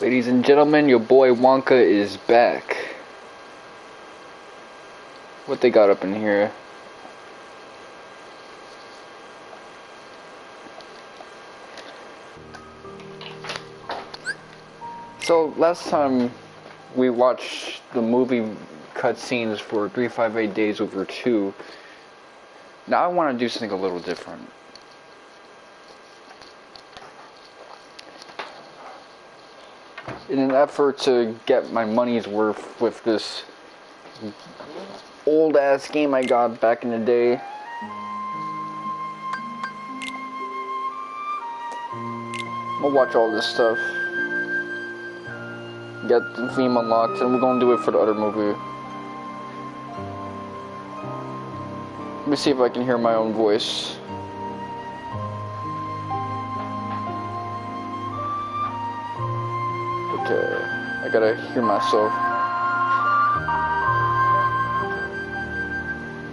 Ladies and gentlemen, your boy Wonka is back. What they got up in here? So last time we watched the movie cutscenes for 358 Days Over 2. Now I want to do something a little different. In an effort to get my money's worth with this old ass game I got back in the day, I'm gonna watch all this stuff, get the theme unlocked, and we're gonna do it for the other movie. Let me see if I can hear my own voice. Okay, I gotta hear myself.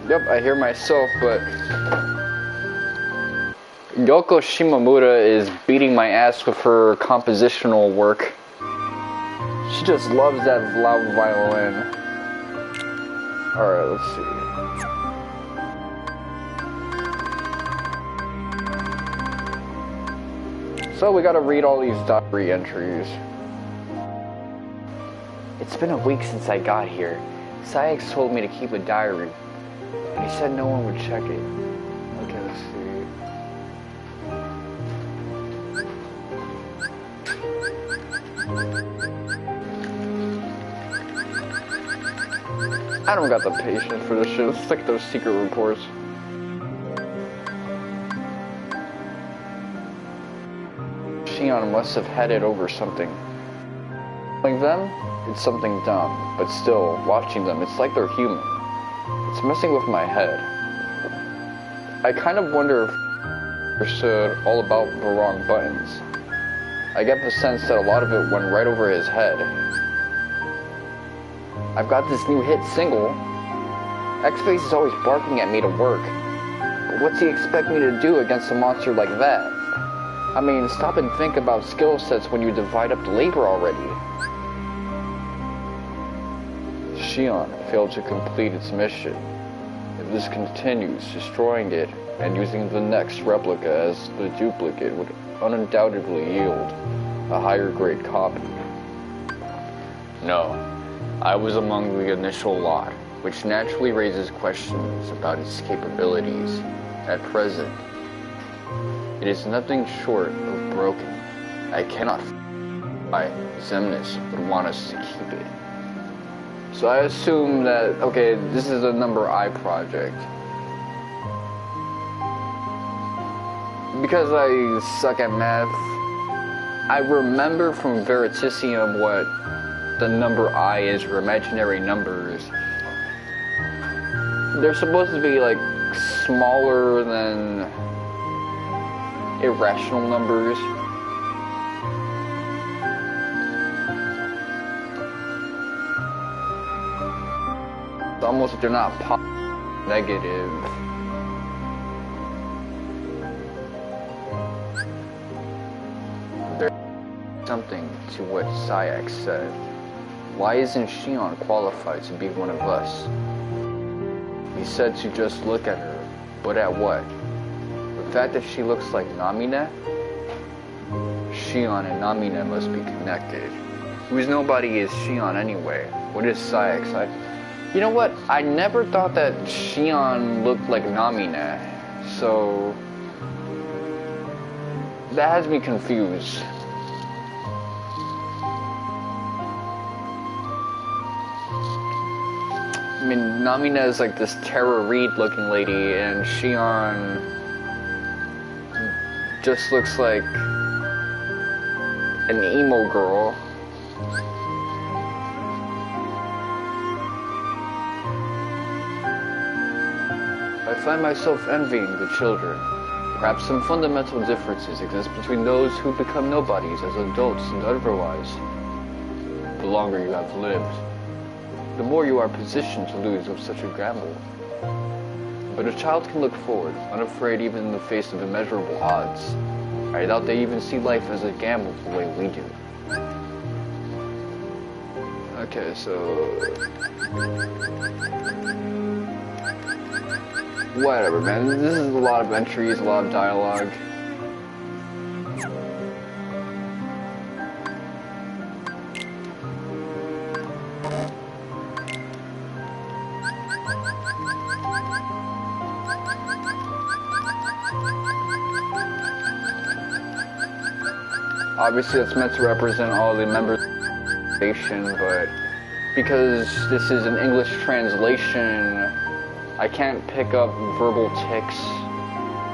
Yep, I hear myself, but Yoko Shimomura is beating my ass with her compositional work. She just loves that loud violin. Alright, let's see. So we gotta read all these diary entries. It's been a week since I got here. Sayx told me to keep a diary, but he said no one would check it. Okay, let's see. I don't got the patience for this shit. It's like those secret reports. Shion must have headed over something. Like them? It's something dumb, but still, watching them, it's like they're human. It's messing with my head. I kind of wonder if I understood all about the wrong buttons. I get the sense that a lot of it went right over his head. I've got this new hit single. X-Face is always barking at me to work. But what's he expect me to do against a monster like that? I mean, stop and think about skill sets when you divide up the labor already. Shion failed to complete its mission. If this continues, destroying it and using the next replica as the duplicate would undoubtedly yield a higher grade copy. No, I was among the initial lot, which naturally raises questions about its capabilities. At present, it is nothing short of broken. I cannot why Xemnas would want us to keep it. So I assume that, okay, this is a number I project. Because I suck at math, I remember from Veritasium what the number I is for imaginary numbers. They're supposed to be like smaller than irrational numbers. It's almost like they're not negative. There's something to what Sayx said. Why isn't Shion qualified to be one of us? He said to just look at her, but at what? The fact that she looks like Namine? Shion and Namine must be connected. Whose nobody is Shion anyway? What is Sayx? You know what? I never thought that Shion looked like Namine, so that has me confused. I mean, Namine is like this Tara Reid looking lady, and Shion just looks like an emo girl. I find myself envying the children. Perhaps some fundamental differences exist between those who become nobodies as adults and otherwise. The longer you have lived, the more you are positioned to lose with such a gamble. But a child can look forward, unafraid even in the face of immeasurable odds. I doubt they even see life as a gamble the way we do. Okay, so whatever, man. This is a lot of entries, a lot of dialogue. Obviously, it's meant to represent all the members of the nation, but because this is an English translation, I can't pick up verbal tics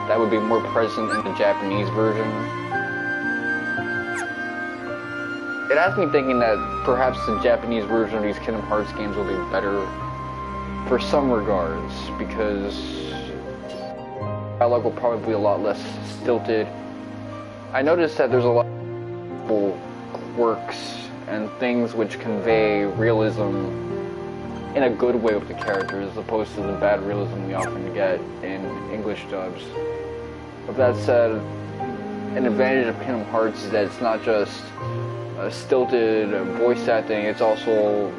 that would be more present in the Japanese version. It has me thinking that perhaps the Japanese version of these Kingdom Hearts games will be better for some regards, because dialogue will probably be a lot less stilted. I noticed that there's a lot of quirks and things which convey realism in a good way with the characters, as opposed to the bad realism we often get in English dubs. With that said, an advantage of Kingdom Hearts is that it's not just stilted voice acting, it's also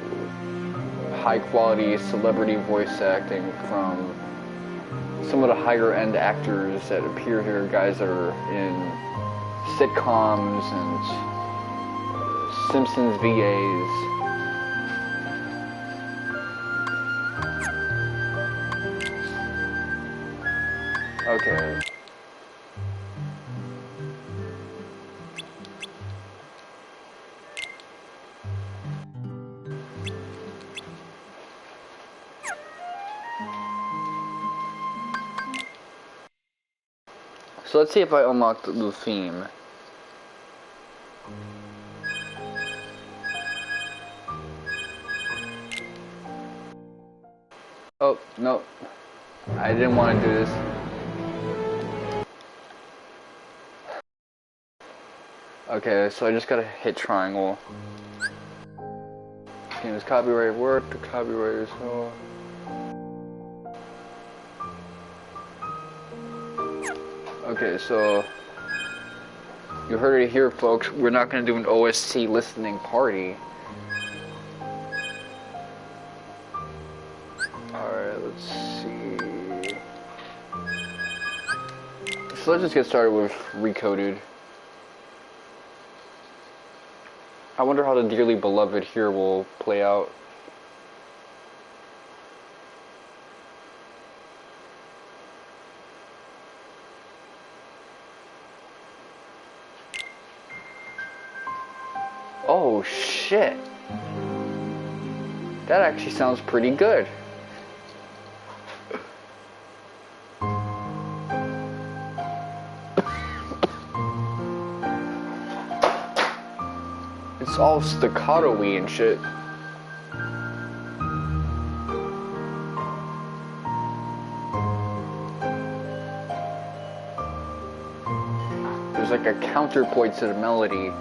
high quality celebrity voice acting from some of the higher end actors that appear here, guys that are in sitcoms and Simpsons VAs. Okay. So let's see if I unlock the theme. Oh, no. I didn't want to do this. Okay, so I just gotta hit triangle. Game is copyrighted work, the copyright is so. Okay, so you heard it here, folks. We're not gonna do an OST listening party. Alright, let's see. So let's just get started with ReCoded. I wonder how the dearly beloved here will play out. Oh shit! That actually sounds pretty good. It's all staccato-y and shit. There's like a counterpoint to the melody.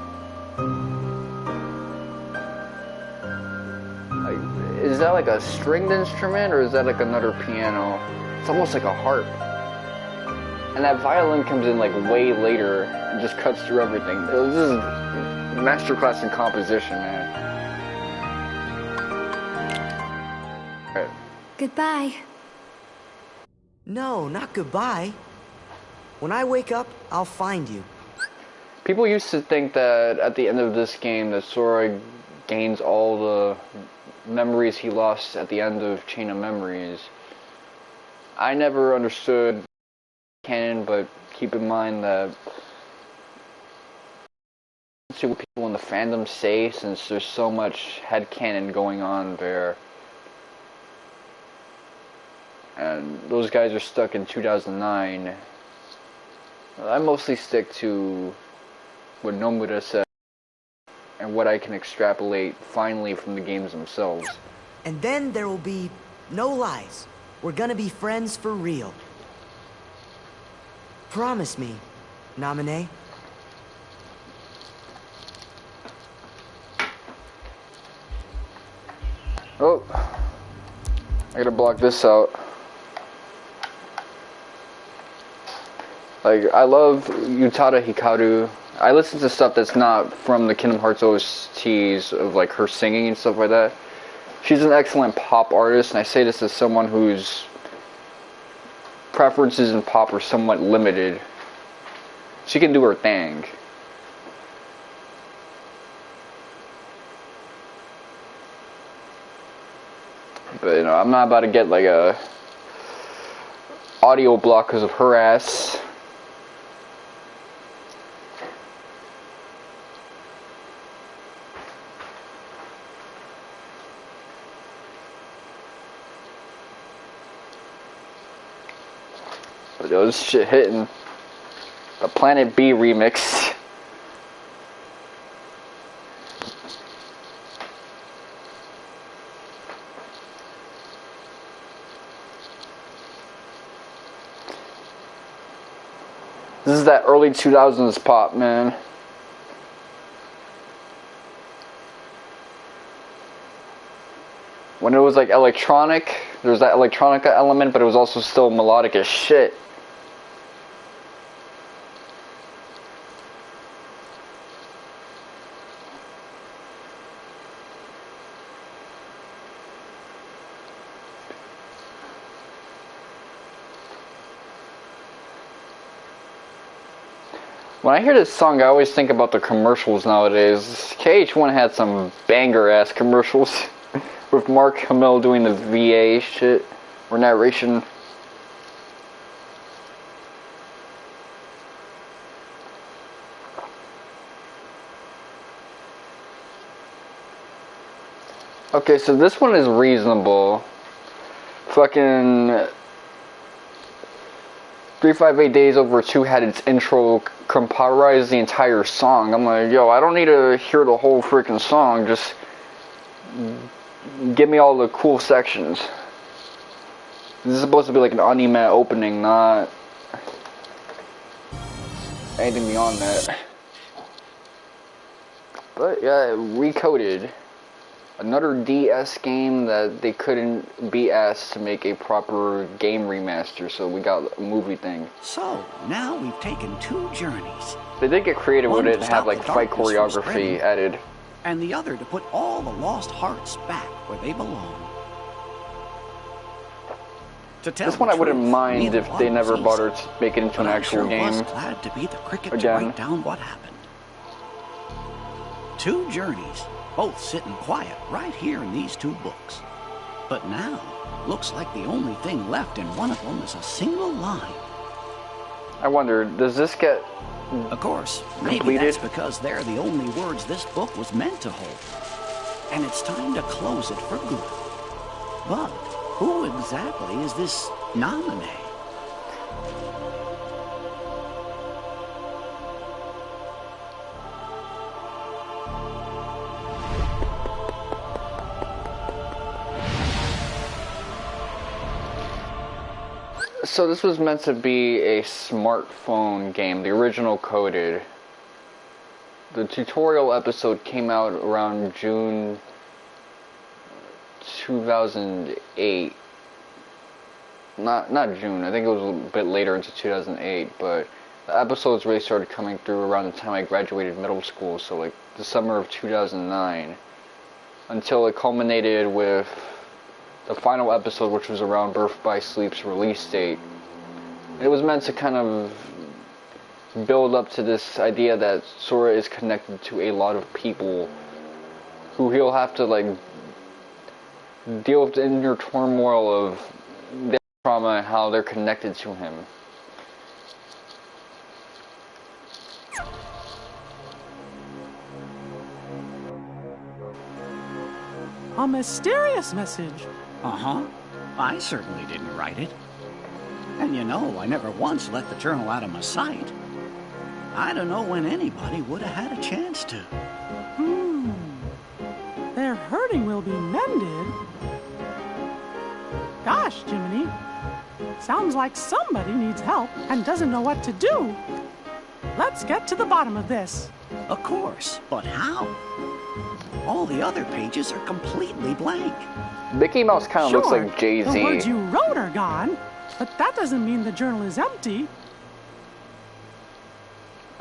Like, is that like a stringed instrument or is that like another piano? It's almost like a harp. And that violin comes in like way later and just cuts through everything. This is masterclass in composition, man. Right. Goodbye. No, not goodbye. When I wake up, I'll find you. People used to think that at the end of this game that Sora gains all the memories he lost at the end of Chain of Memories. I never understood canon, but keep in mind that see what people in the fandom say, since there's so much headcanon going on there. And those guys are stuck in 2009. I mostly stick to what Nomura said and what I can extrapolate finally from the games themselves. And then there will be no lies. We're gonna be friends for real. Promise me, Namine. Oh, I gotta block this out. Like, I love Utada Hikaru I listen to stuff that's not from the Kingdom Hearts OSTs of like her singing and stuff like that. She's an excellent pop artist, and I say this as someone whose preferences in pop are somewhat limited. She can do her thing. But, you know, I'm not about to get like a audio block because of her ass. But yo, this shit hitting. The Planet B remix. This is that early 2000s pop, man. When it was like electronic, there was that electronica element, but it was also still melodic as shit. When I hear this song, I always think about the commercials nowadays. KH1 had some banger-ass commercials with Mark Hamill doing the VA shit, or narration. Okay, so this one is reasonable. Fucking 358 Days Over 2 had its intro comprise the entire song. I'm like, yo, I don't need to hear the whole freaking song, just give me all the cool sections. This is supposed to be like an anime opening, not anything beyond that. But yeah, ReCoded. Another DS game that they couldn't be asked to make a proper game remaster, so we got a movie thing. So, now we've taken 2 journeys. They did get creative with it and have like fight choreography added. And the other to put all the lost hearts back where they belong. This one I wouldn't mind if they never bothered to make it into an actual game. I was glad to be the cricket to again. write down what happened. 2 journeys. Both sitting quiet right here in these 2 books. But now, looks like the only thing left in one of them is a single line. I wonder, does this get Of course, maybe completed? that's because they're the only words this book was meant to hold. And it's time to close it for good. But who exactly is this nominee? So this was meant to be a smartphone game, the original Coded. The tutorial episode came out around June 2008. Not June, I think it was a bit later into 2008, but the episodes really started coming through around the time I graduated middle school, so like the summer of 2009, until it culminated with the final episode, which was around Birth by Sleep's release date. It was meant to kind of build up to this idea that Sora is connected to a lot of people who he'll have to like deal with the inner turmoil of their trauma and how they're connected to him. A mysterious message. Uh-huh. I certainly didn't write it. And you know, I never once let the journal out of my sight. I don't know when anybody would have had a chance to. Their hurting will be mended. Gosh, Jiminy. Sounds like somebody needs help and doesn't know what to do. Let's get to the bottom of this. Of course, but how? All the other pages are completely blank. Mickey Mouse kind of looks like Jay-Z. The words you wrote are gone, but that doesn't mean the journal is empty.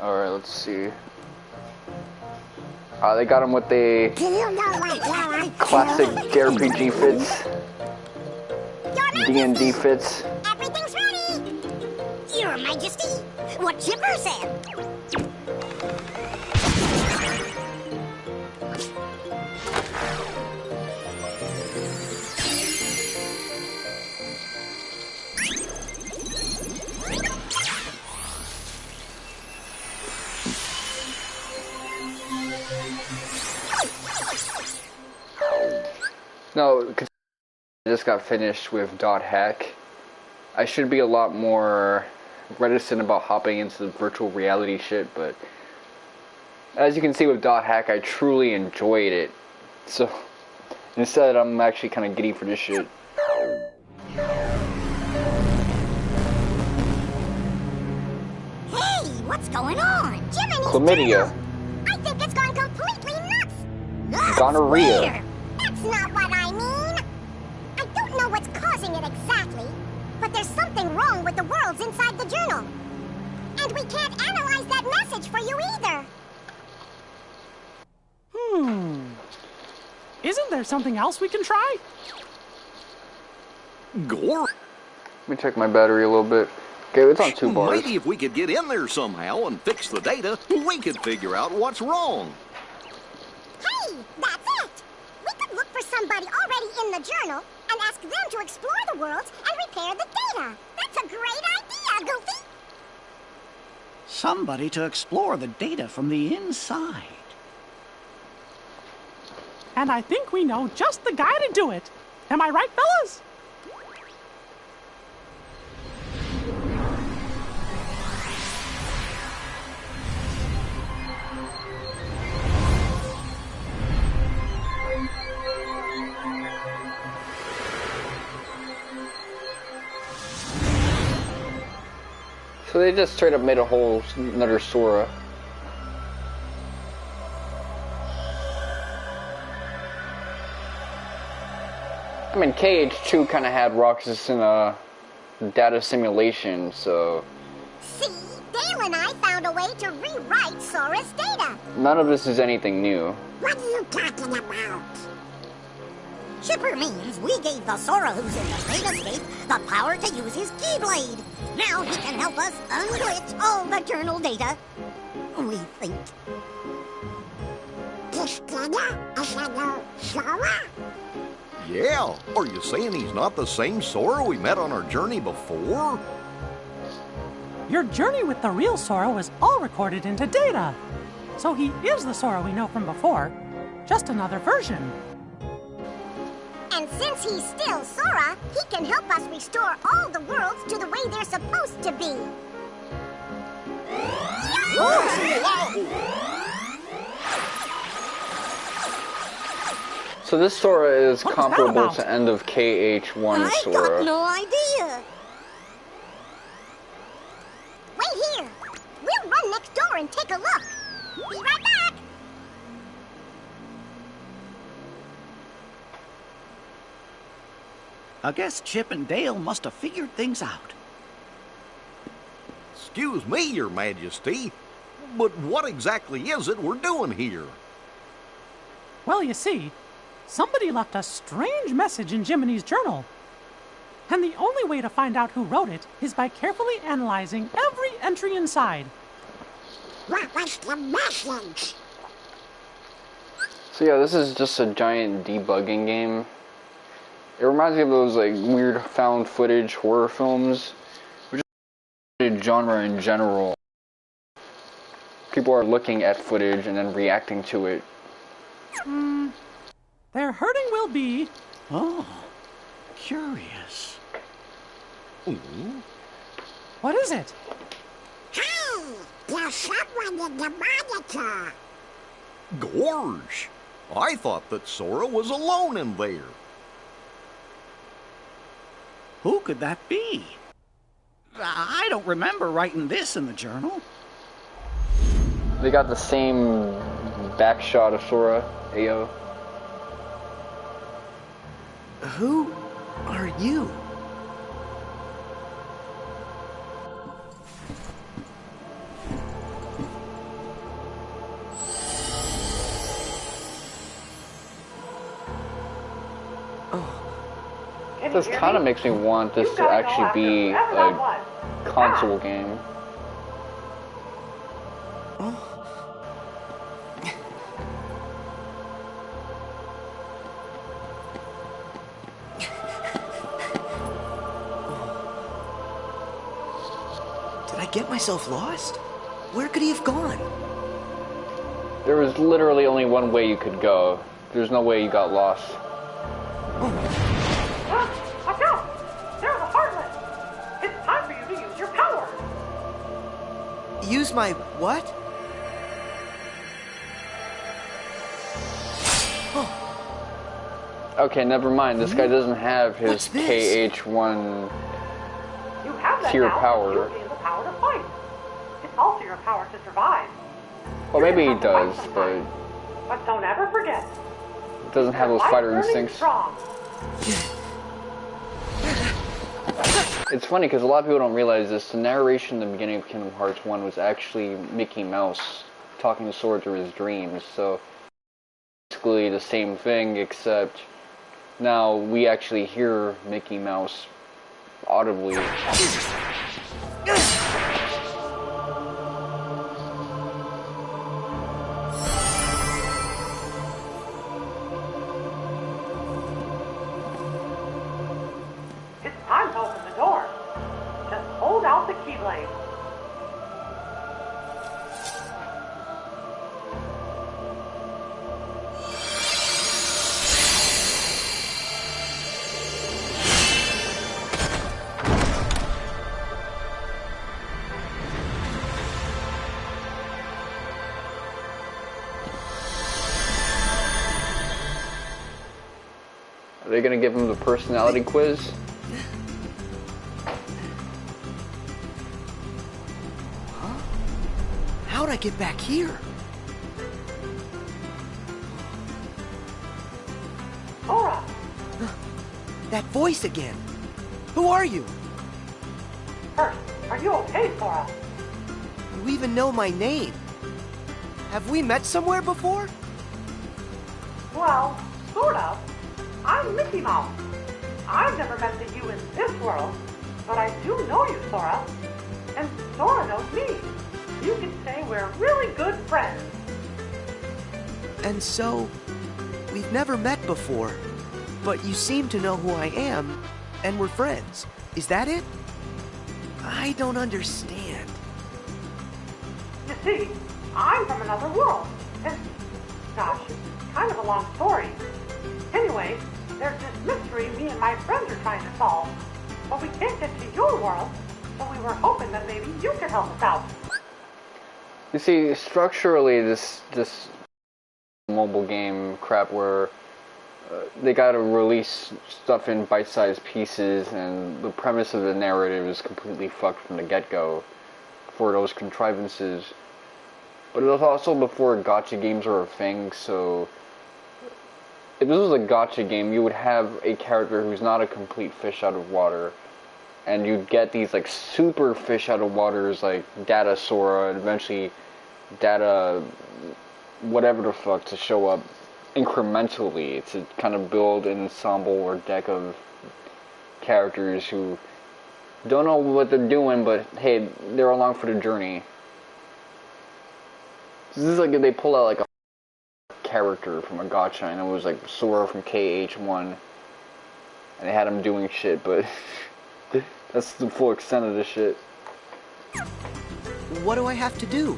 Alright, let's see. They got him with the classic JRPG fits. D&D fits. Everything's ready! Your Majesty, what Chipper said. No, because I just got finished with .hack. I should be a lot more reticent about hopping into the virtual reality shit, but as you can see with .hack, I truly enjoyed it. So instead, I'm actually kind of giddy for this shit. Hey, what's going on? Jiminy's Chlamydia. I think it's gone completely nuts. Gonorrhea. Weird. That's not what I mean. I don't know what's causing it exactly, but there's something wrong with the worlds inside the journal. And we can't analyze that message for you either. Isn't there something else we can try? Gore. Let me check my battery a little bit. Okay, it's on 2 bars. Maybe if we could get in there somehow and fix the data, we could figure out what's wrong. Hey, that's it. We could look for somebody already in the journal and ask them to explore the worlds and repair the data. That's a great idea, Goofy. Somebody to explore the data from the inside. And I think we know just the guy to do it. Am I right, fellas? So they just straight up made a whole another Sora. I mean, KH2 kind of had Roxas in a data simulation, so... See, Dale and I found a way to rewrite Sora's data. None of this is anything new. What are you talking about? Chipper means we gave the Sora who's in the datascape the power to use his Keyblade. Now he can help us unglitch all the journal data. We think. This data is a new Sora? Yeah, are you saying he's not the same Sora we met on our journey before? Your journey with the real Sora was all recorded into data. So he is the Sora we know from before, just another version. And since he's still Sora, he can help us restore all the worlds to the way they're supposed to be. So this Sora is comparable to end of KH1 I Sora. got no idea. Wait here. We'll run next door and take a look. Be right back. I guess Chip and Dale must have figured things out. Excuse me, Your Majesty, but what exactly is it we're doing here? Well, you see, somebody left a strange message in Jiminy's journal. And the only way to find out who wrote it is by carefully analyzing every entry inside. What was the message? So yeah, this is just a giant debugging game. It reminds me of those like weird found footage horror films, which is a genre in general. People are looking at footage and then reacting to it. Their hurting will be... Oh, curious. Ooh. What is it? Hey, there's someone in the monitor. Gorge! I thought that Sora was alone in there. Who could that be? I don't remember writing this in the journal. They got the same back shot of Sora, Ayo. Who are you? This kind of makes me want this to actually be a console game. Did I get myself lost? Where could he have gone? There was literally only one way you could go. There's no way you got lost. Watch out! There's a heartless! It's time for you to use your power! Use my what? Okay, never mind. This guy doesn't have his What's this? KH1 You have that tier now. power. You gain the power to fight. It's also your power to survive. Well, You're maybe he gonna have to does, fight but sometimes. But don't ever forget. it doesn't have those Life fighter burning instincts. Strong. It's funny because a lot of people don't realize this. The narration in the beginning of Kingdom Hearts 1 was actually Mickey Mouse talking to Sora through his dreams. So basically the same thing, except now we actually hear Mickey Mouse audibly. It's time to open the door. Just hold out the keyblade. Are they gonna give him the personality quiz? How'd I get back here? Sora, That voice again. Who are you? first, are you okay, Sora? You even know my name. Have we met somewhere before? Well, sort of. I'm Mickey Mouse. I've never met you in this world, but I do know you, Sora. And Sora knows me. You can say we're really good friends. And so, we've never met before, but you seem to know who I am, and we're friends. Is that it? I don't understand. You see, I'm from another world. And, gosh, it's kind of a long story. Anyway, there's this mystery me and my friends are trying to solve. But we can't get to your world, so we were hoping that maybe you could help us out. You see, structurally, this mobile game crap where they gotta release stuff in bite-sized pieces, and the premise of the narrative is completely fucked from the get-go for those contrivances. But it was also before gacha games were a thing, so if this was a gacha game, you would have a character who's not a complete fish out of water, and you'd get these like super fish out of waters like Data Sora, and eventually Data whatever the fuck to show up incrementally to kind of build an ensemble or deck of characters who don't know what they're doing, but hey, they're along for the journey. This is like if they pull out like a character from a gacha, and it was like Sora from KH1, and they had him doing shit, but that's the full extent of this shit. What do I have to do?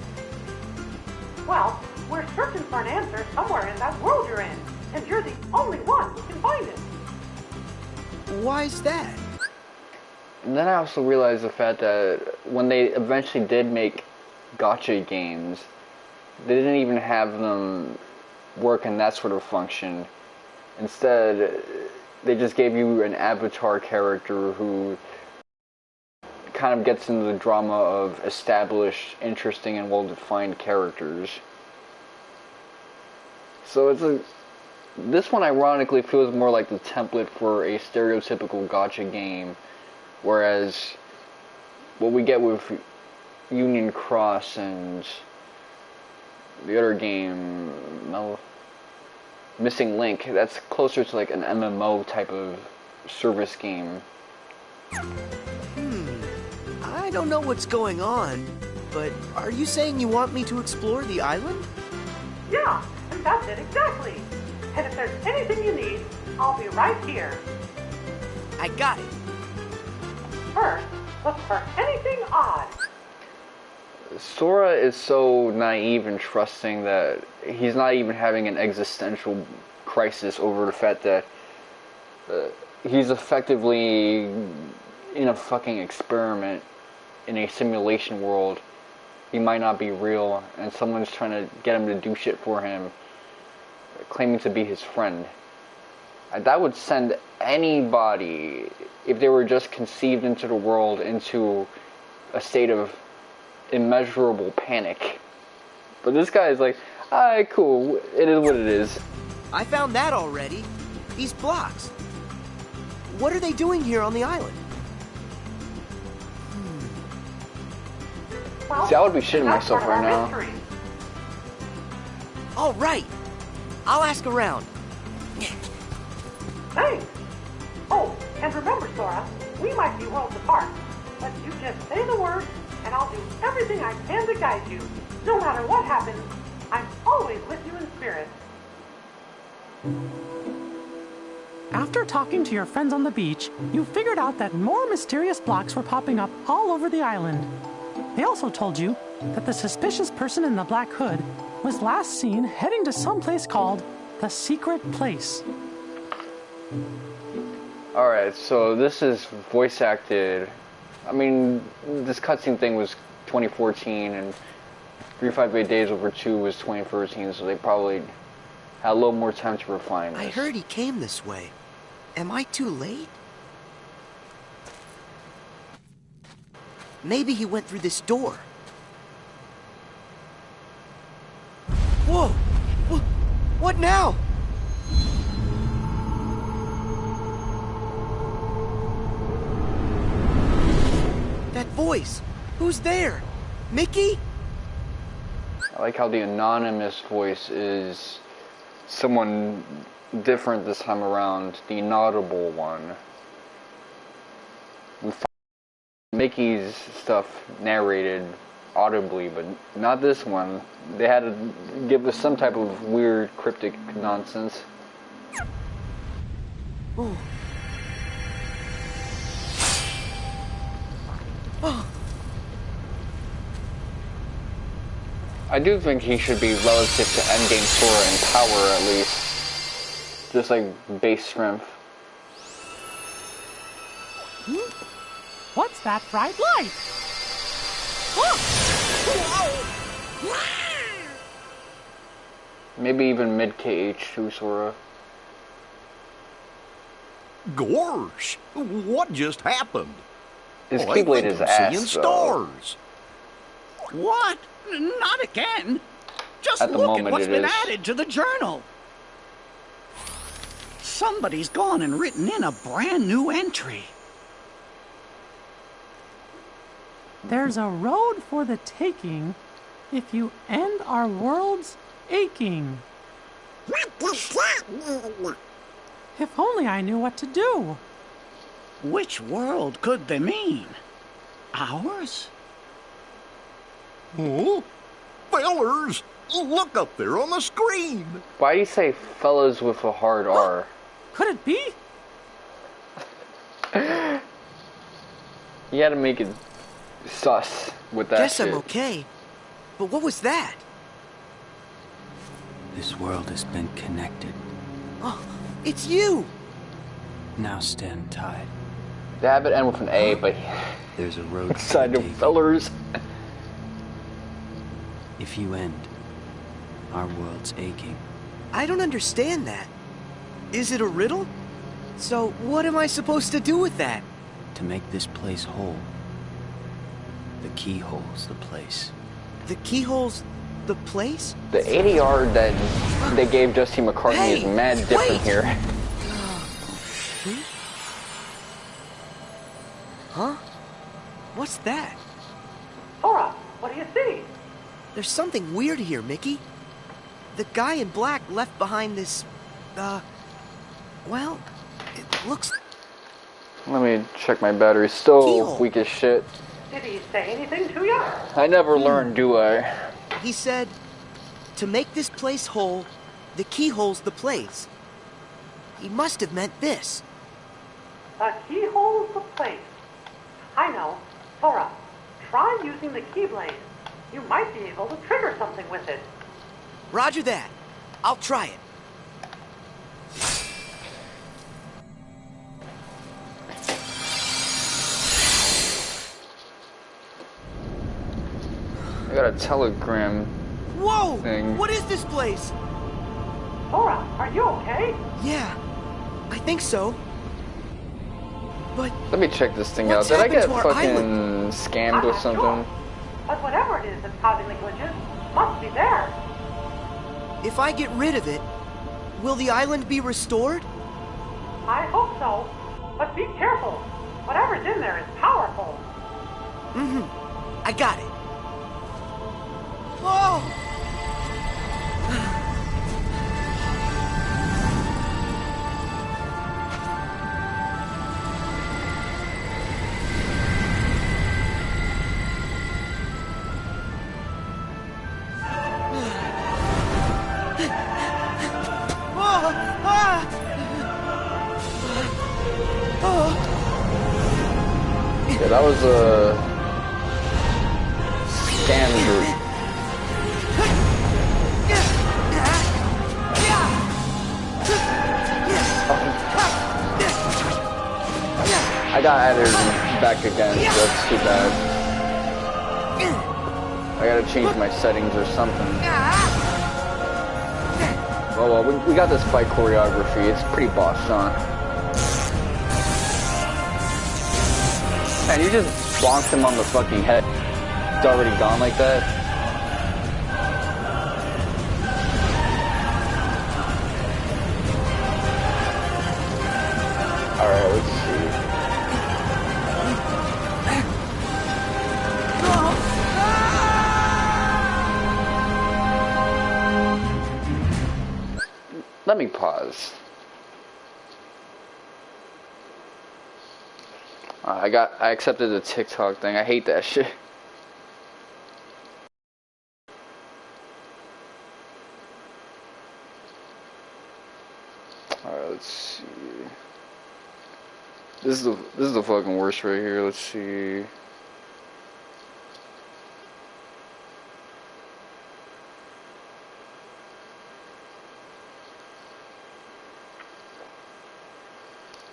Well, we're searching for an answer somewhere in that world you're in, and you're the only one who can find it. Why's that? And then I also realized the fact that when they eventually did make gacha games, they didn't even have them work in that sort of function. Instead, they just gave you an avatar character who kind of gets into the drama of established, interesting, and well-defined characters. So this one ironically feels more like the template for a stereotypical gacha game, whereas what we get with Union Cross and the other game, Missing Link, that's closer to like an MMO type of service game. I don't know what's going on, but are you saying you want me to explore the island? Yeah, and that's it exactly. And if there's anything you need, I'll be right here. I got it. First, look for anything odd. Sora is so naive and trusting that he's not even having an existential crisis over the fact that he's effectively in a fucking experiment in a simulation world. He might not be real, and someone's trying to get him to do shit for him, claiming to be his friend. That would send anybody, if they were just conceived into the world, into a state of immeasurable panic. But this guy is like, alright, cool, it is what it is. I found that already. These blocks. What are they doing here on the island? Well, See, I would be shitting that's myself part of right our now. mystery. All right. I'll ask around. Thanks. Oh, and remember, Sora, we might be worlds apart, but you just say the word, and I'll do everything I can to guide you. No matter what happens, I'm always with you in spirit. After talking to your friends on the beach, you figured out that more mysterious blocks were popping up all over the island. They also told you that the suspicious person in the black hood was last seen heading to some place called the Secret Place. Alright, so this is voice acted. I mean, this cutscene thing was 2014, and 358 Days Over 2 was 2013, so they probably had a little more time to refine this. I heard he came this way. Am I too late? Maybe he went through this door. Whoa! What now? That voice! Who's there? Mickey? I like how the anonymous voice is someone different this time around, the inaudible one. Mickey's stuff narrated audibly, but not this one. They had to give us some type of weird cryptic nonsense. Oh. Oh. I do think he should be relative to Endgame Sora in power, at least. Just like base strength. What's that bright light? Maybe even mid KH2 Sora. Gorsh, what just happened? His I Keyblade think is I'm ass, seeing though. stars. What? Not again. Just At the look at moment, what's it been is. added to the journal. Somebody's gone and written in a brand new entry. There's a road for the taking if you end our world's aching. What does that mean? If only I knew what to do. Which world could they mean? Ours? Oh, fellers, look up there on the screen. Why do you say fellas with a hard R? Could it be? You had to make it sus with that Guess shit. I'm okay. But what was that? This world has been connected. Oh, it's you! Now stand tied. They have it end with an A, but There's a road for side the of taking. fellers. If you end, our world's aching. I don't understand that. Is it a riddle? So what am I supposed to do with that? To make this place whole. The keyhole's the place. The keyhole's the place? The ADR that they gave Justy McCartney is Hey, mad different wait! here. Huh? What's that? Sora, what do you see? There's something weird here, Mickey. The guy in black left behind this, well, it looks... Let me check my battery. Still Keyhole. weak as shit. Did he say anything to you? I never learned, do I? He said, to make this place whole, the keyhole's the place. He must have meant this. The keyhole's the place. I know. Sora, try using the keyblade. You might be able to trigger something with it. Roger that. I'll try it. I got a telegram Whoa! thing. What is this place? Sora, are you okay? Yeah, I think so. But Let me check this thing out. What's Did I get happened to our fucking scammed I'm with not something? sure. But whatever it is that's causing the glitches must be there. if I get rid of it, will the island be restored? I hope so. But be careful. Whatever's in there is powerful. I got it. Whoa! Yeah, that was a scam group. I got added back again, so that's too bad. I gotta change my settings or something. Well, we got this fight choreography. It's pretty bossed on. And you just bonked him on the fucking head. It's already gone like that. Alright, let's see. Let me pause. I accepted the TikTok thing. I hate that shit. Alright, let's see. This is the fucking worst right here. Let's see.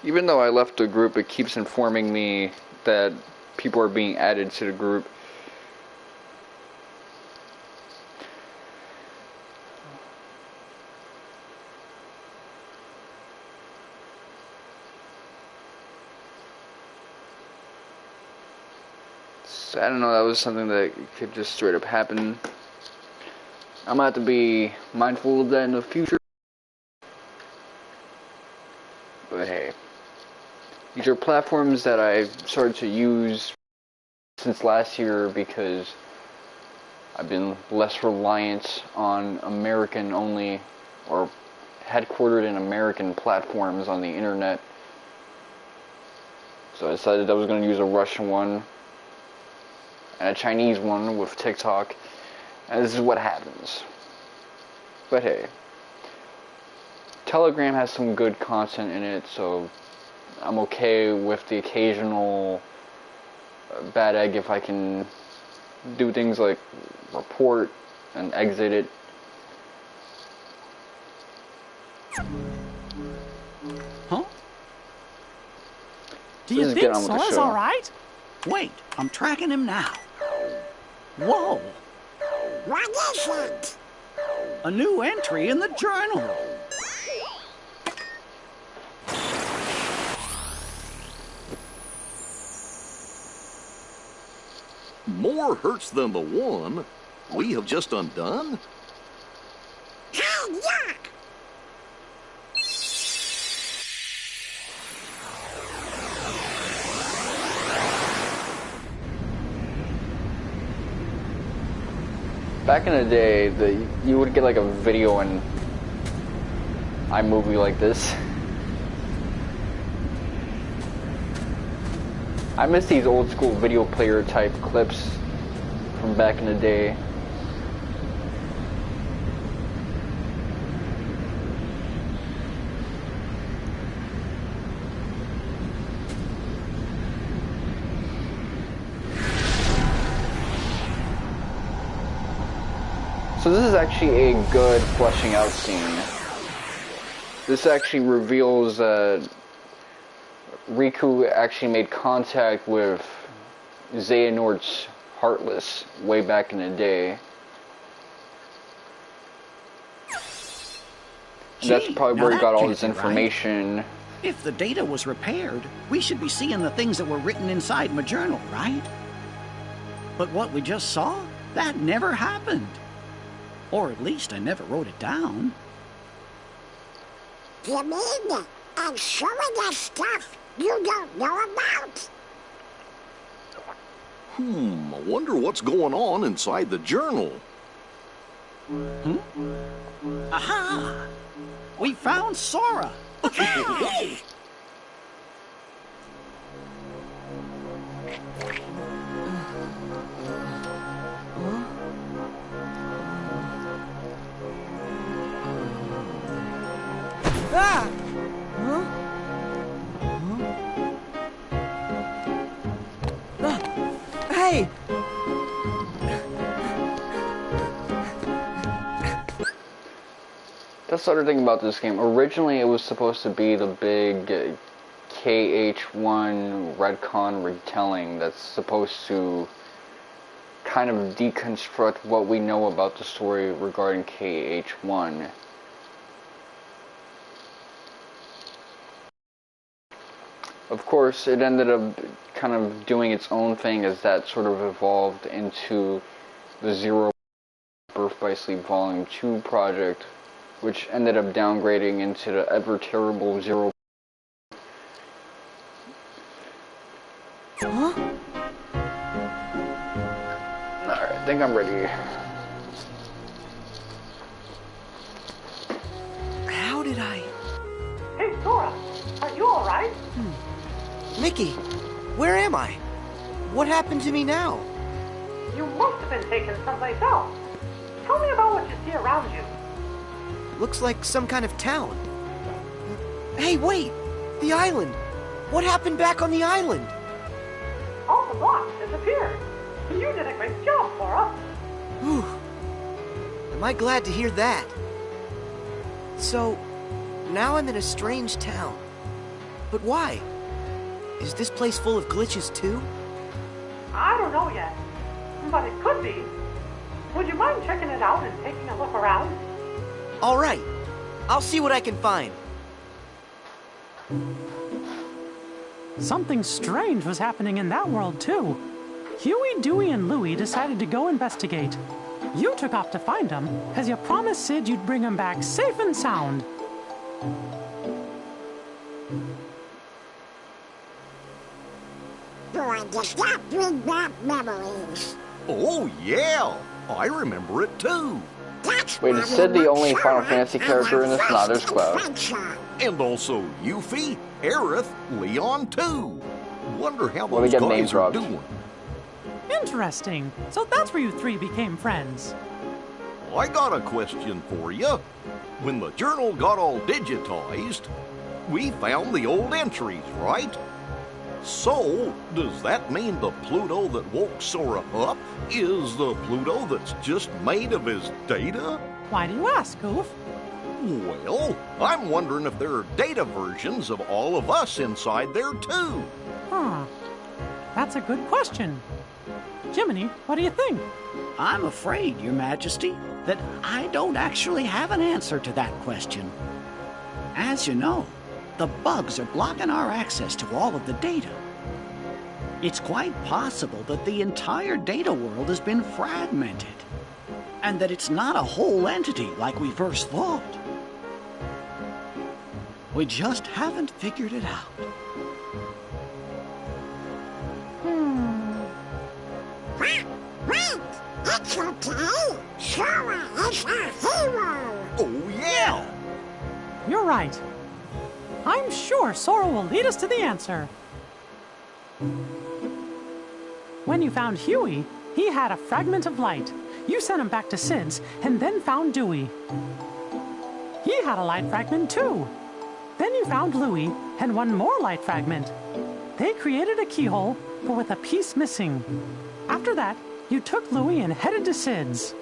Even though I left the group, it keeps informing me that people are being added to the group. So, I don't know, that was something that could just straight up happen. I'm gonna have to be mindful of that in the future. But hey. These are platforms that I've started to use since last year because I've been less reliant on American only or headquartered in American platforms on the internet. So I decided I was going to use a Russian one and a Chinese one with TikTok, and this is what happens. But hey, Telegram has some good content in it, so I'm okay with the occasional bad egg if I can do things like report and exit it. Huh? Do you Let's think get on with the Sora's show. alright? Wait, I'm tracking him now. Whoa, What is it? a new entry in the journal. More hurts than the one we have just undone? Oh, yuck! Back in the day, you would get like a video in iMovie like this. I miss these old school video player type clips from back in the day. So this is actually a good fleshing out scene. This actually reveals that Riku actually made contact with Xehanort's Heartless way back in the day. And that's probably where he got all this information. Right. If the data was repaired, we should be seeing the things that were written inside my journal, right? But what we just saw, that never happened. Or at least I never wrote it down. You mean I'm showing us stuff you don't know about? I wonder what's going on inside the journal. Aha! We found Sora! Ah! Huh? Hey! That's the other thing about this game. Originally it was supposed to be the big KH1 retcon retelling that's supposed to kind of deconstruct what we know about the story regarding KH1. Of course, it ended up kind of doing its own thing as that sort of evolved into the Zero Birth by Sleep Volume 2 project, which ended up downgrading into the ever terrible Zero. Huh? Alright, I think I'm ready. How did I... Hey, Sora, are you alright? Mickey, where am I? What happened to me now? You must have been taken someplace else. Tell me about what you see around you. Looks like some kind of town. Hey, wait! The island! What happened back on the island? All the blocks disappeared. You did a great job, Sora. Whew. Am I glad to hear that? So, now I'm in a strange town. But why? Is this place full of glitches too? I don't know yet, but it could be. Would you mind checking it out and taking a look around? All right. I'll see what I can find. Something strange was happening in that world, too. Huey, Dewey, and Louie decided to go investigate. You took off to find them, as you promised Sid you'd bring them back safe and sound. Boy, does that bring back memories. Oh, yeah. I remember it too. That's Wait, why is Sid we the want only Sora Final Fantasy and character in the this? Nah, there's first Cloud. adventure. And also Yuffie, Aerith, Leon too. Wonder how Well, we those get name guys are dropped. doing. Interesting. So that's where you three became friends. I got a question for you. When the journal got all digitized, we found the old entries, right? So, does that mean the Pluto that woke Sora up is the Pluto that's just made of his data? Why do you ask, Goof? Well, I'm wondering if there are data versions of all of us inside there too. Huh. That's a good question. Jiminy, what do you think? I'm afraid, Your Majesty, that I don't actually have an answer to that question. As you know, the bugs are blocking our access to all of the data. It's quite possible that the entire data world has been fragmented, and that it's not a whole entity like we first thought. We just haven't figured it out. Wait, it's okay. Sora is our hero. Oh, yeah. You're right. I'm sure Sora will lead us to the answer. When you found Huey, he had a fragment of light. You sent him back to Sid's and then found Dewey. He had a light fragment too. Then you found Louie and one more light fragment. They created a keyhole, but with a piece missing. After that, you took Louie and headed to Sid's.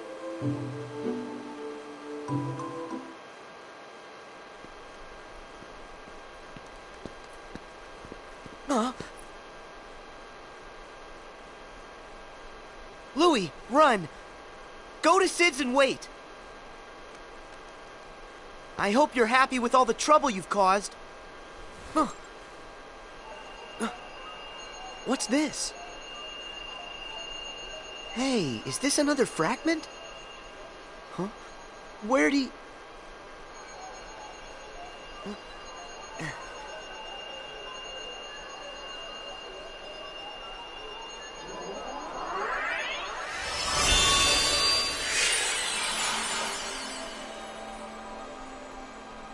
Louie, run! Go to Sid's and wait! I hope you're happy with all the trouble you've caused. What's this? Hey, is this another fragment? Huh? Where'd he...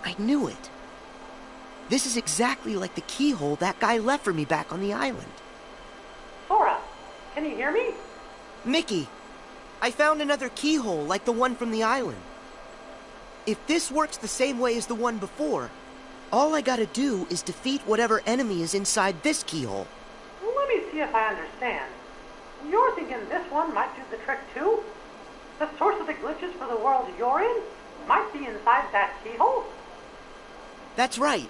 I knew it. This is exactly like the keyhole that guy left for me back on the island. Sora, can you hear me? Mickey, I found another keyhole like the one from the island. If this works the same way as the one before, all I gotta do is defeat whatever enemy is inside this keyhole. Let me see if I understand. You're thinking this one might do the trick too? The source of the glitches for the world you're in might be inside that keyhole? That's right.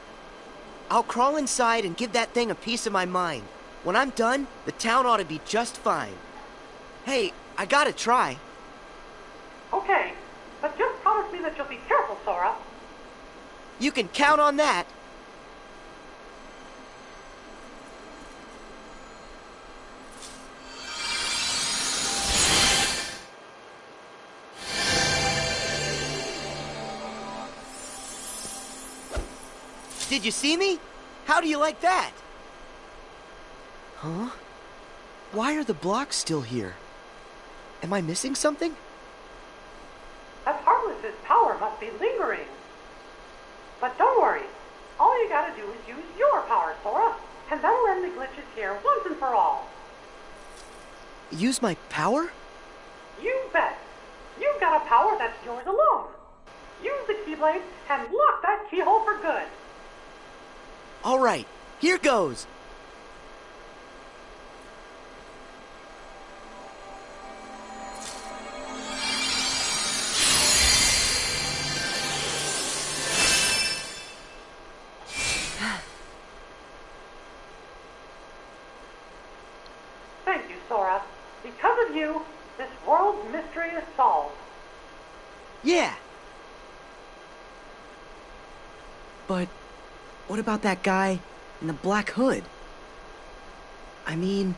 I'll crawl inside and give that thing a piece of my mind. When I'm done, the town ought to be just fine. Hey, I gotta try. Okay, but just promise me that you'll be careful, Sora. You can count on that. Did you see me? How do you like that? Huh? Why are the blocks still here? Am I missing something? That Heartless's power must be lingering. But don't worry. All you gotta do is use your power, Sora, and that'll end the glitches here once and for all. Use my power? You bet. You've got a power that's yours alone. Use the Keyblade and lock that keyhole for good. All right, here goes. Thank you, Sora. Because of you, this world's mystery is solved. Yeah. But what about that guy in the black hood? I mean,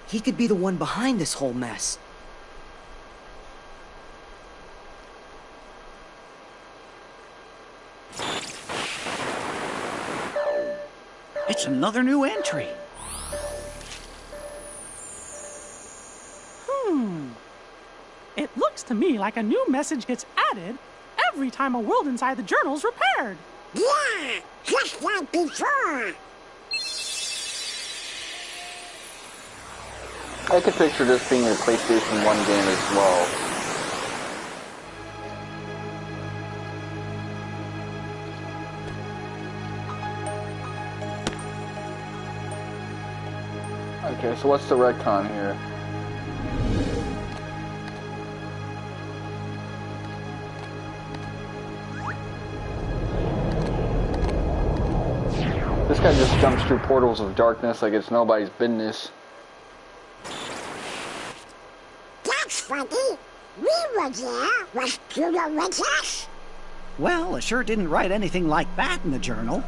he could be the one behind this whole mess. It's another new entry. It looks to me like a new message gets added every time a world inside the journal's repaired. Yeah, just like before. I could picture this being a PlayStation 1 game as well. Okay, so what's the retcon here? This guy just jumps through portals of darkness like it's nobody's business. That's funny. We were there. Was Pluto with us? Well, I sure didn't write anything like that in the journal.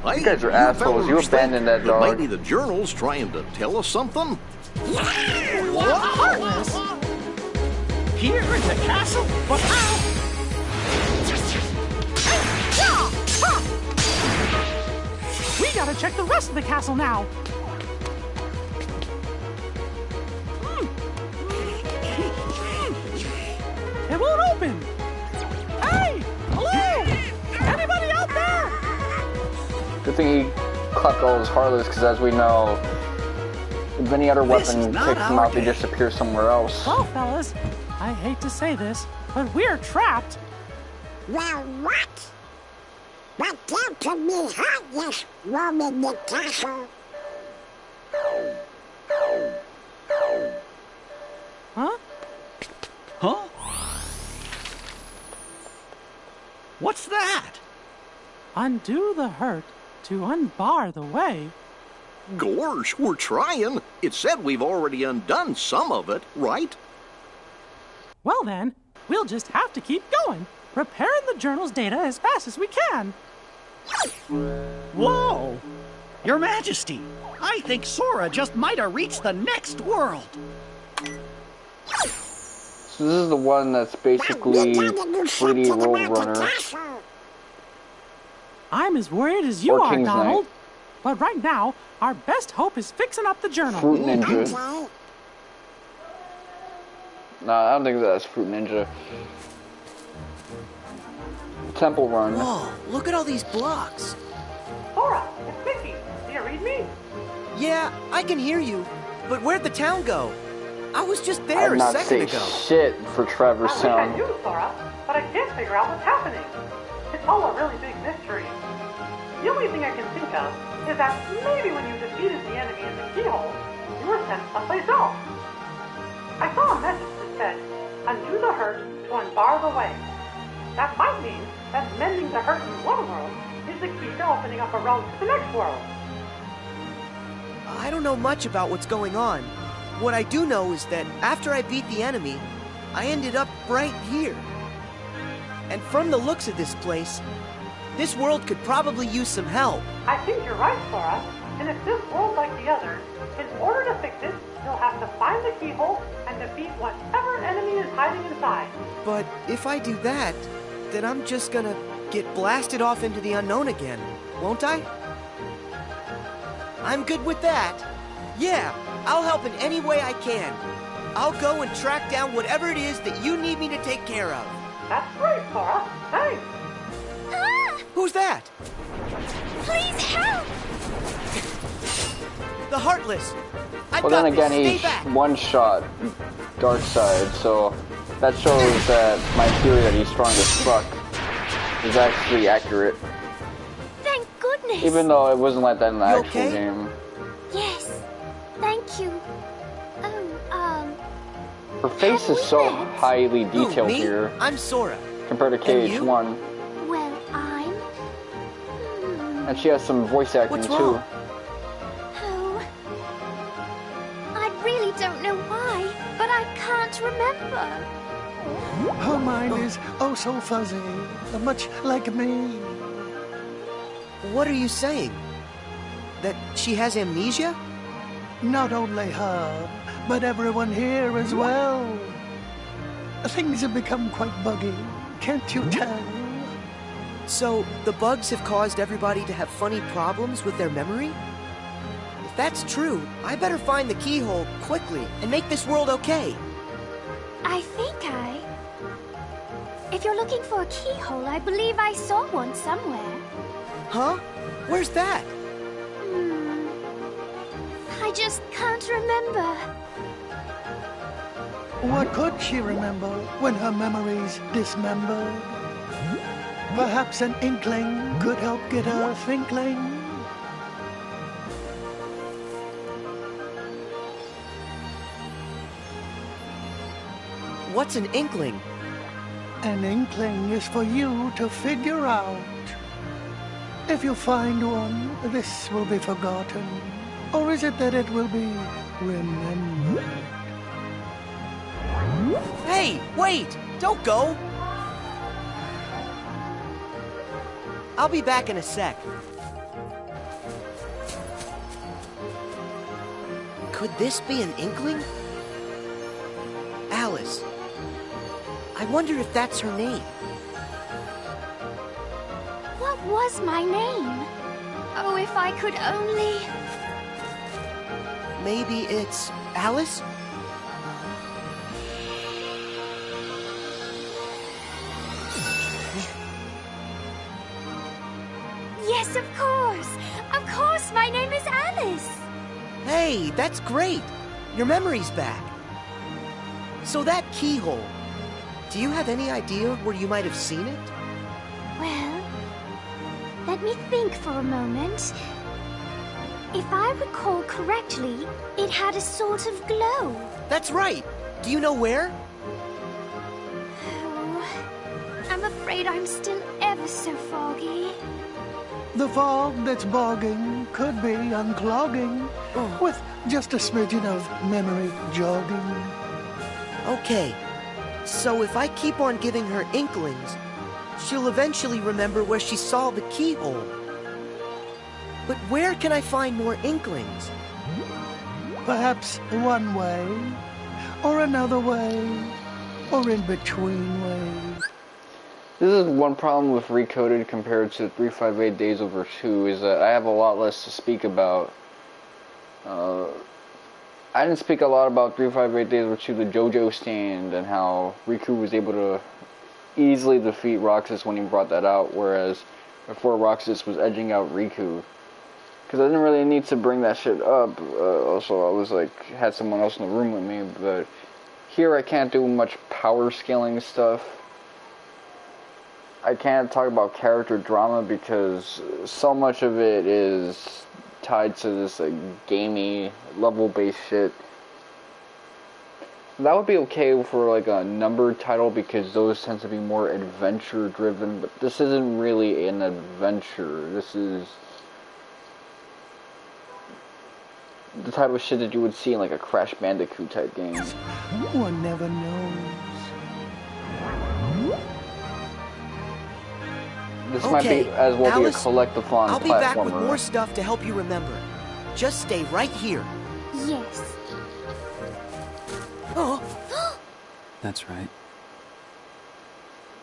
Hey, You guys are assholes. You fellas abandoned think that dog. Maybe the journal's trying to tell us something? Heartless? Here in the castle? But how? We gotta check the rest of the castle now. It won't open. Hey! Hello! Anybody out there? Good thing he clapped all his Heartless, because as we know, If any other This is weapon not takes them our out, they day. disappear somewhere else. Well, fellas, I hate to say this, but we're trapped. Well, what? But down to me heartless roaming the castle. Huh? Huh? What's that? Undo the hurt to unbar the way. Gorge, we're trying. It said we've already undone some of it, right? Well then, we'll just have to keep going, repairing the journal's data as fast as we can. Whoa! Your Majesty, I think Sora just might have reached the next world. So this is the one that's basically 3D Roadrunner. I'm as worried as you Or are, King's Donald. Knight. But right now, our best hope is fixing up the journal. Fruit Ninja. Nah, I don't think that's Fruit Ninja. Temple Run. Whoa, look at all these blocks. Sora, it's Mickey. Do you read me? Yeah, I can hear you. But where'd the town go? I was just there I'd a not second say ago. shit for Traverse Town. knew, Sora, but I can't figure out what's happening. It's all a really big mystery. The only thing I can think of is that maybe when you defeated the enemy in the keyhole, you were sent someplace else. I saw a message that said, undo the hurt to unbar the way. That might mean that mending the hurt in one world is the key to opening up a road to the next world. I don't know much about what's going on. What I do know is that after I beat the enemy, I ended up right here. And from the looks of this place, this world could probably use some help. I think you're right, Sora. And if this world's like the others, in order to fix it, you'll have to find the keyhole and defeat whatever enemy is hiding inside. But if I do that, then I'm just gonna get blasted off into the unknown again, won't I? I'm good with that. Yeah, I'll help in any way I can. I'll go and track down whatever it is that you need me to take care of. That's great, Sora. Thanks. Ah! Who's that? Please help! The Heartless. I've Well, got then again, this. he Stay back. one-shot Darkseid, so that shows that my theory that he's strong as fuck is actually accurate. Thank goodness! Even though it wasn't like that in the You actual okay? game. Yes, thank you. Her face is so highly Who, detailed me? here I'm Sora. compared to And you? KH1. Well, I'm... And she has some voice acting What's too. wrong? Oh... I really don't know why, but I can't remember. Her mind is oh so fuzzy, much like me. What are you saying? That she has amnesia? Not only her, but everyone here as well. Things have become quite buggy, can't you tell? So, the bugs have caused everybody to have funny problems with their memory? If that's true, I better find the keyhole quickly and make this world okay. I think If you're looking for a keyhole, I believe I saw one somewhere. Huh? Where's that? I just can't remember. What could she remember when her memory's dismembered? Perhaps an inkling could help get her thinkling. What's an inkling? An inkling is for you to figure out. If you find one, this will be forgotten. Or is it that it will be remembered? Hey, wait! Don't go! I'll be back in a sec. Could this be an inkling? Alice. I wonder if that's her name. What was my name? Oh, if I could only... Maybe it's Alice? Yes, of course! Of course, my name is Alice! Hey, that's great. Your memory's back. So that keyhole, do you have any idea where you might have seen it? Well, let me think for a moment. If I recall correctly, it had a sort of glow. That's right. Do you know where? Oh, I'm afraid I'm still ever so foggy. The fog that's bogging could be unclogging with just a smidgen of memory jogging. Okay, so if I keep on giving her inklings, she'll eventually remember where she saw the keyhole. But where can I find more inklings? Perhaps one way, or another way, or in between ways. This is one problem with ReCoded compared to 358 Days Over 2 is that I have a lot less to speak about. I didn't speak a lot about 358 Days Over 2, the JoJo stand, and how Riku was able to easily defeat Roxas when he brought that out, whereas before Roxas was edging out Riku. Because I didn't really need to bring that shit up. Also, I was like, had someone else in the room with me, but here I can't do much power scaling stuff. I can't talk about character drama because so much of it is tied to this like gamey level-based shit. That would be okay for like a numbered title because those tend to be more adventure-driven, but this isn't really an adventure. This is the type of shit that you would see in like a Crash Bandicoot type game. One never knows. This might be as well Alice, be a collectathon I'll be back with platformer. more stuff to help you remember. Just stay right here. Yes. Oh, That's right.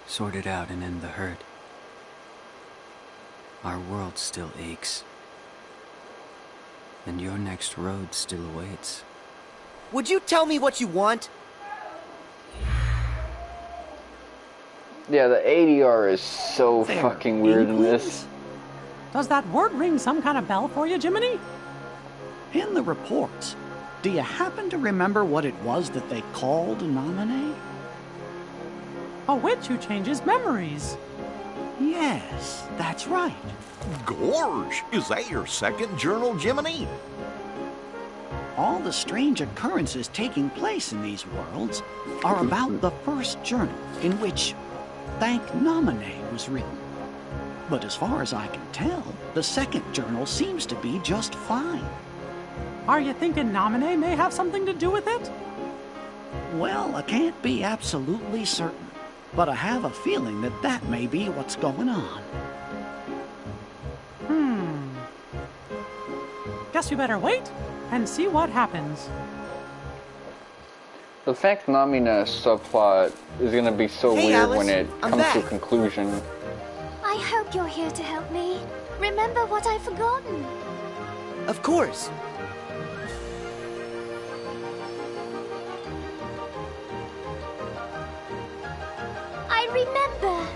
Sort it out and end the hurt. Our world still aches. And your next road still awaits. would you tell me what you want? Yeah, the ADR is so There, fucking weird in inklings? this. Does that word ring some kind of bell for you, Jiminy? In the reports, do you happen to remember what it was that they called Nominee? A witch who changes memories. Yes, that's right. Gorge, is that your second journal, Jiminy? All the strange occurrences taking place in these worlds are about the first journal in which Thank Nominee was written. But as far as I can tell, the second journal seems to be just fine. Are you thinking Nominee may have something to do with it? Well, I can't be absolutely certain, but I have a feeling that that may be what's going on. Guess we better wait and see what happens. The fact Namina subplot is gonna be so Hey, weird Alice, when it I'm comes to a back. conclusion. I hope you're here to help me. Remember what I've forgotten. Of course. I remember.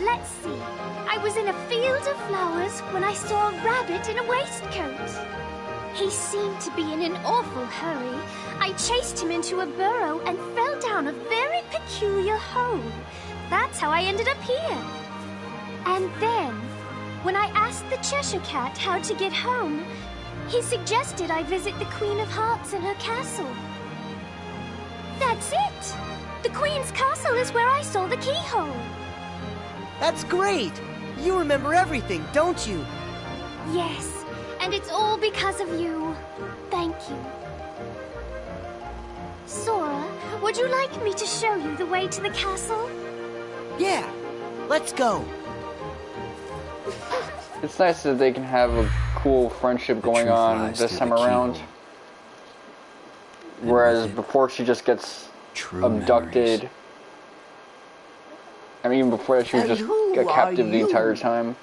Let's see. I was in a field of flowers when I saw a rabbit in a waistcoat. He seemed to be in an awful hurry. I chased him into a burrow and fell down a very peculiar hole. That's how I ended up here. And then, when I asked the Cheshire Cat how to get home, he suggested I visit the Queen of Hearts in her castle. That's it! The Queen's castle is where I saw the keyhole. That's great. You remember everything, don't you? Yes, and it's all because of you. Thank you. Sora, would you like me to show you the way to the castle? Yeah. Let's go. It's nice that they can have a cool friendship going truth on lies this through time the around. keyhole. And Whereas with it, before she just gets true abducted. memories. I mean, before that she was And just who a captive are the you? entire time.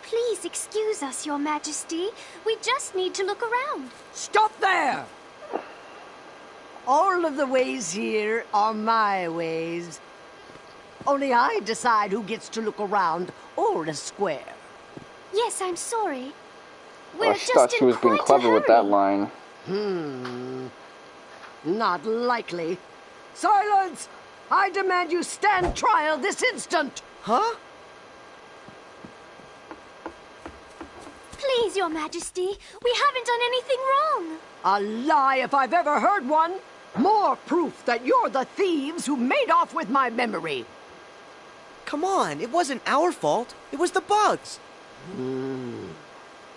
Please excuse us, Your Majesty. We just need to look around. Stop there! All of the ways here are my ways. Only I decide who gets to look around or a square. Yes, I'm sorry. Well, I thought she was being clever with that line. Not likely. Silence! I demand you stand trial this instant! Huh? Please, Your Majesty, we haven't done anything wrong. A lie if I've ever heard one. More proof that you're the thieves who made off with my memory. Come on, it wasn't our fault. It was the bugs.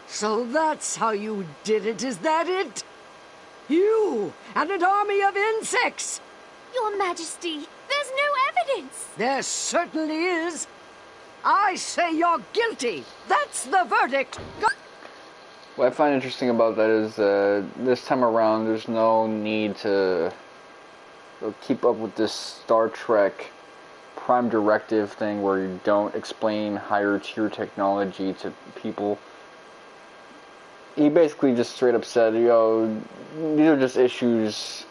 So that's how you did it, is that it? You and an army of insects! Your Majesty, there's no evidence. There certainly is. I say you're guilty. That's the verdict. What I find interesting about that is this time around there's no need to keep up with this Star Trek Prime Directive thing where you don't explain higher tier technology to people. He basically just straight up said, yo, these are just issues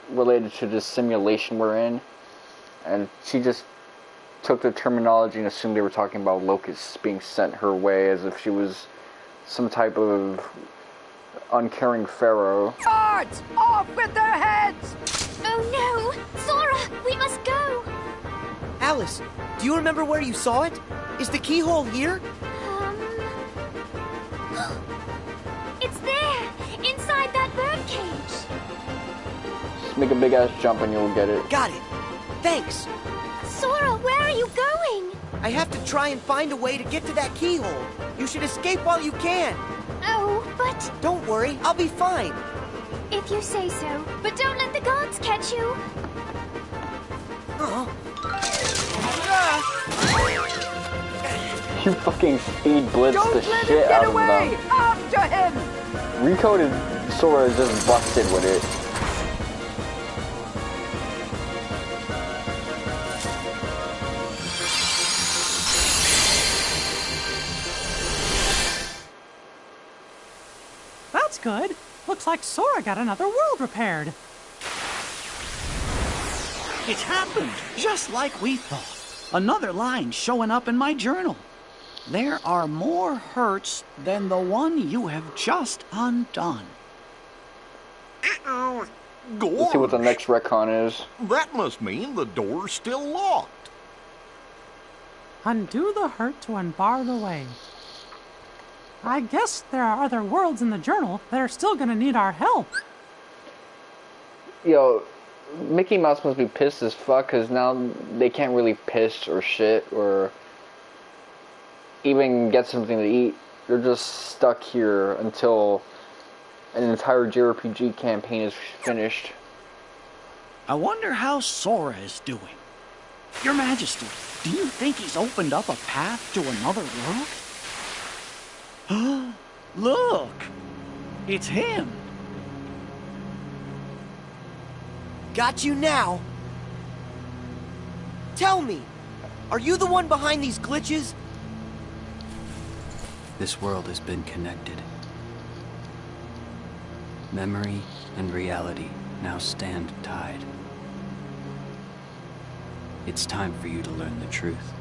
related to this simulation we're in. And she just took the terminology and assumed they were talking about locusts being sent her way as if she was some type of uncaring pharaoh. Guards! Off with their heads! Oh no! Sora, we must go! Alice, do you remember where you saw it? Is the keyhole here? It's there! Inside that birdcage! Just make a big ass jump and you'll get it. Got it. Thanks. Sora, where are you going? I have to try and find a way to get to that keyhole. You should escape while you can. Oh, but... Don't worry, I'll be fine. If you say so, but don't let the guards catch you. You fucking speed blitz the shit out of them. After him! ReCoded Sora just busted with it. That's good. Looks like Sora got another world repaired. It's happened, just like we thought. Another line showing up in my journal. There are more hurts than the one you have just undone. Uh-oh. Let's see what the next retcon is. That must mean the door's still locked. Undo the hurt to unbar the way. I guess there are other worlds in the journal that are still gonna need our help. Yo, Mickey Mouse must be pissed as fuck because now they can't really piss or shit or even get something to eat. They're just stuck here until an entire JRPG campaign is finished. I wonder how Sora is doing. Your Majesty, do you think he's opened up a path to another world? Look! It's him! Got you now. Tell me, are you the one behind these glitches? This world has been connected. Memory and reality now stand tied. It's time for you to learn the truth.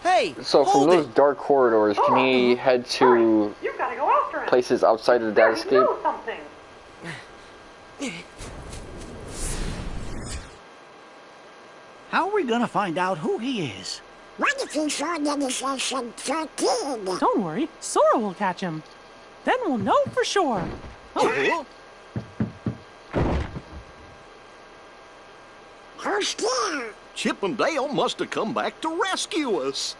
Hey, So from hold those it. dark corridors, can he head to You've gotta go after him. places outside of the datascape? Something. How are we gonna find out who he is? What if he saw the decision for kid? Don't worry, Sora will catch him. Then we'll know for sure. Oh, Who's there? Chip and Dale must have come back to rescue us.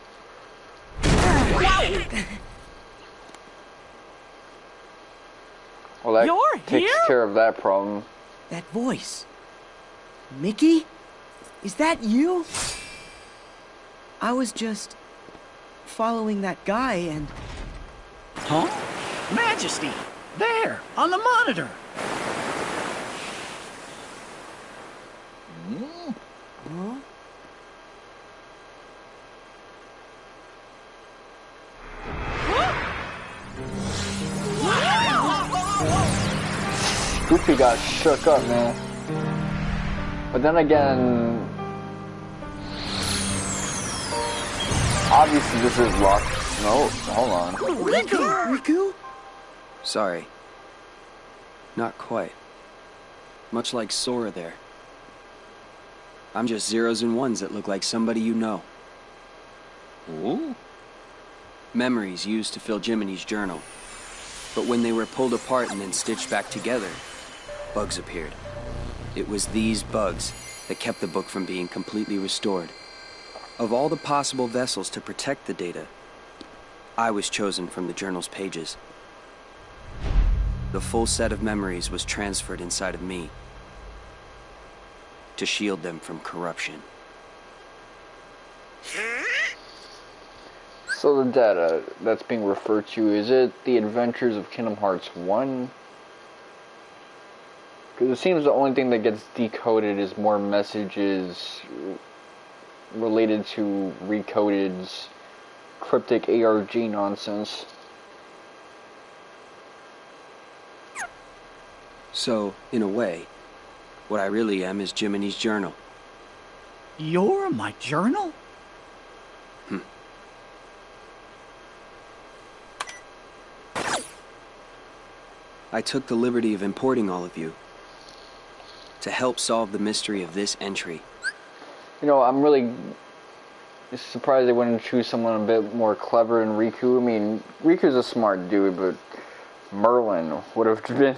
Well, that You're takes here? care of that problem. That voice. Mickey? Is that you? I was just following that guy and... Huh? Majesty! There, on the monitor! Huh? Goofy got shook up, man. But then again, Obviously, this is locked. No, hold on. Riku? Sorry. Not quite. Much like Sora there. I'm just zeros and ones that look like somebody you know. Ooh. Memories used to fill Jiminy's journal. But when they were pulled apart and then stitched back together, bugs appeared. It was these bugs that kept the book from being completely restored. Of all the possible vessels to protect the data, I was chosen from the journal's pages. The full set of memories was transferred inside of me to shield them from corruption. So the data that's being referred to, is it the Adventures of Kingdom Hearts 1? Because it seems the only thing that gets decoded is more messages related to ReCoded's cryptic ARG nonsense. So, in a way, what I really am is Jiminy's journal. You're my journal? I took the liberty of importing all of you to help solve the mystery of this entry. You know, I'm really surprised they wouldn't choose someone a bit more clever than Riku. I mean, Riku's a smart dude, but Merlin would have been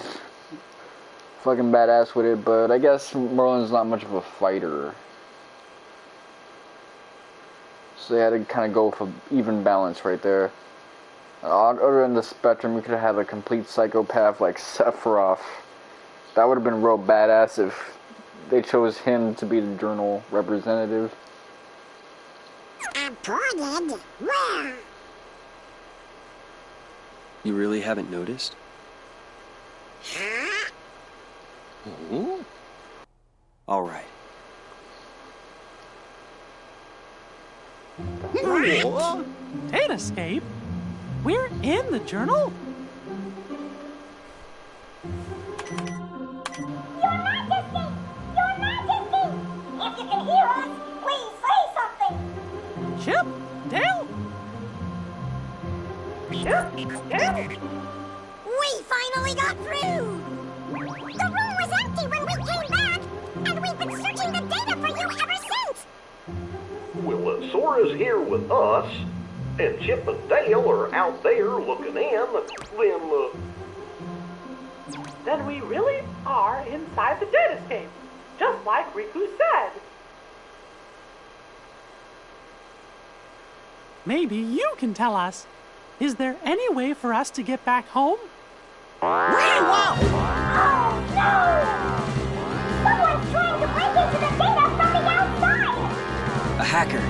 fucking badass with it, but I guess Merlin's not much of a fighter. So they had to kind of go for even balance right there. Other than the spectrum, we could have had a complete psychopath like Sephiroth. That would have been real badass if they chose him to be the journal representative. Imported? Where? You really haven't noticed? Huh? Ooh. All right. What? Datascape? We're in the journal? Your Majesty! Your Majesty! If you can hear us, please say something! Chip? Dale? Chip? Dale? We finally got through! The room was empty when we came back, and we've been searching the data for you ever since! Well, Sora's here with us, and Chip and Dale are out there looking in, Then we really are inside the datascape, just like Riku said. Maybe you can tell us. Is there any way for us to get back home? Oh, no! Someone's trying to break into the data from the outside! A hacker.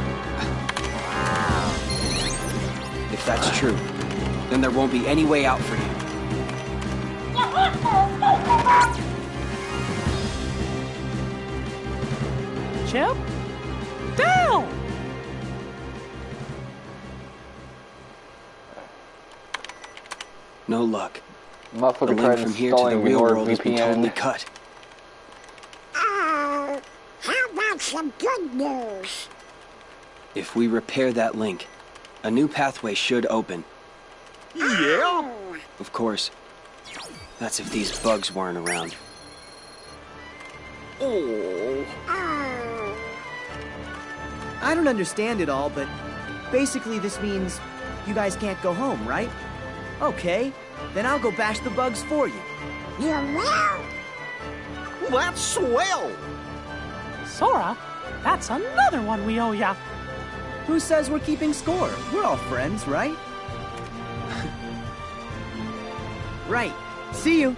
If that's true, then there won't be any way out for you. You have to escape the Chip? Dale! No luck. The Motherfucker link tried from here to the installing real your world has been totally VPN. cut. Oh, how about some good news? If we repair that link, a new pathway should open. Yeah? Of course, that's if these bugs weren't around. Oh. Oh. I don't understand it all, but basically this means you guys can't go home, right? Okay, then I'll go bash the bugs for you. You will? That's swell! Sora, that's another one we owe ya. Who says we're keeping score? We're all friends, right? Right. See you.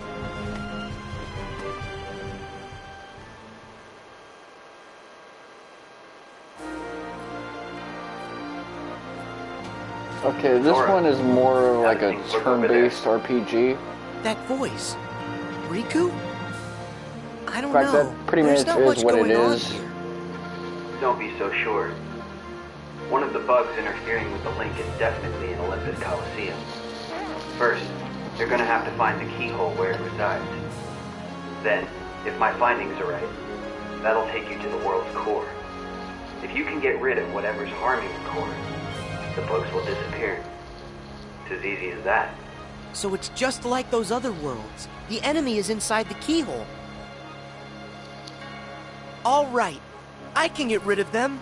Okay, this one is more like a turn-based RPG. That voice. Riku? I don't In fact, know. that pretty There's much not is much what it going on is. here. Don't be so sure. One of the bugs interfering with the link is definitely in Olympus Coliseum. First, you're gonna have to find the keyhole where it resides. Then, if my findings are right, that'll take you to the world's core. If you can get rid of whatever's harming the core, the bugs will disappear. It's as easy as that. So it's just like those other worlds. The enemy is inside the keyhole. All right, I can get rid of them.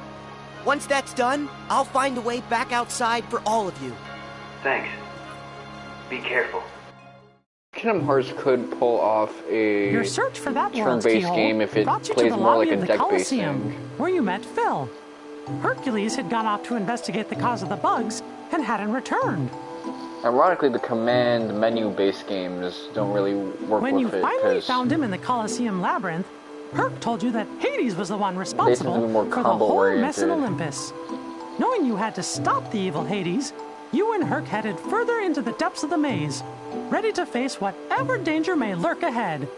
Once that's done, I'll find a way back outside for all of you. Thanks. Be careful. Kingdom Hearts could pull off a Your search for that world's turn-based keyhole game if it brought you to plays the more lobby like of a the deck-based Coliseum, thing. where you met Phil. Hercules had gone off to investigate the cause of the bugs and hadn't returned. Ironically, the command menu-based games don't really work When with you it, finally 'cause found him in the Coliseum labyrinth, Herc told you that Hades was the one responsible more for the whole mess in combo-oriented. Olympus. Knowing you had to stop the evil Hades, you and Herc headed further into the depths of the maze, ready to face whatever danger may lurk ahead.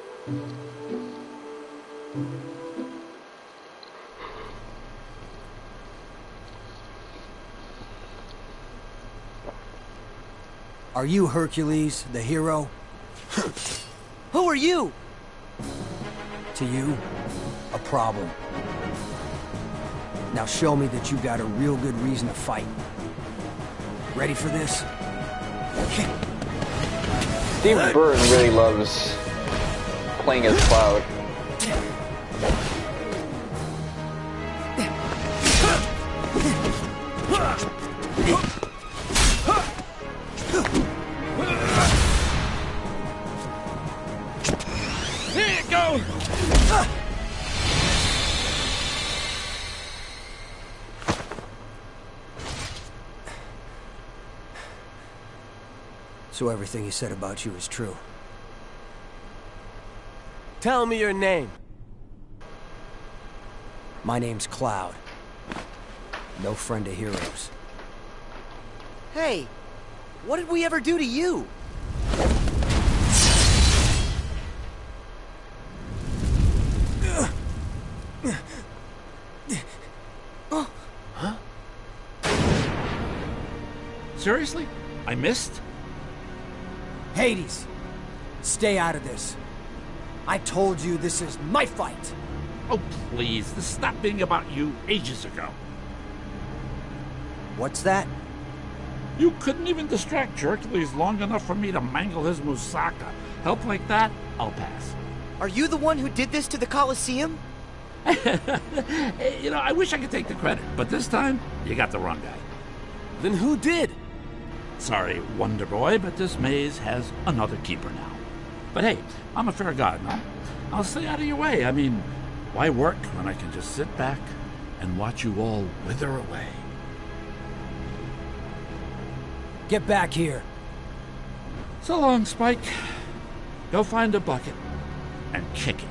Are you Hercules, the hero? Who are you? To you, a problem. Now show me that you got a real good reason to fight. Ready for this? Steve Burton really loves playing as Cloud. Here you go! So everything he said about you is true. Tell me your name. My name's Cloud. No friend of heroes. Hey, what did we ever do to you? Huh? Seriously? I missed? Hades! Stay out of this. I told you this is my fight! Oh, please. This stopped being about you ages ago. What's that? You couldn't even distract Hercules long enough for me to mangle his moussaka. Help like that? I'll pass. Are you the one who did this to the Coliseum? You know, I wish I could take the credit, but this time, you got the wrong guy. Then who did? Sorry, Wonder Boy, but this maze has another keeper now. But hey, I'm a fair god, no? I'll stay out of your way. I mean, why work when I can just sit back and watch you all wither away? Get back here. So long, Spike. Go find a bucket and kick it.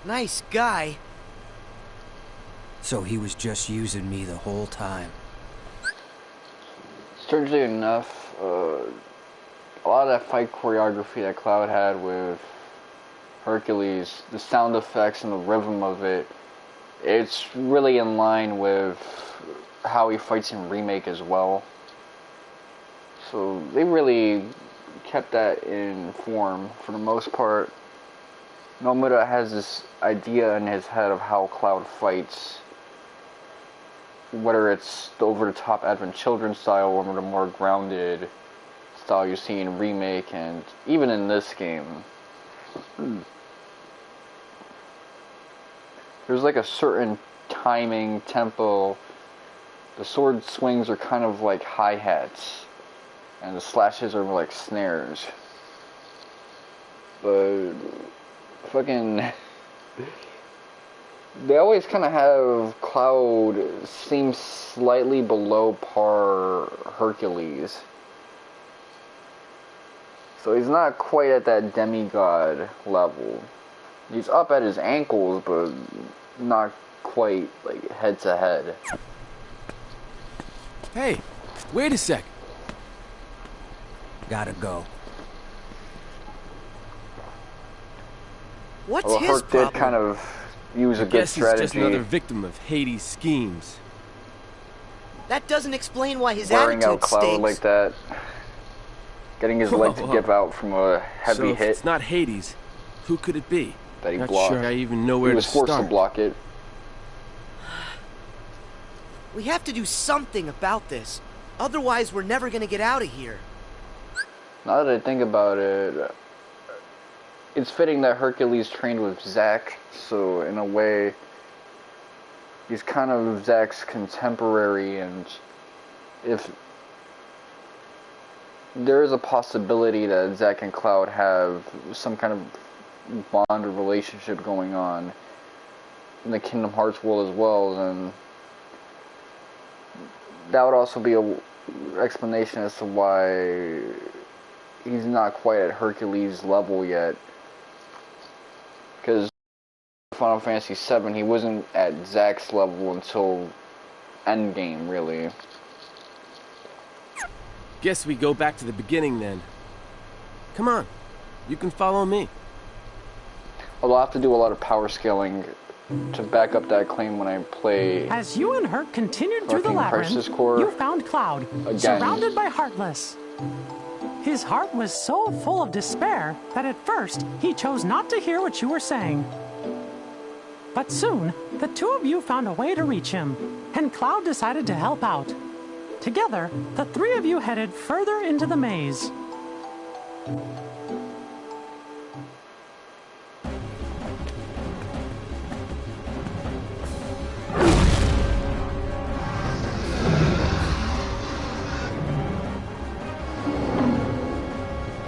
Nice guy. So he was just using me the whole time. Strangely enough, a lot of that fight choreography that Cloud had with Hercules, the sound effects and the rhythm of it, it's really in line with how he fights in Remake as well. So they really kept that in form for the most part. Nomura has this idea in his head of how Cloud fights, whether it's the over-the-top Advent Children style or the more grounded style you see in Remake and even in this game. There's like a certain timing, tempo. The sword swings are kind of like hi-hats, and the slashes are like snares. But fucking they always kind of have Cloud seem slightly below par Hercules. So he's not quite at that demigod level. He's up at his ankles, but not quite like head to head. Hey, wait a sec. Gotta go. What's Well, his Herc problem? did kind of use a good Guess he's strategy. just another victim of Hades' schemes. That doesn't explain why his Wearing out attitude Cloud stinks. like that. Getting his leg to give out from a heavy So if hit it's not Hades, who could it be? that he Not blocked. sure I even know where he was to forced start. to block it. We have to do something about this. Otherwise, we're never gonna get out of here. Now that I think about it, it's fitting that Hercules trained with Zack, so in a way, he's kind of Zack's contemporary, and if there is a possibility that Zack and Cloud have some kind of bond or relationship going on in the Kingdom Hearts world as well, then that would also be an explanation as to why he's not quite at Hercules' level yet. Because Final Fantasy VII, he wasn't at Zack's level until Endgame, really. Guess we go back to the beginning then. Come on, you can follow me. Although I have to do a lot of power scaling to back up that claim when I play. As you and Herc continued through the labyrinth, you found Cloud, surrounded by Heartless. His heart was so full of despair that at first he chose not to hear what you were saying. But soon, the two of you found a way to reach him, and Cloud decided to help out. Together, the three of you headed further into the maze.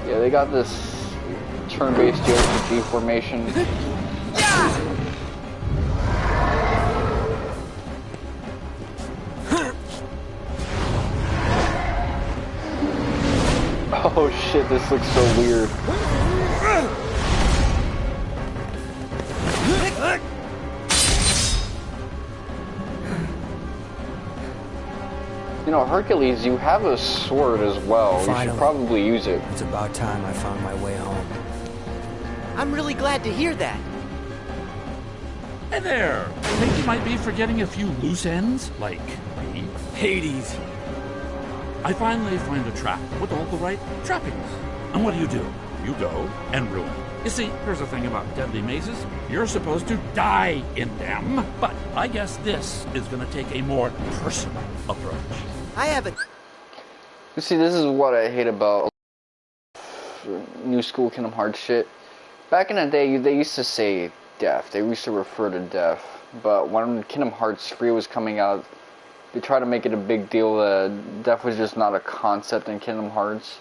Yeah, they got this turn-based JRPG formation. Oh shit, this looks so weird. You know, Hercules, you have a sword as well. Finally. You should probably use it. It's about time I found my way home. I'm really glad to hear that. Hey there! Think you might be forgetting a few loose ends? Like me? Hades. I finally find a trap with all the right trappings. And what do? You go and ruin it. You see, here's the thing about deadly mazes. You're supposed to die in them. But I guess this is going to take a more personal approach. I haven't. You see, this is what I hate about new school Kingdom Hearts shit. Back in the day, they used to say death. They used to refer to death. But when Kingdom Hearts 3 was coming out, they tried to make it a big deal that death was just not a concept in Kingdom Hearts.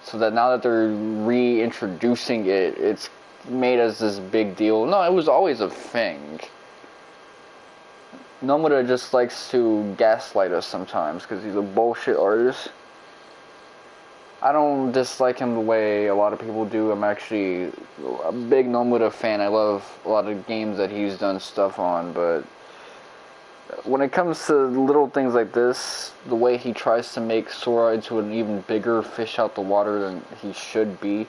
So that now that they're reintroducing it, it's made as this big deal. No, it was always a thing. Nomura just likes to gaslight us sometimes because he's a bullshit artist. I don't dislike him the way a lot of people do. I'm actually a big Nomura fan. I love a lot of games that he's done stuff on, but when it comes to little things like this, the way he tries to make Sora into an even bigger fish out the water than he should be,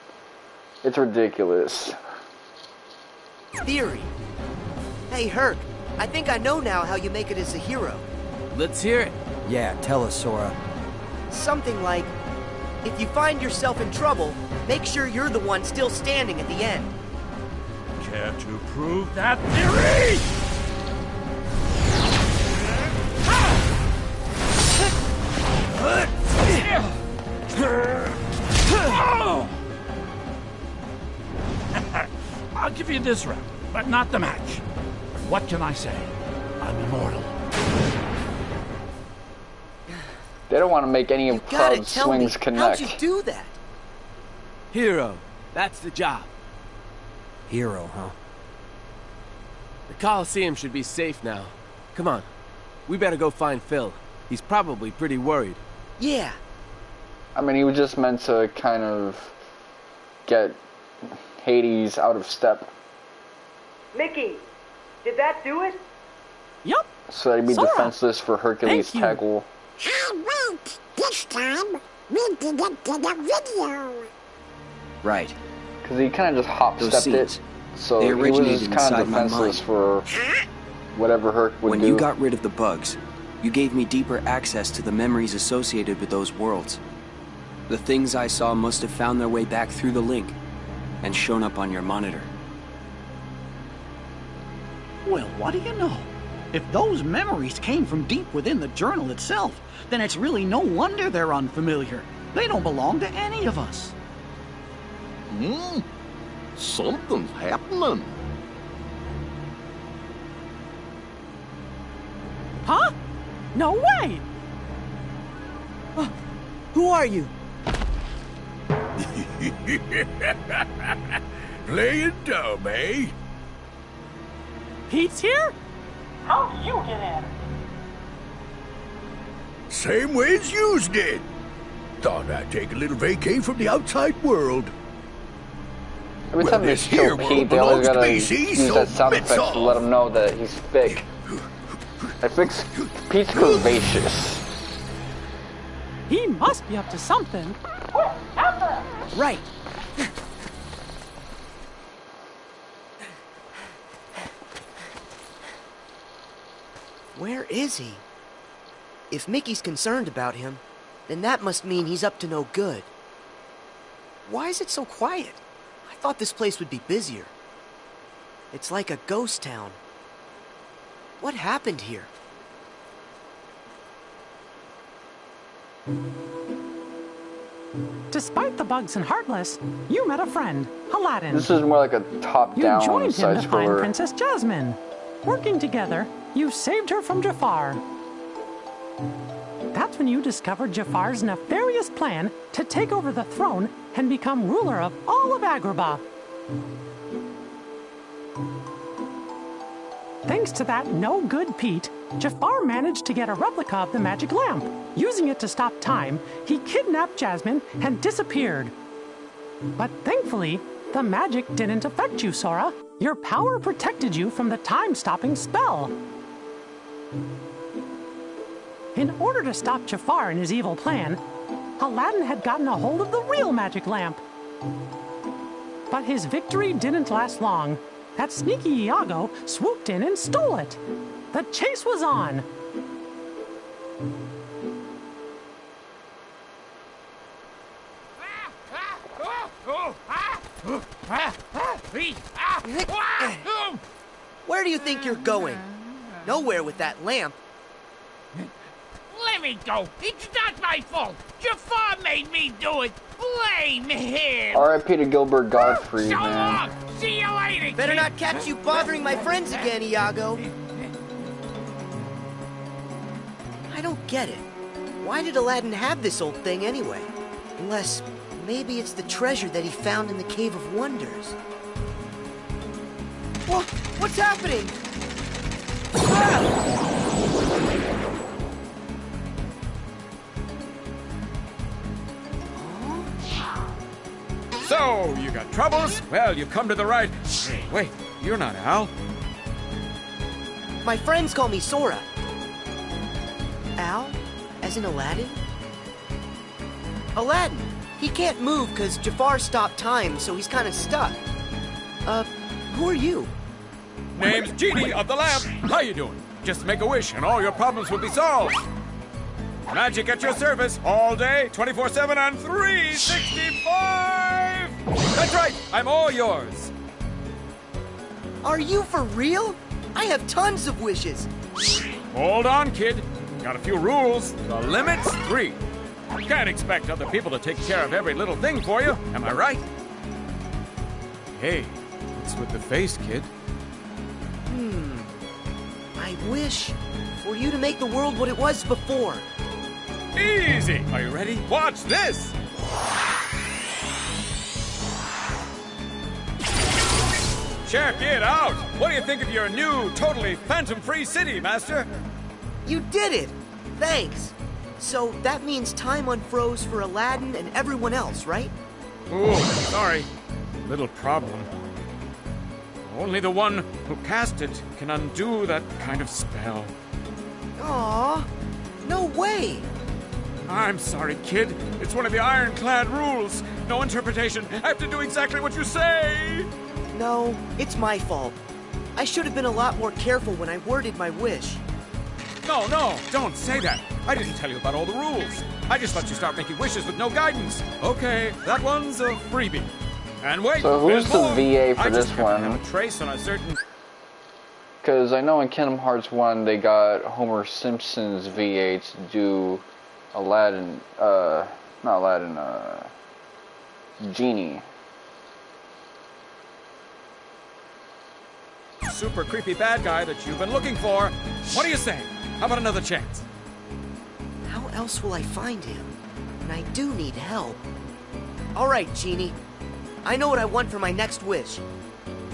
it's ridiculous. Theory. Hey, Herc, I think I know now how you make it as a hero. Let's hear it. Yeah, tell us, Sora. Something like, if you find yourself in trouble, make sure you're the one still standing at the end. Care to prove that theory? I'll give you this round, but not the match. What can I say? I'm immortal. They don't want to make any of Cloud's swings connect. How'd you do that? Hero. That's the job. Hero, huh? The Coliseum should be safe now. Come on. We better go find Phil. He's probably pretty worried. Yeah. I mean, he was just meant to kind of get Hades out of step. Mickey, did that do it? Yup. So that he'd be Sora, defenseless for Hercules' tackle. Hey, wait! This time, we did it to the video! Right. Because he kind of just hop-stepped it. So they he was originated just kind of inside my defenseless mind. for whatever Herc would When do. you got rid of the bugs, you gave me deeper access to the memories associated with those worlds. The things I saw must have found their way back through the link and shown up on your monitor. Well, what do you know? If those memories came from deep within the journal itself, then it's really no wonder they're unfamiliar. They don't belong to any of us. Something's happening. Huh? No way! Who are you? Playing dumb, eh? Pete's here? How'd you get in? Same way as yous did. Thought I'd take a little vacay from the outside world. Every time they show Pete, they always gotta use that sound effect to let him know that he's thick. I think Pete's curvaceous. He must be up to something. Right. Where is he? If Mickey's concerned about him, then that must mean he's up to no good. Why is it so quiet? I thought this place would be busier. It's like a ghost town. What happened here? Despite the bugs and Heartless, you met a friend, Aladdin. This is more like a top-down You joined him to find side-scroller. Princess Jasmine. Working together, you saved her from Jafar. That's when you discovered Jafar's nefarious plan to take over the throne and become ruler of all of Agrabah. Thanks to that no-good Pete, Jafar managed to get a replica of the magic lamp. Using it to stop time, he kidnapped Jasmine and disappeared. But thankfully, the magic didn't affect you, Sora. Your power protected you from the time-stopping spell. In order to stop Jafar and his evil plan, Aladdin had gotten a hold of the real magic lamp. But his victory didn't last long. That sneaky Iago swooped in and stole it. The chase was on. Where do you think you're going? Nowhere with that lamp. Let me go. It's not my fault. Jafar made me do it. Blame him. R.I.P. to Gilbert Godfrey, So man. long. See you later, Better kid. not catch you bothering my friends again, Iago. I don't get it. Why did Aladdin have this old thing anyway? Unless maybe it's the treasure that he found in the Cave of Wonders. Whoa, what's happening? So, you got troubles? Well, you've come to the right... Hey, wait, you're not Al. My friends call me Sora. Al? As in Aladdin? Aladdin! He can't move because Jafar stopped time, so he's kind of stuck. Who are you? Name's Genie of the Lamp. How you doing? Just make a wish and all your problems will be solved. Magic at your service all day, 24/7 and 365! That's right, I'm all yours. Are you for real? I have tons of wishes. Hold on, kid. Got a few rules. The limit's 3. Can't expect other people to take care of every little thing for you, am I right? Hey, what's with the face, kid? I wish for you to make the world what it was before. Easy! Are you ready? Watch this! Check it out! What do you think of your new, totally phantom-free city, Master? You did it! Thanks. So that means time unfroze for Aladdin and everyone else, right? Ooh, sorry. Little problem. Only the one who cast it can undo that kind of spell. Aw, no way! I'm sorry, kid. It's one of the ironclad rules. No interpretation. I have to do exactly what you say. No, it's my fault. I should have been a lot more careful when I worded my wish. No, don't say that. I didn't tell you about all the rules. I just let you start making wishes with no guidance. Okay, that one's a freebie. And wait, So who's there's the more. VA for I this just happen to one? have a trace on a certain... Because I know in Kingdom Hearts 1 they got Homer Simpson's VA to do Aladdin, not Aladdin, Genie. Super creepy bad guy that you've been looking for. What do you say? How about another chance? How else will I find him? And I do need help. All right, Genie. I know what I want for my next wish.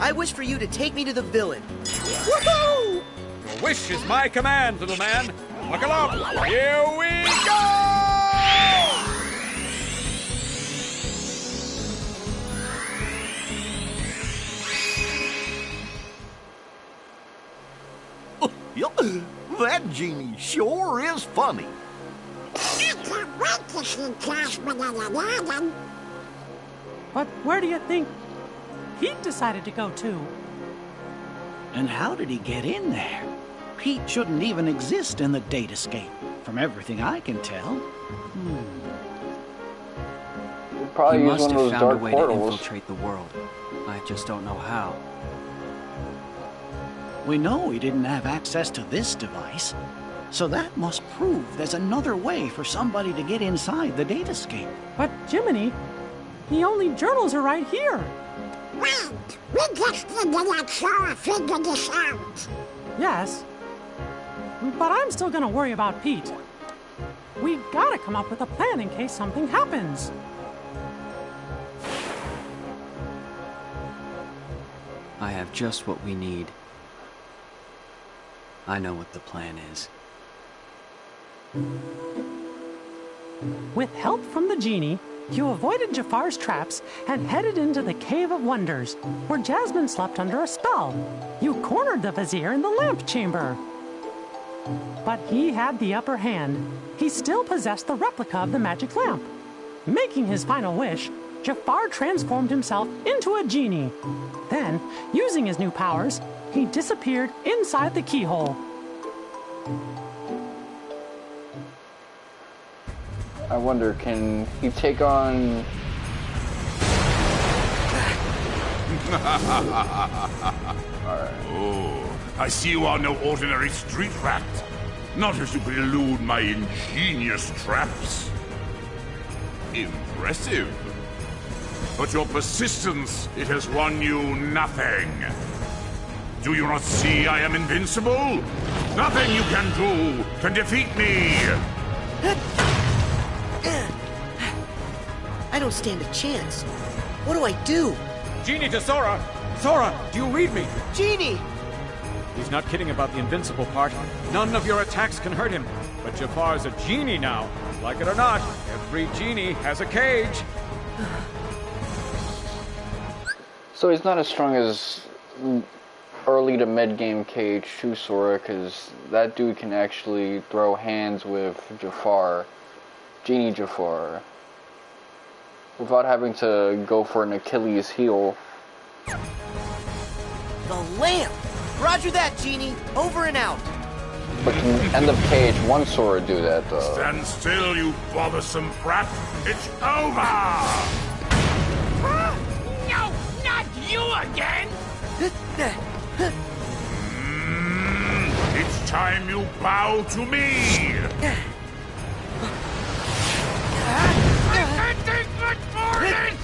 I wish for you to take me to the villain. Woohoo! Your wish is my command, little man. Buckle up. Here we go! That genie sure is funny. But where do you think Pete decided to go to? And how did he get in there? Pete shouldn't even exist in the datascape, from everything I can tell. Probably He use must one of have those found dark a way to portals. infiltrate the world. I just don't know how. We know he didn't have access to this device, so that must prove there's another way for somebody to get inside the datascape. But Jiminy, the only journals are right here. Right. We just need to let Sora figure this out. Yes, but I'm still gonna worry about Pete. We gotta come up with a plan in case something happens. I have just what we need. I know what the plan is. With help from the genie, you avoided Jafar's traps and headed into the Cave of Wonders, where Jasmine slept under a spell. You cornered the Vizier in the lamp chamber. But he had the upper hand. He still possessed the replica of the magic lamp. Making his final wish, Jafar transformed himself into a genie. Then, using his new powers, he disappeared inside the keyhole. I wonder, can he take on... Oh, I see you are no ordinary street rat. Not as you could elude my ingenious traps. Impressive. But your persistence, it has won you nothing. Do you not see I am invincible? Nothing you can do can defeat me! I don't stand a chance. What do I do? Genie to Sora! Sora, do you read me? Genie! He's not kidding about the invincible part. None of your attacks can hurt him. But Jafar's a genie now. Like it or not, every genie has a cage. So he's not as strong as early to mid-game Cage to Sora, because that dude can actually throw hands with Jafar, Genie Jafar, without having to go for an Achilles heel. The lamp! Roger that, Genie. Over and out. But can end of Cage one Sora do that, though? Stand still, you bothersome brat! It's over! No, not you again! It's time you bow to me! I can't take much more of this!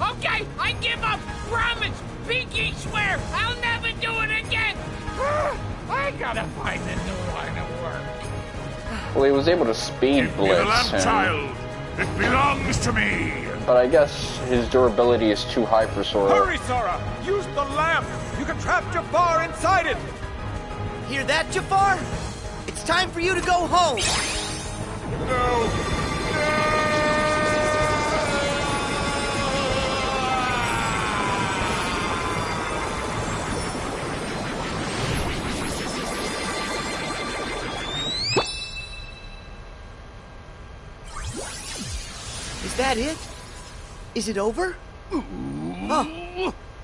Okay, I give up! Promise! Pinky swear! I'll never do it again! I gotta find a new line of work. Well, he was able to speed Give me the blitz lamp, him, child! It belongs to me! but I guess his durability is too high for Sora. Hurry, Sora! Use the lamp! You can trap Jafar inside it! Hear that, Jafar? It's time for you to go home. Is that it? Is it over?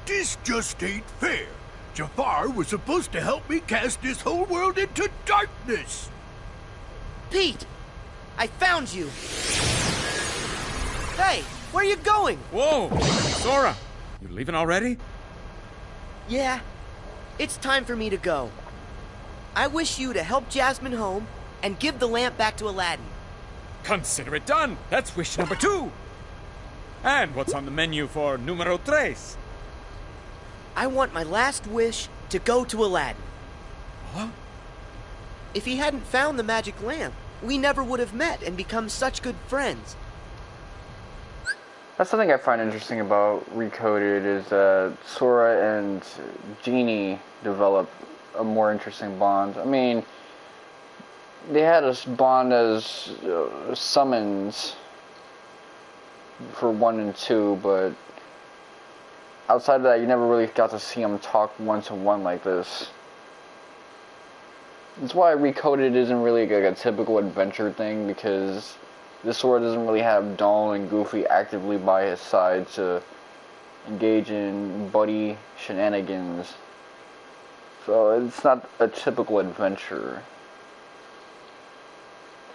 This just ain't fair. Jafar was supposed to help me cast this whole world into darkness. Pete, I found you. Hey, Where are you going? Whoa! Sora! You leaving already? Yeah, it's time for me to go. I wish you to help Jasmine home and give the lamp back to Aladdin. Consider it done! That's wish number 2! And what's on the menu for numero 3? I want my last wish to go to Aladdin. Huh? If he hadn't found the magic lamp, we never would have met and become such good friends. That's something I find interesting about ReCoded is that Sora and Genie develop a more interesting bond. I mean, they had a bond as summons for 1 and 2, but outside of that, you never really got to see them talk one-to-one like this. That's why ReCoded isn't really like a typical adventure thing, because this Sora doesn't really have Donald and Goofy actively by his side to engage in buddy shenanigans. So it's not a typical adventure.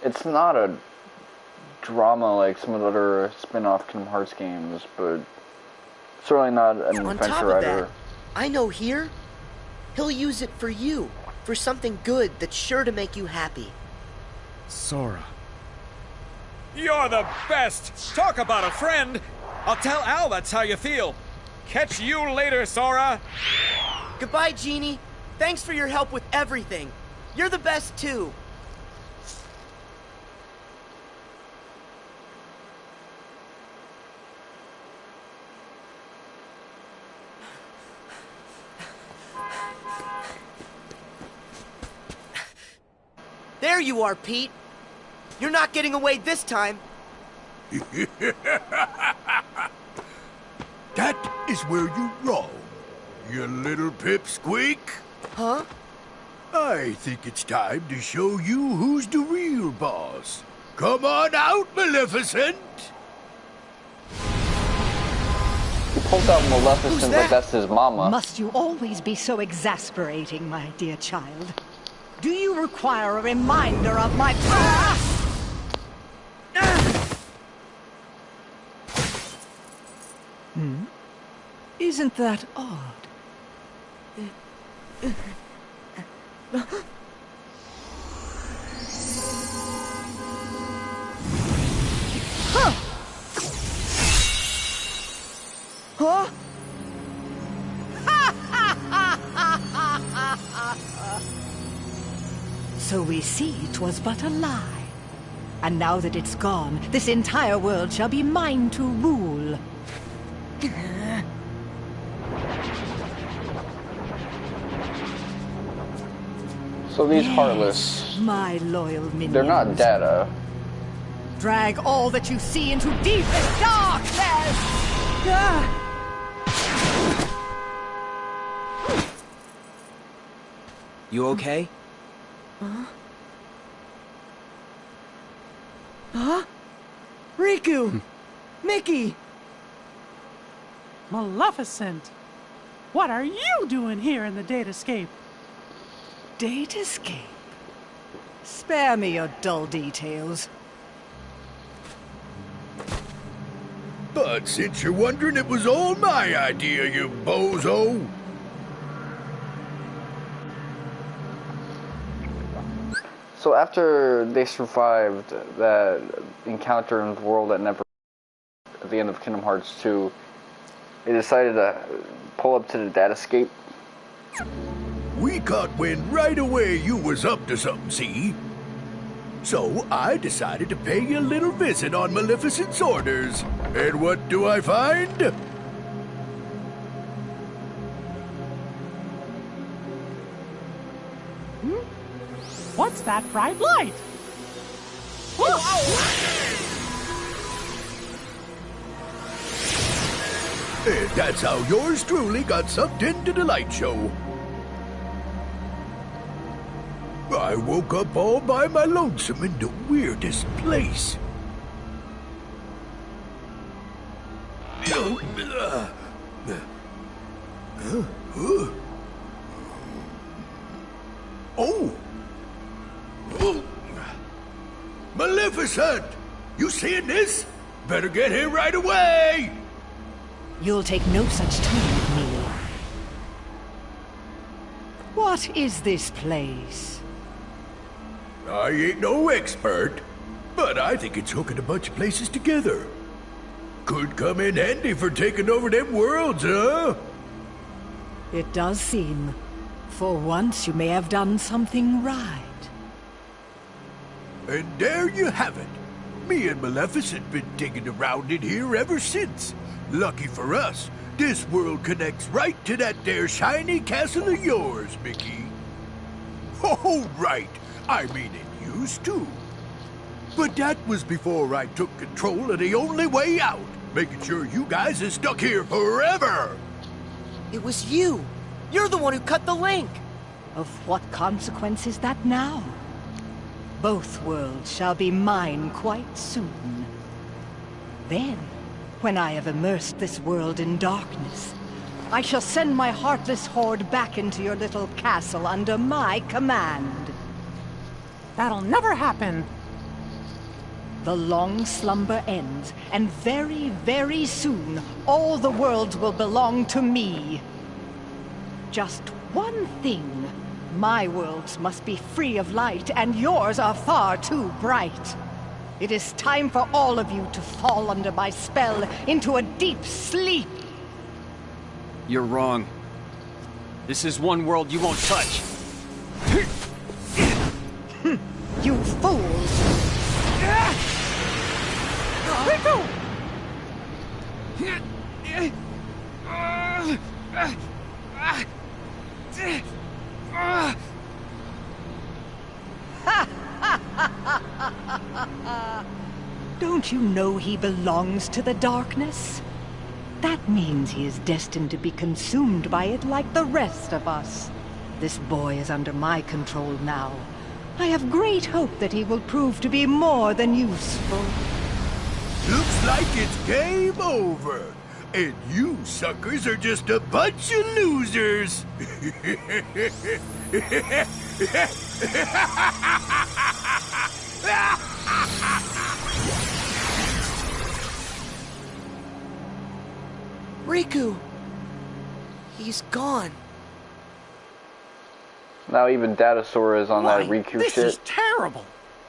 It's not a drama like some of the other spin-off Kingdom Hearts games, but certainly not an On adventure top of either. that, I know here, he'll use it for you, for something good that's sure to make you happy. Sora. You're the best! Talk about a friend! I'll tell Al that's how you feel. Catch you later, Sora! Goodbye, Genie. Thanks for your help with everything. You're the best, too. There you are, Pete. You're not getting away this time. That is where you're wrong, you little pipsqueak. Huh? I think it's time to show you who's the real boss. Come on out, Maleficent! He pulls out Maleficent like that's his mama. Must you always be so exasperating, my dear child? Do you require a reminder of my power? Isn't that odd? Huh? So we see 'twas but a lie. And now that it's gone, this entire world shall be mine to rule. So these Heartless, My loyal minions. they're not data. Drag all that you see into deepest darkness! You okay? Huh? Riku! Mickey! Maleficent! What are you doing here in the Datascape? Datascape? Spare me your dull details. But since you're wondering, it was all my idea, you bozo. So after they survived that encounter in the world that never, at the end of Kingdom Hearts 2, they decided to pull up to the Datascape. We caught wind right away you was up to something, see? So I decided to pay you a little visit on Maleficent's orders. And what do I find? What's that bright light? And that's how yours truly got sucked into the light show. I woke up all by my lonesome in the weirdest place. Oh! Maleficent! You seeing this? Better get here right away! You'll take no such time with me. What is this place? I ain't no expert, but I think it's hooking a bunch of places together. Could come in handy for taking over them worlds, huh? It does seem. For once you may have done something right. And there you have it. Me and Maleficent been digging around in here ever since. Lucky for us, this world connects right to that there shiny castle of yours, Mickey. Oh, right. I mean, it used to. But that was before I took control of the only way out, making sure you guys are stuck here forever. It was you. You're the one who cut the link. Of what consequence is that now? Both worlds shall be mine quite soon. Then, when I have immersed this world in darkness, I shall send my heartless horde back into your little castle under my command. That'll never happen. The long slumber ends, and very, very soon, all the worlds will belong to me. Just one thing. My worlds must be free of light, and yours are far too bright. It is time for all of you to fall under my spell into a deep sleep. You're wrong. This is one world you won't touch. You fools! Rico! Don't you know he belongs to the darkness? That means he is destined to be consumed by it like the rest of us. This boy is under my control now. I have great hope that he will prove to be more than useful. Looks like it's game over. And you suckers are just a bunch of losers. Riku! He's gone. Now even Datasaur is on that Riku this shit. This is terrible.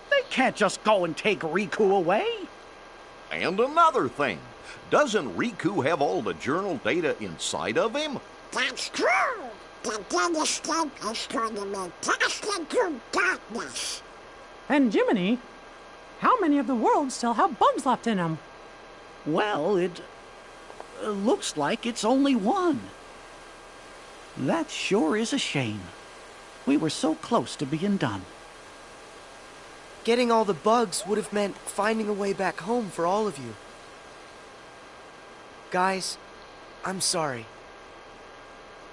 They can't just go and take Riku away. And another thing, doesn't Riku have all the journal data inside of him? That's true. The data escape is going to be cast into darkness. And Jiminy, how many of the worlds still have bugs left in them? Well, it looks like it's only one. That sure is a shame. We were so close to being done. Getting all the bugs would have meant finding a way back home for all of you. Guys, I'm sorry.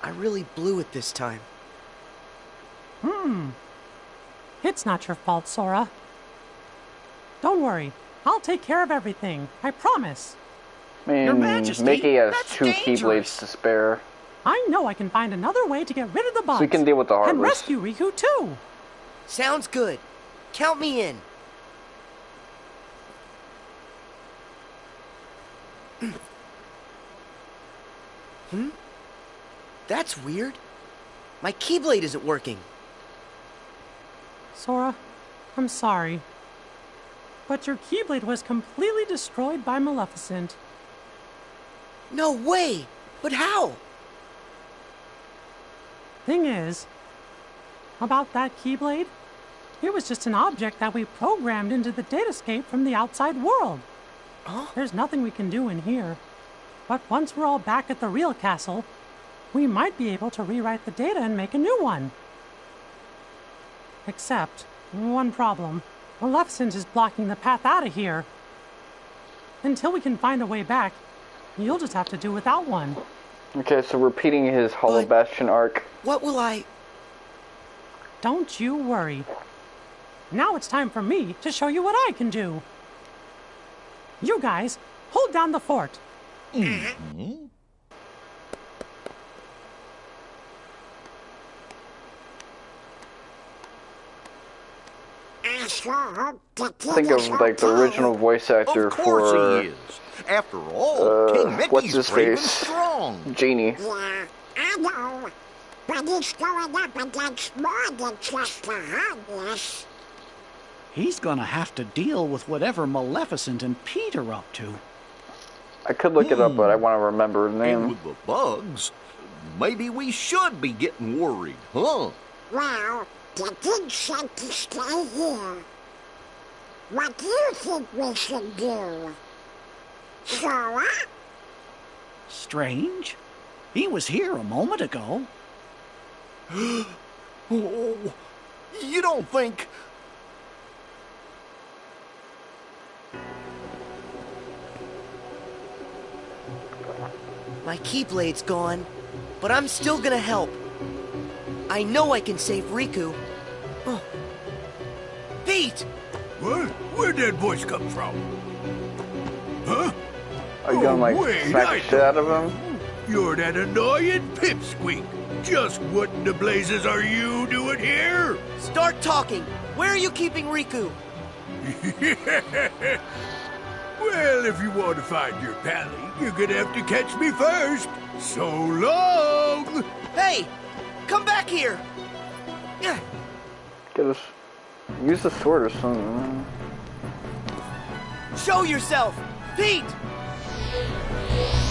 I really blew it this time. It's not your fault, Sora. Don't worry. I'll take care of everything. I promise. Man, Your Majesty, Mickey has that's 2 dangerous. Keyblades to spare. I know I can find another way to get rid of the bugs. So we can deal with the and Heartless. rescue Riku too. Sounds good. Count me in. That's weird. My Keyblade isn't working. Sora, I'm sorry. But your Keyblade was completely destroyed by Maleficent. No way! But how? Thing is, about that Keyblade, it was just an object that we programmed into the datascape from the outside world. Huh? There's nothing we can do in here. But once we're all back at the real castle, we might be able to rewrite the data and make a new one. Except, one problem. Maleficent is blocking the path out of here. Until we can find a way back, you'll just have to do without one. Okay, so repeating his Hollow Bastion arc. What will I... Don't you worry. Now it's time for me to show you what I can do. You guys, hold down the fort. Think of like the original voice actor Of course for he is. After all, King what's Mickey's his brave and face? strong. Genie. Yeah, I know. But he's going up against more than just the homeless. He's gonna have to deal with whatever Maleficent and Pete are up to. I could look it up, but I want to remember his And name. with the bugs, maybe we should be getting worried, huh? Well, the king said to stay here. What do you think we should do? Sora? Strange. He was here a moment ago. Oh, you don't think... My Keyblade's gone, but I'm still gonna help. I know I can save Riku. Oh. Pete! What? Where'd that voice come from? Huh? Are you gonna like wait, smack the shit out of him? You're that annoying pipsqueak. Just what in the blazes are you doing here? Start talking. Where are you keeping Riku? Well, if you want to find your pally, you're gonna have to catch me first. So long! Hey! Come back here! Get us. Use the sword or something. Show yourself! Pete!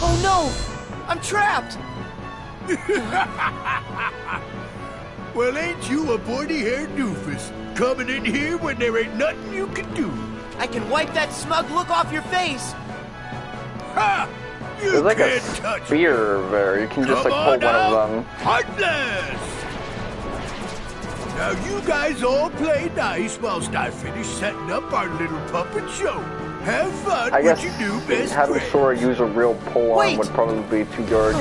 Oh no! I'm trapped! Well, ain't you a pointy-haired doofus? Coming in here when there ain't nothing you can do. I can wipe that smug look off your face! Ha! You There's like can't a touch spear there. You can just like pull one of them. Heartless! Now you guys all play nice whilst I finish setting up our little puppet show. Have fun I what guess you do best. having Sora use a real pole arm would probably be too hard.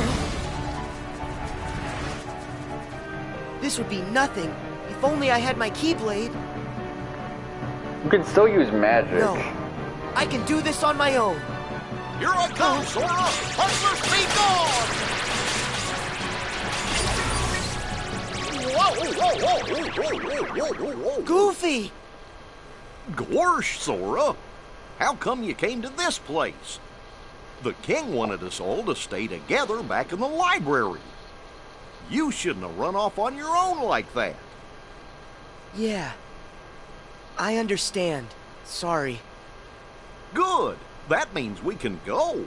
This would be nothing if only I had my Keyblade. You can still use magic. No, I can do this on my own. Here I come, Sora! Heartless, be gone! Whoa! Goofy! Gorsh, Sora! How come you came to this place? The king wanted us all to stay together back in the library. You shouldn't have run off on your own like that. Yeah. I understand. Sorry. Good. That means we can go.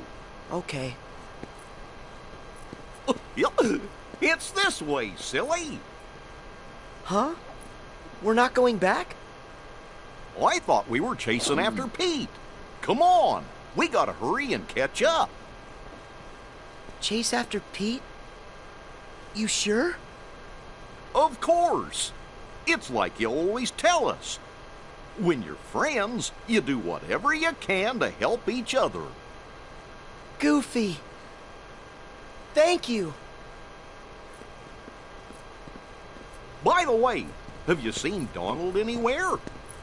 Okay. It's this way, silly. Huh? We're not going back? I thought we were chasing after Pete. Come on. We gotta hurry and catch up. Chase after Pete? You sure? Of course. It's like you always tell us. When you're friends, you do whatever you can to help each other. Goofy. Thank you. By the way, have you seen Donald anywhere?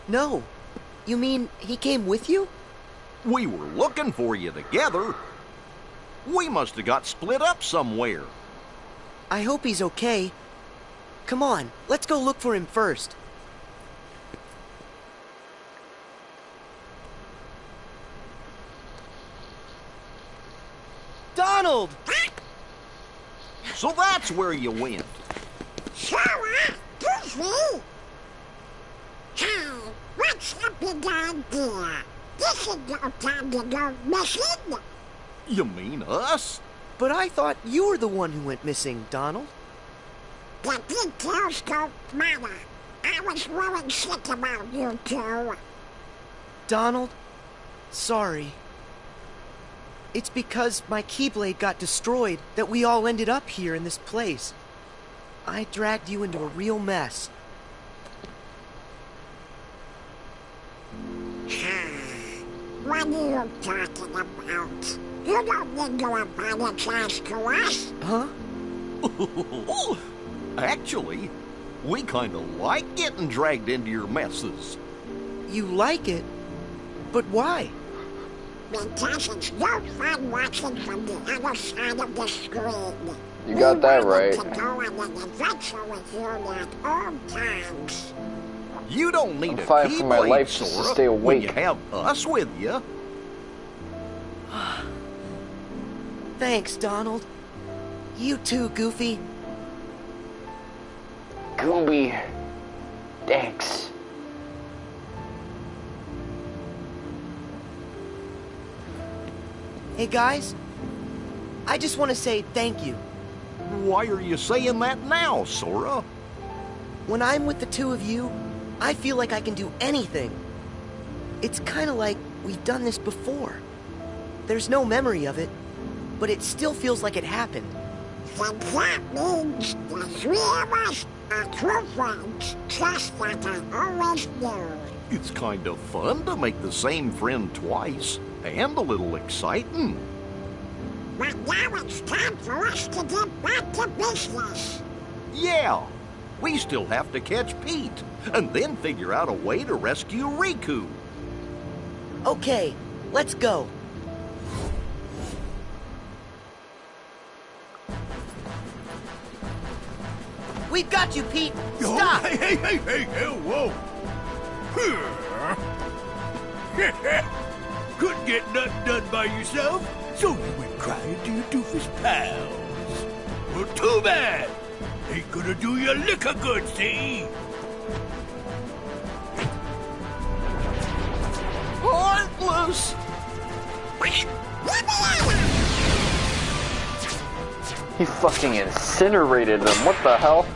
No. You mean he came with you? We were looking for you together. We must have got split up somewhere. I hope he's okay. Come on, let's go look for him first. Donald! So that's where you went. Sora, Goofy! Hey, what's the big idea? This is no time to go missing. You mean us? But I thought you were the one who went missing, Donald. The details don't matter. I was growing sick about you two. Donald, sorry. It's because my Keyblade got destroyed that we all ended up here in this place. I dragged you into a real mess. What are you talking about? You don't need to apologize to us. Huh? Actually, we kind of like getting dragged into your messes. You like it? But why? Because it's no fun watching from the other side of the screen. You got that right. We wanted to go on an adventure with you at all times. You don't need I'm a fighting for my Keyblade, life just to Sora, stay when you awake. have us with you. Thanks, Donald. You too, Goofy. Gooby. Thanks. Hey, guys. I just want to say thank you. Why are you saying that now, Sora? When I'm with the two of you, I feel like I can do anything. It's kind of like we've done this before. There's no memory of it, but it still feels like it happened. Then that means the three of us are true friends, just like I always knew. It's kind of fun to make the same friend twice, and a little exciting. But now it's time for us to get back to business. Yeah, we still have to catch Pete, and then figure out a way to rescue Riku. Okay, let's go. We've got you, Pete! Stop! Hey, whoa! Couldn't get nothing done by yourself, so you went crying to your doofus pals. Well, too bad! Ain't gonna do you liquor good, see? Heartless! He fucking incinerated them. What the hell?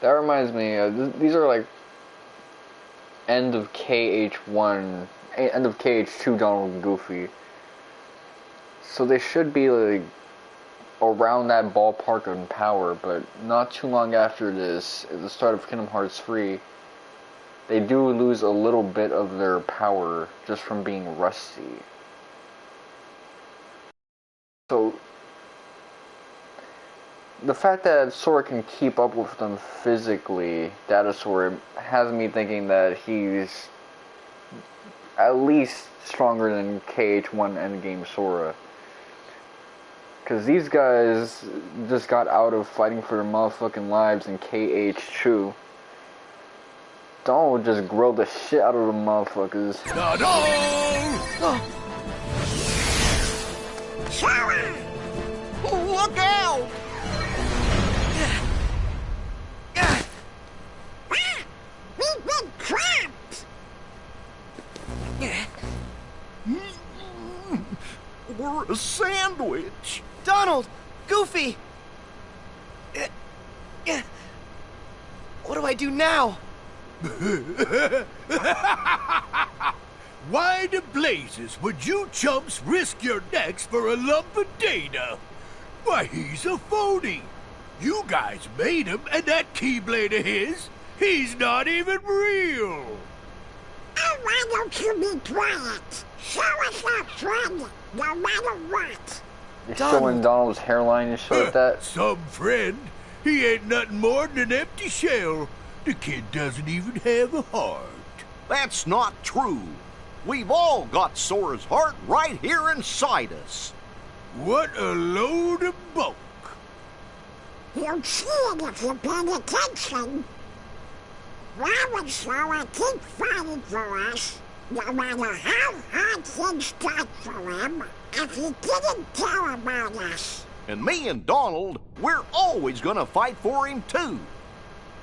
That reminds me, these are like end of KH1, end of KH2 Donald and Goofy. So they should be like around that ballpark in power, but not too long after this, at the start of Kingdom Hearts 3, they do lose a little bit of their power just from being rusty. So the fact that Sora can keep up with them physically, Datasaur, has me thinking that he's at least stronger than KH1 Endgame Sora. Because these guys just got out of fighting for their motherfucking lives in KH2. Donald just grilled the shit out of the motherfuckers. Sora! Look out! We've been trapped! We're a sandwich. Donald! Goofy! What do I do now? Why the blazes would you chumps risk your necks for a lump of data? Why, he's a phony. You guys made him, and that Keyblade of his, he's not even real. Oh, why don't you be quiet? Show us our friend, no matter what. You're showing Donald's hairline and shit like that? Some friend. He ain't nothing more than an empty shell. The kid doesn't even have a heart. That's not true. We've all got Sora's heart right here inside us. What a load of bunk. You'll see it if you pay attention. Why would Sora keep fighting for us, no matter how hard things got for him, if he didn't care about us? And me and Donald, we're always gonna fight for him too.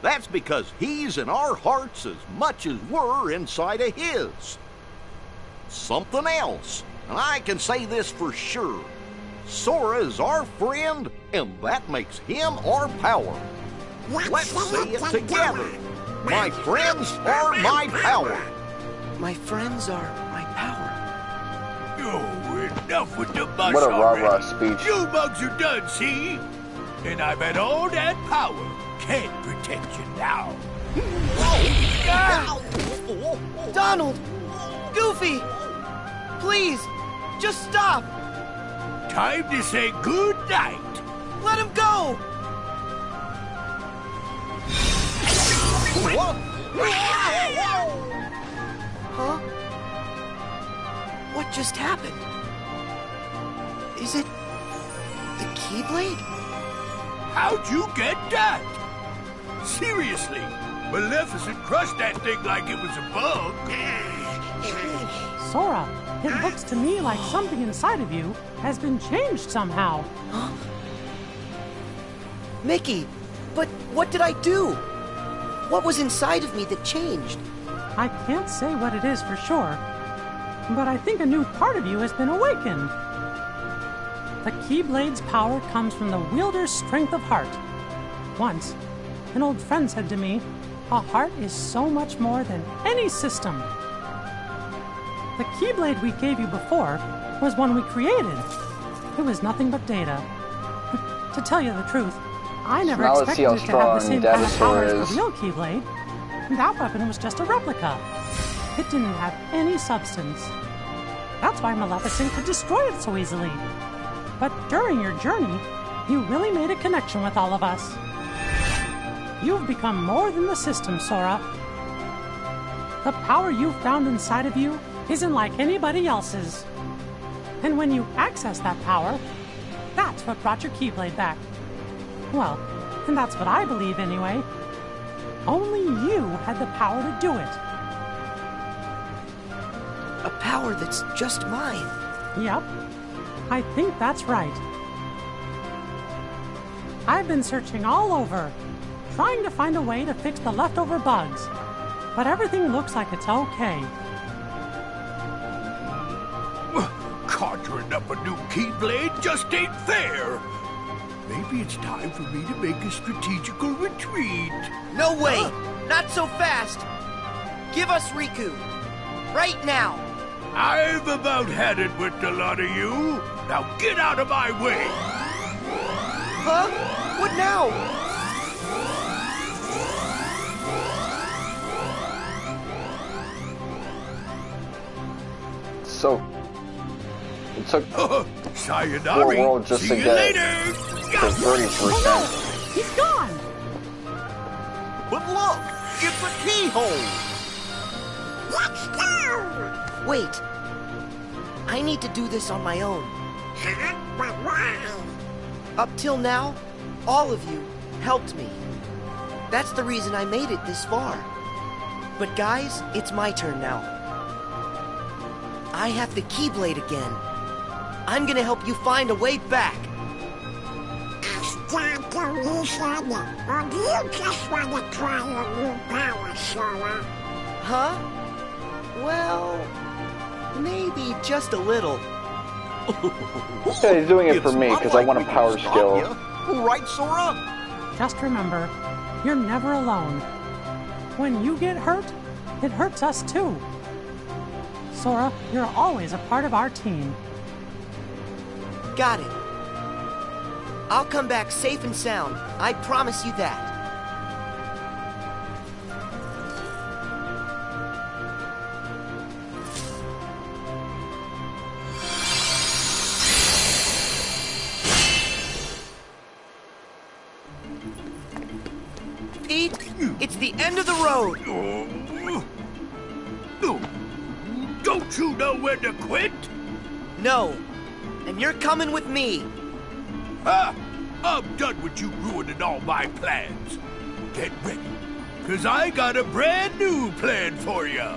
That's because he's in our hearts as much as we're inside of his. Something else, and I can say this for sure. Sora is our friend, and that makes him our power. Let's say it together. My friends are my power. My friends are my power. Oh, enough with the mush What a already. rah-rah speech. You bugs are done, see? And I bet all that power can't protect you now. Donald! Goofy! Please, just stop! Time to say good night. Let him go! Huh? What just happened? Is it the Keyblade? How'd you get that? Seriously, Maleficent crushed that thing like it was a bug. Sora, it looks to me like something inside of you has been changed somehow. Mickey, but what did I do? What was inside of me that changed? I can't say what it is for sure, but I think a new part of you has been awakened. The Keyblade's power comes from the wielder's strength of heart. Once, an old friend said to me, a heart is so much more than any system. The Keyblade we gave you before was one we created. It was nothing but data. To tell you the truth, I never expected it to have the same kind of power as the real Keyblade. That weapon was just a replica. It didn't have any substance. That's why Maleficent could destroy it so easily. But during your journey, you really made a connection with all of us. You've become more than the system, Sora. The power you've found inside of you isn't like anybody else's. And when you access that power, that's what brought your Keyblade back. Well, and that's what I believe anyway. Only you had the power to do it. A power that's just mine. Yep. I think that's right. I've been searching all over, trying to find a way to fix the leftover bugs, but everything looks like it's okay. Conjuring up a new Keyblade just ain't fair. Maybe it's time for me to make a strategical retreat. No way! Not so fast! Give us Riku! Right now! I've about had it with the lot of you. Now get out of my way! Huh? What now? So, it took Sayonara. 4 worlds just to get to 30%. Oh no! He's gone! But look! It's a keyhole! Let's go! Wait. I need to do this on my own. Huh? But why? Up till now, all of you helped me. That's the reason I made it this far. But guys, it's my turn now. I have the Keyblade again. I'm gonna help you find a way back. Stop the reason, or do you just want to try your new power, Sora? Huh? Well, maybe just a little. Yeah, he's doing it for me, because I want a power skill. Right, Sora? Just remember, you're never alone. When you get hurt, it hurts us too. Sora, you're always a part of our team. Got it. I'll come back safe and sound. I promise you that. Pete, it's the end of the road. Don't you know when to quit? No. And you're coming with me. I'm done with you ruining all my plans. Get ready, because I got a brand new plan for you.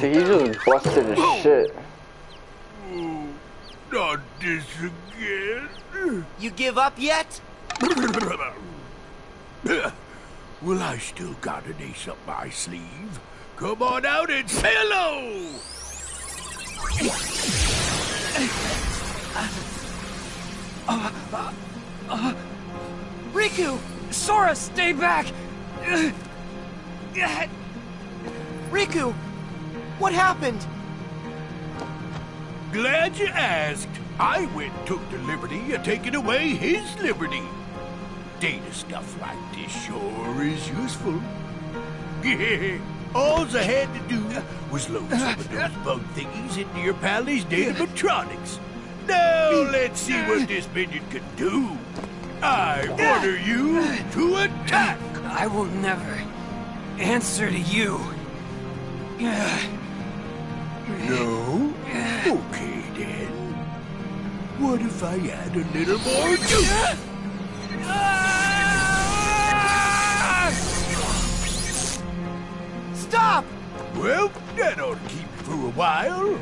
See, he just busted his shit. Not this again. You give up yet? Well, I still got an ace up my sleeve. Come on out and say hello! Riku! Sora, stay back! Riku! What happened? Glad you asked. I went and took the liberty of taking away his liberty. Data stuff like this sure is useful. All I had to do was load some of those bug thingies into your Pally's datatronics. Now let's see what this minion can do. I order you to attack. I will never answer to you. No? Okay then. What if I add a little more juice? Stop! Well, that ought to keep you for a while.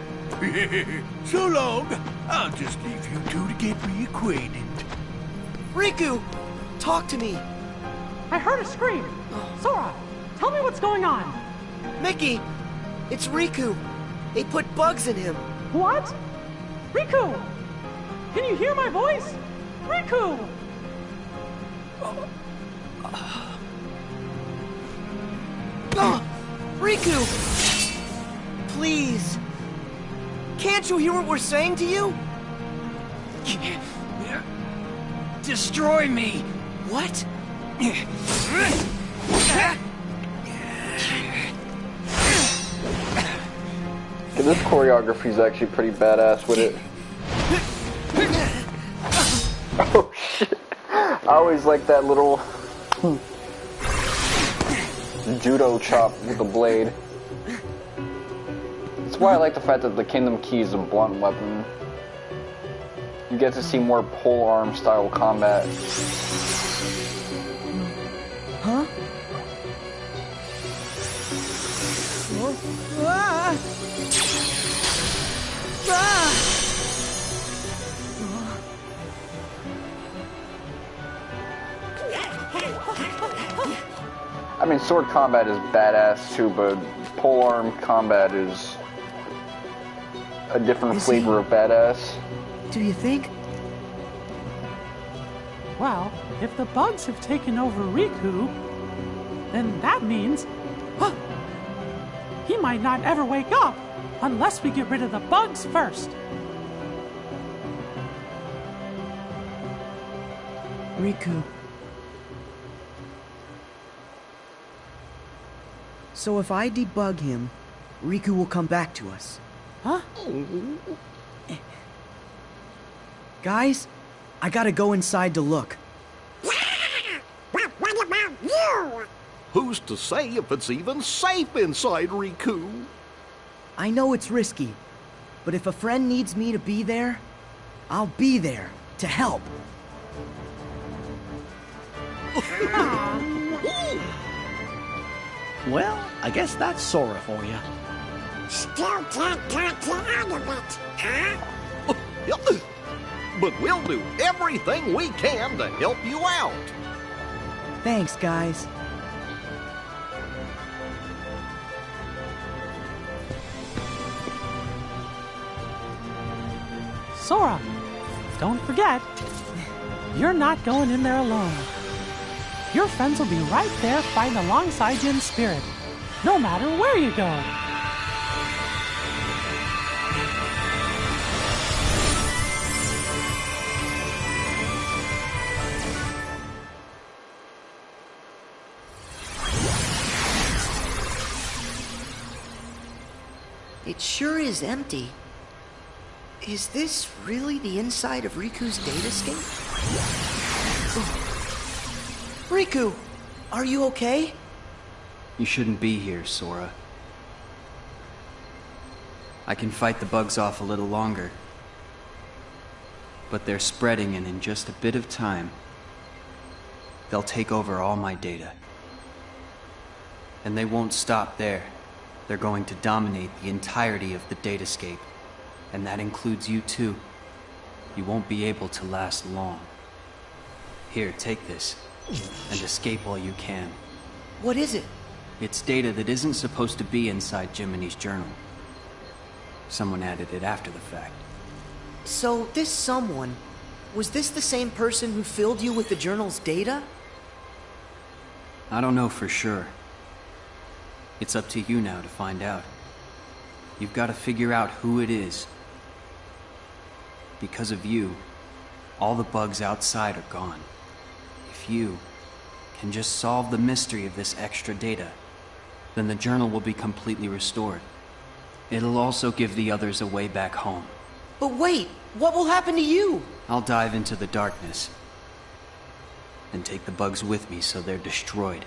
So long. I'll just leave you two to get reacquainted. Riku! Talk to me! I heard a scream! Sora, tell me what's going on! Mickey! It's Riku! They put bugs in him! What? Riku! Can you hear my voice? Riku! Riku! Please! Can't you hear what we're saying to you? Destroy me! What? This choreography is actually pretty badass with it. Oh shit! I always like that little judo chop with the blade. That's why I like the fact that the Kingdom Key is a blunt weapon. You get to see more polearm style combat. Huh? I mean, sword combat is badass too, but polearm combat is a different flavor of badass. Do you think? Well, if the bugs have taken over Riku, then that means... he might not ever wake up unless we get rid of the bugs first. Riku. So if I debug him, Riku will come back to us. Huh? Guys, I gotta go inside to look. But what about you? Who's to say if it's even safe inside Riku? I know it's risky, but if a friend needs me to be there, I'll be there to help. Well, I guess that's Sora for you. Still can't talk you out of it, huh? But we'll do everything we can to help you out. Thanks, guys. Sora, don't forget, you're not going in there alone. Your friends will be right there fighting alongside you in spirit, no matter where you go. It sure is empty. Is this really the inside of Riku's datascape? Riku, are you okay? You shouldn't be here, Sora. I can fight the bugs off a little longer. But they're spreading, and in just a bit of time, they'll take over all my data. And they won't stop there. They're going to dominate the entirety of the datascape. And that includes you too. You won't be able to last long. Here, take this, and escape while you can. What is it? It's data that isn't supposed to be inside Jiminy's journal. Someone added it after the fact. So, this someone, was this the same person who filled you with the journal's data? I don't know for sure. It's up to you now to find out. You've got to figure out who it is. Because of you, all the bugs outside are gone. If you can just solve the mystery of this extra data, then the journal will be completely restored. It'll also give the others a way back home. But wait! What will happen to you? I'll dive into the darkness and take the bugs with me so they're destroyed.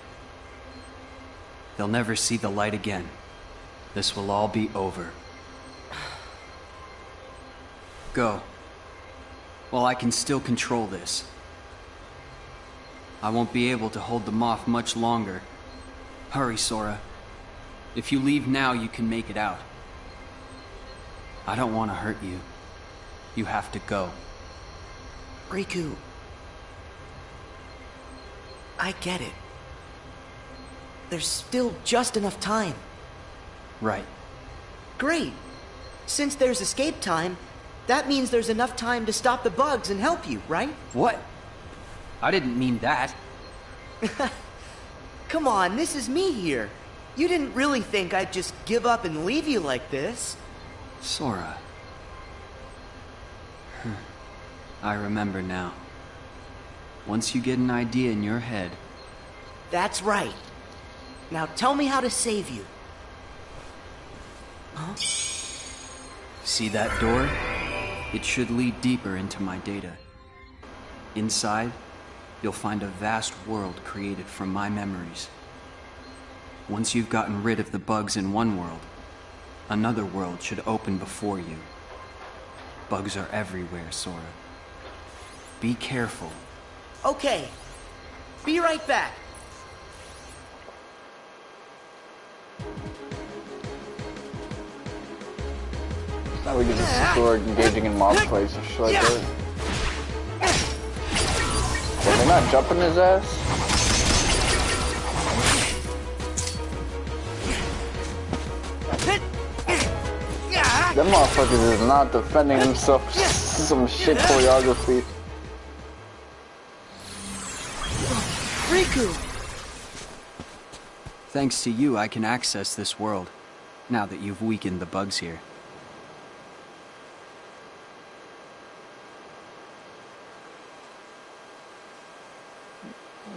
They'll never see the light again. This will all be over. Go. While I can still control this. I won't be able to hold them off much longer. Hurry, Sora. If you leave now, you can make it out. I don't want to hurt you. You have to go. Riku, I get it. There's still just enough time. Right. Great. Since there's escape time, that means there's enough time to stop the bugs and help you, right? What? I didn't mean that. Come on, this is me here. You didn't really think I'd just give up and leave you like this. Sora. I remember now. Once you get an idea in your head... That's right. Now tell me how to save you. Huh? See that door? It should lead deeper into my data. Inside, you'll find a vast world created from my memories. Once you've gotten rid of the bugs in one world, another world should open before you. Bugs are everywhere, Sora. Be careful. Okay. Be right back. Now we can just start engaging in mob fights and shit like that. Are they not jumping his ass? Them motherfuckers is not defending themselves. Some shit choreography. Riku! Thanks to you, I can access this world, now that you've weakened the bugs here.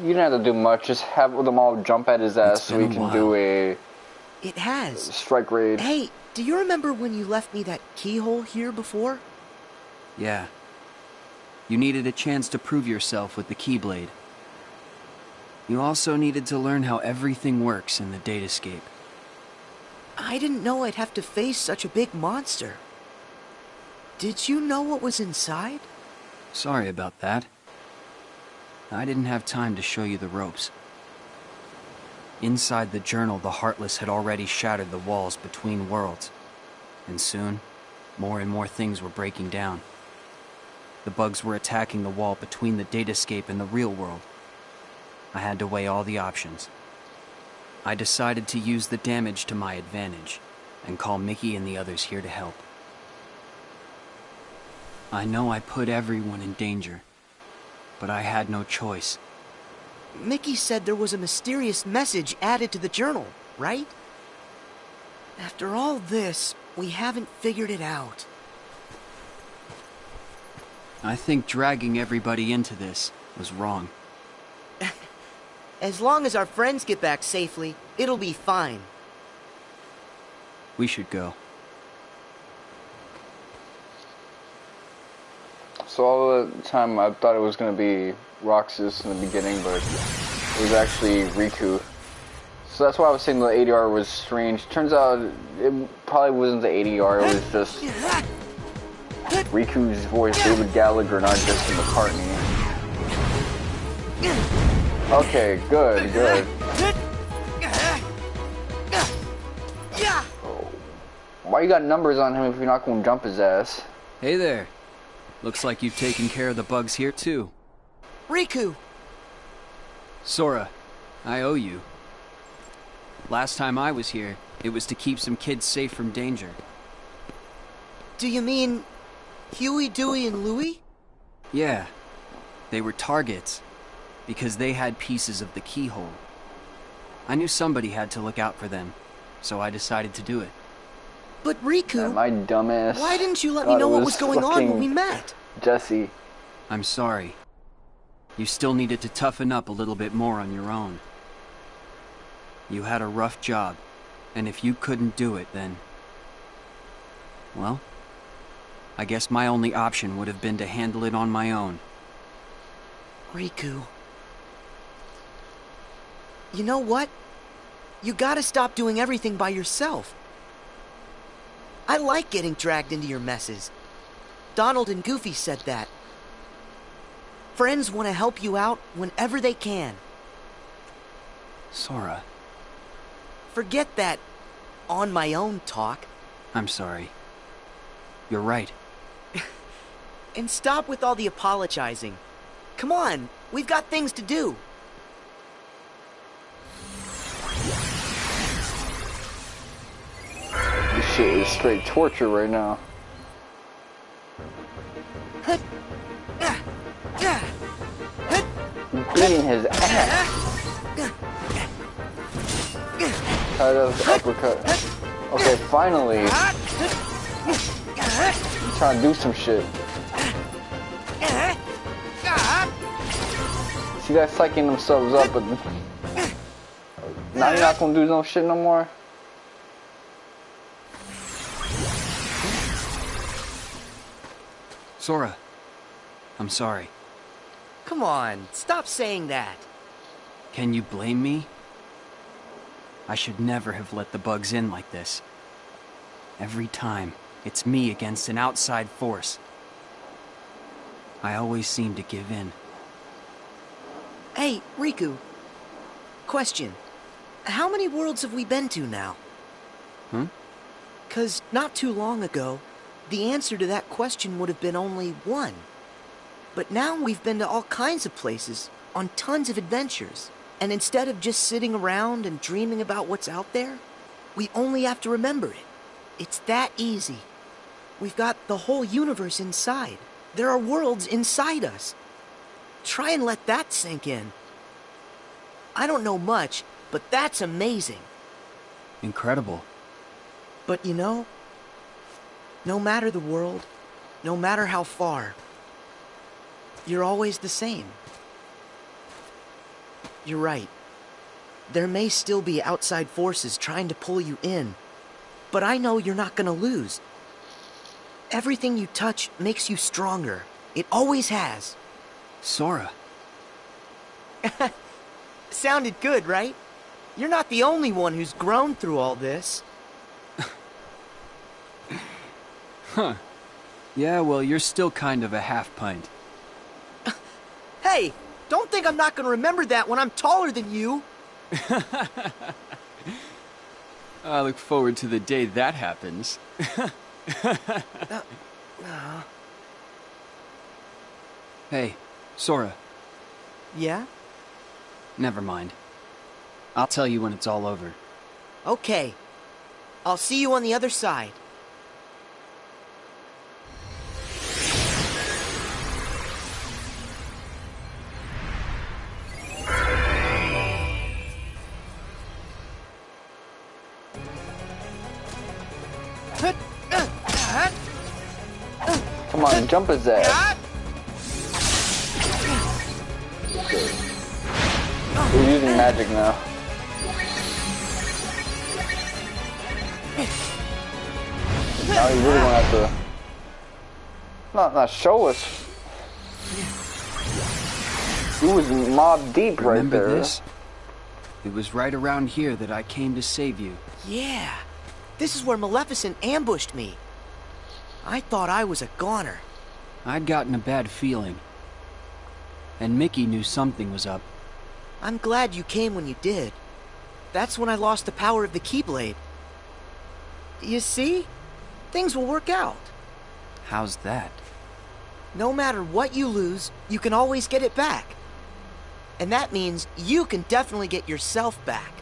You don't have to do much, just have them all jump at his ass so we can do a... It has. Strike raid. Hey, do you remember when you left me that keyhole here before? Yeah. You needed a chance to prove yourself with the Keyblade. You also needed to learn how everything works in the datascape. I didn't know I'd have to face such a big monster. Did you know what was inside? Sorry about that. I didn't have time to show you the ropes. Inside the journal, the Heartless had already shattered the walls between worlds. And soon, more and more things were breaking down. The bugs were attacking the wall between the datascape and the real world. I had to weigh all the options. I decided to use the damage to my advantage, and call Mickey and the others here to help. I know I put everyone in danger, but I had no choice. Mickey said there was a mysterious message added to the journal, right? After all this, we haven't figured it out. I think dragging everybody into this was wrong. As long as our friends get back safely, it'll be fine. We should go. So all the time I thought it was going to be Roxas in the beginning, but it was actually Riku. So that's why I was saying the ADR was strange. Turns out it probably wasn't the ADR, it was just Riku's voice, David Gallagher, not Justin McCartney. Okay, good, good. Why you got numbers on him if you're not going to jump his ass? Hey there. Looks like you've taken care of the bugs here too. Riku! Sora, I owe you. Last time I was here, it was to keep some kids safe from danger. Do you mean Huey, Dewey, and Louie? Yeah. They were targets, because they had pieces of the keyhole. I knew somebody had to look out for them, so I decided to do it. But Riku, my dumbass. Why didn't you let me know what was going on when we met? Jesse. I'm sorry. You still needed to toughen up a little bit more on your own. You had a rough job, and if you couldn't do it, then... well, I guess my only option would have been to handle it on my own. Riku. You know what? You gotta stop doing everything by yourself. I like getting dragged into your messes. Donald and Goofy said that. Friends want to help you out whenever they can. Sora. Forget that on my own talk. I'm sorry. You're right. And stop with all the apologizing. Come on, we've got things to do. This shit is straight torture right now. Beating his ass. Tired of the uppercut. Okay, finally. I'm trying to do some shit. See, that psyching themselves up, but now you're not gonna do no shit no more. Sora, I'm sorry. Come on, stop saying that. Can you blame me? I should never have let the bugs in like this. Every time, it's me against an outside force. I always seem to give in. Hey, Riku. Question. How many worlds have we been to now? 'Cause not too long ago, the answer to that question would have been only one. But now we've been to all kinds of places, on tons of adventures. And instead of just sitting around and dreaming about what's out there, we only have to remember it. It's that easy. We've got the whole universe inside. There are worlds inside us. Try and let that sink in. I don't know much, but that's amazing. Incredible. But you know, no matter the world, no matter how far, you're always the same. You're right. There may still be outside forces trying to pull you in, but I know you're not gonna lose. Everything you touch makes you stronger. It always has. Sora. Sounded good, right? You're not the only one who's grown through all this. Huh. Yeah, well, you're still kind of a half-pint. Hey, don't think I'm not gonna remember that when I'm taller than you. I look forward to the day that happens. Hey, Sora. Yeah? Never mind. I'll tell you when it's all over. Okay. I'll see you on the other side. Come on, jump his ass. We're using magic now. Now he's really gonna have to not show us. He was mob deep right Remember there. This? It was right around here that I came to save you. Yeah. This is where Maleficent ambushed me. I thought I was a goner. I'd gotten a bad feeling. And Mickey knew something was up. I'm glad you came when you did. That's when I lost the power of the Keyblade. You see? Things will work out. How's that? No matter what you lose, you can always get it back. And that means you can definitely get yourself back.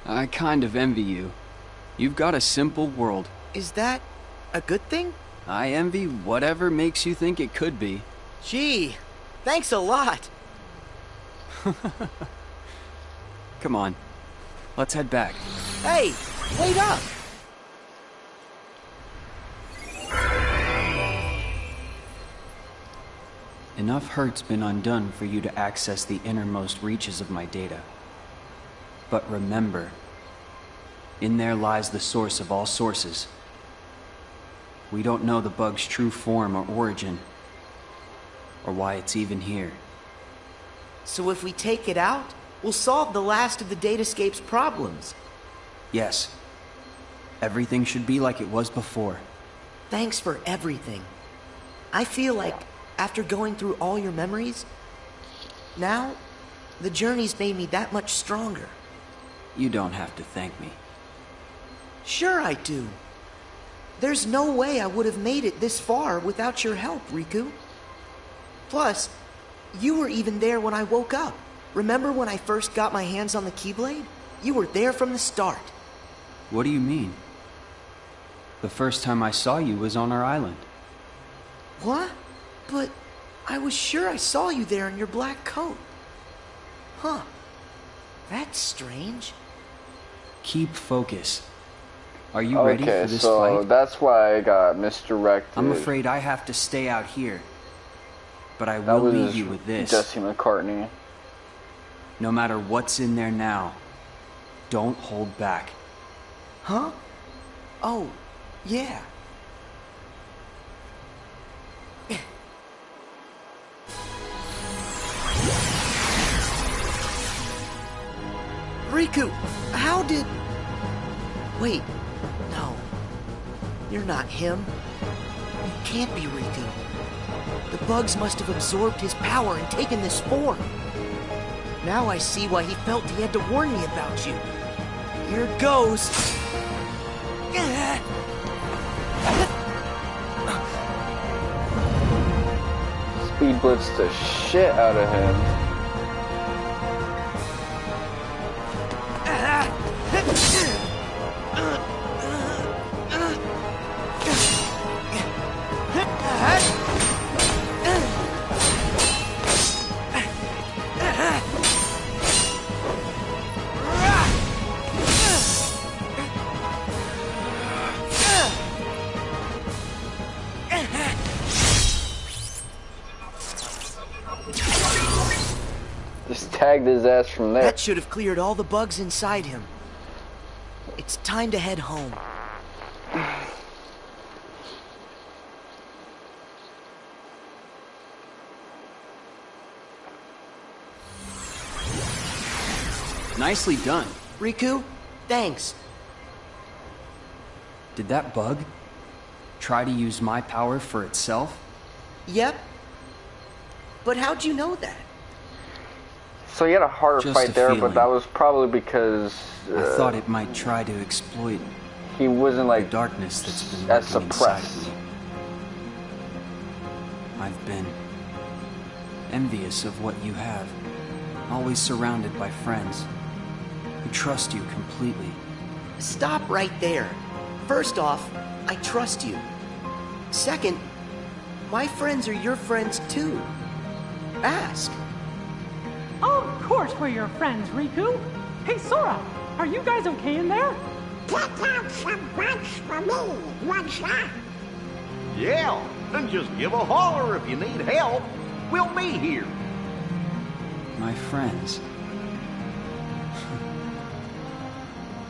I kind of envy you. You've got a simple world. Is that a good thing? I envy whatever makes you think it could be. Gee, thanks a lot. Come on, let's head back. Hey, wait up! Enough hurt's been undone for you to access the innermost reaches of my data. But remember, in there lies the source of all sources. We don't know the bug's true form or origin, or why it's even here. So if we take it out, we'll solve the last of the Datascape's problems. Yes. Everything should be like it was before. Thanks for everything. I feel like, after going through all your memories, now, the journey's made me that much stronger. You don't have to thank me. Sure I do. There's no way I would have made it this far without your help, Riku. Plus, you were even there when I woke up. Remember when I first got my hands on the Keyblade? You were there from the start. What do you mean? The first time I saw you was on our island. What? But I was sure I saw you there in your black coat. Huh. That's strange. Keep focus. Are you ready for this so fight? That's why I got misdirected. I'm afraid I have to stay out here. But I will leave you with this. Jesse McCartney. No matter what's in there now, don't hold back. Huh? Oh, yeah. Riku, how did... Wait, no. You're not him. You can't be Riku. The bugs must have absorbed his power and taken this form. Now I see why he felt he had to warn me about you. Here goes. Speed blitzed the shit out of him. Just tagged his ass from there. That should have cleared all the bugs inside him. It's time to head home. Nicely done. Riku, thanks. Did that bug try to use my power for itself? Yep. But how'd you know that? So he had a hard Just fight a there, feeling. but that was probably because I thought it might try to exploit he wasn't like the darkness that's been as lurking inside suppressed. me. I've been envious of what you have, always surrounded by friends who trust you completely. Stop right there. First off, I trust you. Second, my friends are your friends too. Ask. Of course we're your friends, Riku. Hey, Sora, are you guys okay in there? Pick out some bugs for me, what's that? Yeah, and just give a holler if you need help. We'll be here. My friends.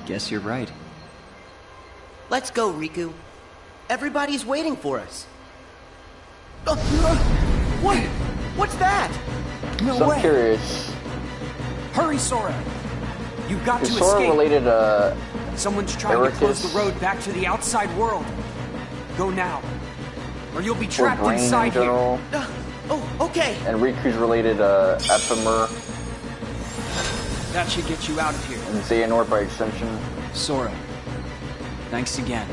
Guess you're right. Let's go, Riku. Everybody's waiting for us. What? What's that? No So way. I'm curious. Hurry, Sora. You got Is to Sora escape. related to Someone's trying to close Ericus? the road back to the outside world. Go now, or you'll be or trapped Brain in inside here. general? Oh, okay. And Riku's related to Ephemer That should get you out of here. and Xehanort by extension. Sora, thanks again.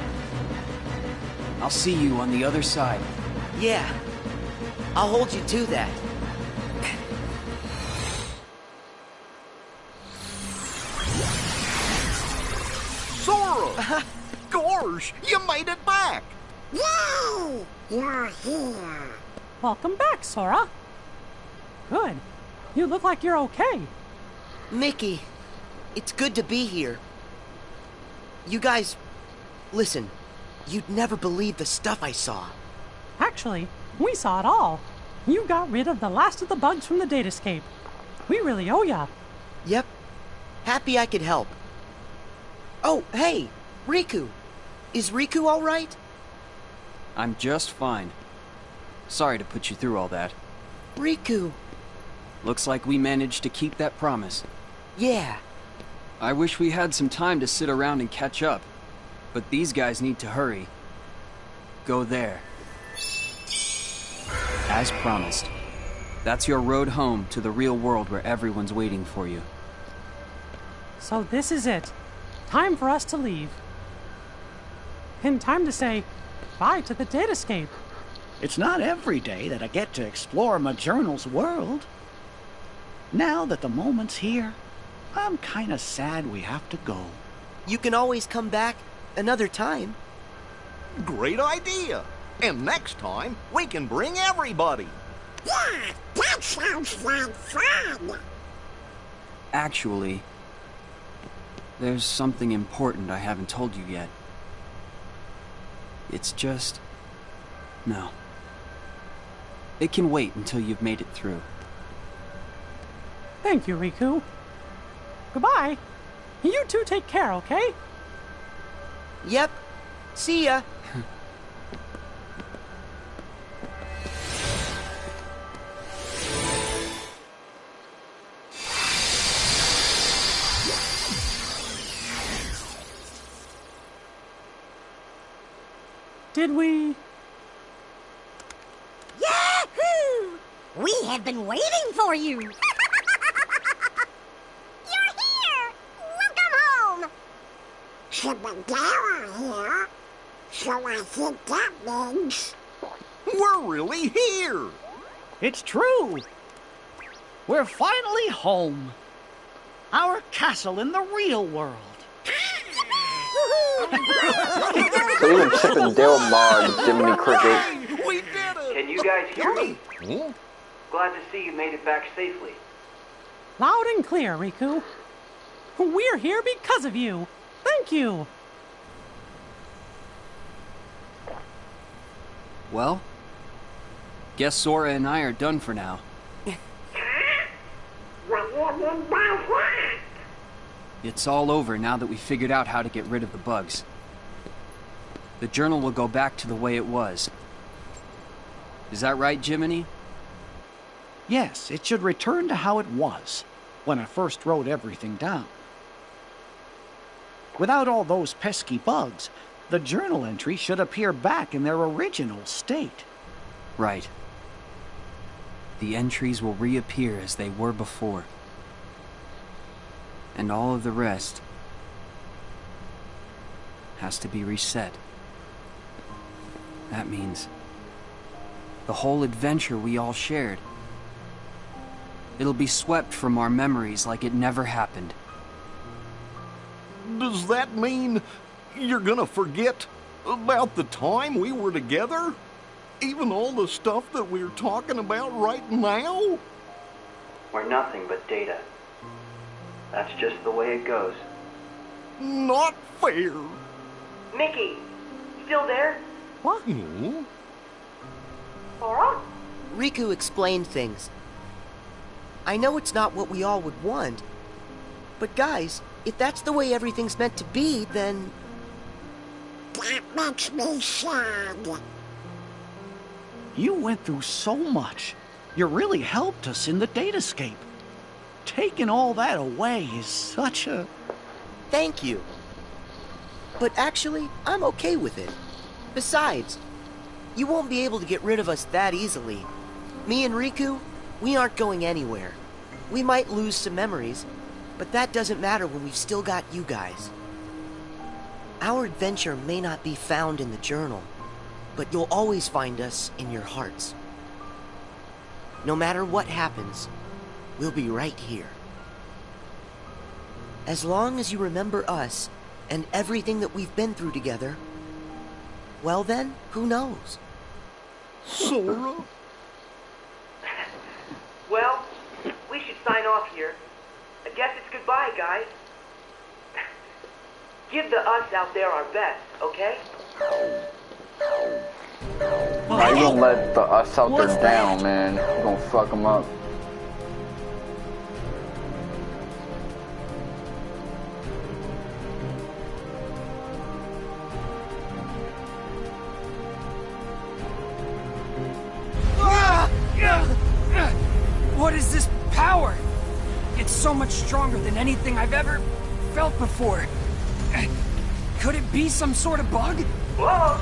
I'll see you on the other side. Yeah. I'll hold you to that. Sora! Gosh, you made it back! Yay! You're here. Welcome back, Sora. Good. You look like you're okay. Mickey, it's good to be here. You guys, listen, you'd never believe the stuff I saw. Actually, we saw it all. You got rid of the last of the bugs from the Datascape. We really owe ya. Yep. Happy I could help. Oh, hey, Riku. Is Riku all right? I'm just fine. Sorry to put you through all that. Riku! Looks like we managed to keep that promise. Yeah. I wish we had some time to sit around and catch up. But these guys need to hurry. Go there. As promised. That's your road home to the real world where everyone's waiting for you. So this is it. Time for us to leave. And time to say bye to the datascape. It's not every day that I get to explore my journal's world. Now that the moment's here, I'm kinda sad we have to go. You can always come back another time. Great idea. And next time, we can bring everybody. Yeah, that sounds like fun. Actually, there's something important I haven't told you yet. It's just... no. It can wait until you've made it through. Thank you, Riku. Goodbye. You two take care, okay? Yep. See ya. Did we... Yahoo! We have been waiting for you. You're here. Welcome home. Shabadara here. So I think that means we're really here. It's true. We're finally home. Our castle in the real world. So even Chip and Dale mod Jiminy Cricket. We did it! Can you guys hear me? Hmm? Glad to see you made it back safely. Loud and clear, Riku. We're here because of you. Thank you. Well, guess Sora and I are done for now. It's all over now that we figured out how to get rid of the bugs. The journal will go back to the way it was. Is that right, Jiminy? Yes, it should return to how it was when I first wrote everything down. Without all those pesky bugs, the journal entry should appear back in their original state. Right. The entries will reappear as they were before. And all of the rest has to be reset. That means the whole adventure we all shared. It'll be swept from our memories like it never happened. Does that mean you're gonna forget about the time we were together? Even all the stuff that we're talking about right now? We're nothing but data. That's just the way it goes. Not fair. Mickey, still there? What? Hmm? Sora? Riku explained things. I know it's not what we all would want. But guys, if that's the way everything's meant to be, then... That makes me sad. You went through so much. You really helped us in the datascape. Taking all that away is such a... Thank you. But actually, I'm okay with it. Besides, you won't be able to get rid of us that easily. Me and Riku, we aren't going anywhere. We might lose some memories, but that doesn't matter when we've still got you guys. Our adventure may not be found in the journal, but you'll always find us in your hearts. No matter what happens, we'll be right here. As long as you remember us and everything that we've been through together, well then, who knows? Sora? Well, we should sign off here. I guess it's goodbye, guys. Give the us out there our best, okay? Nah, you gonna let the us out there down, man. You're gonna fuck them up. What is this power? It's so much stronger than anything I've ever felt before. Could it be some sort of bug? Whoa!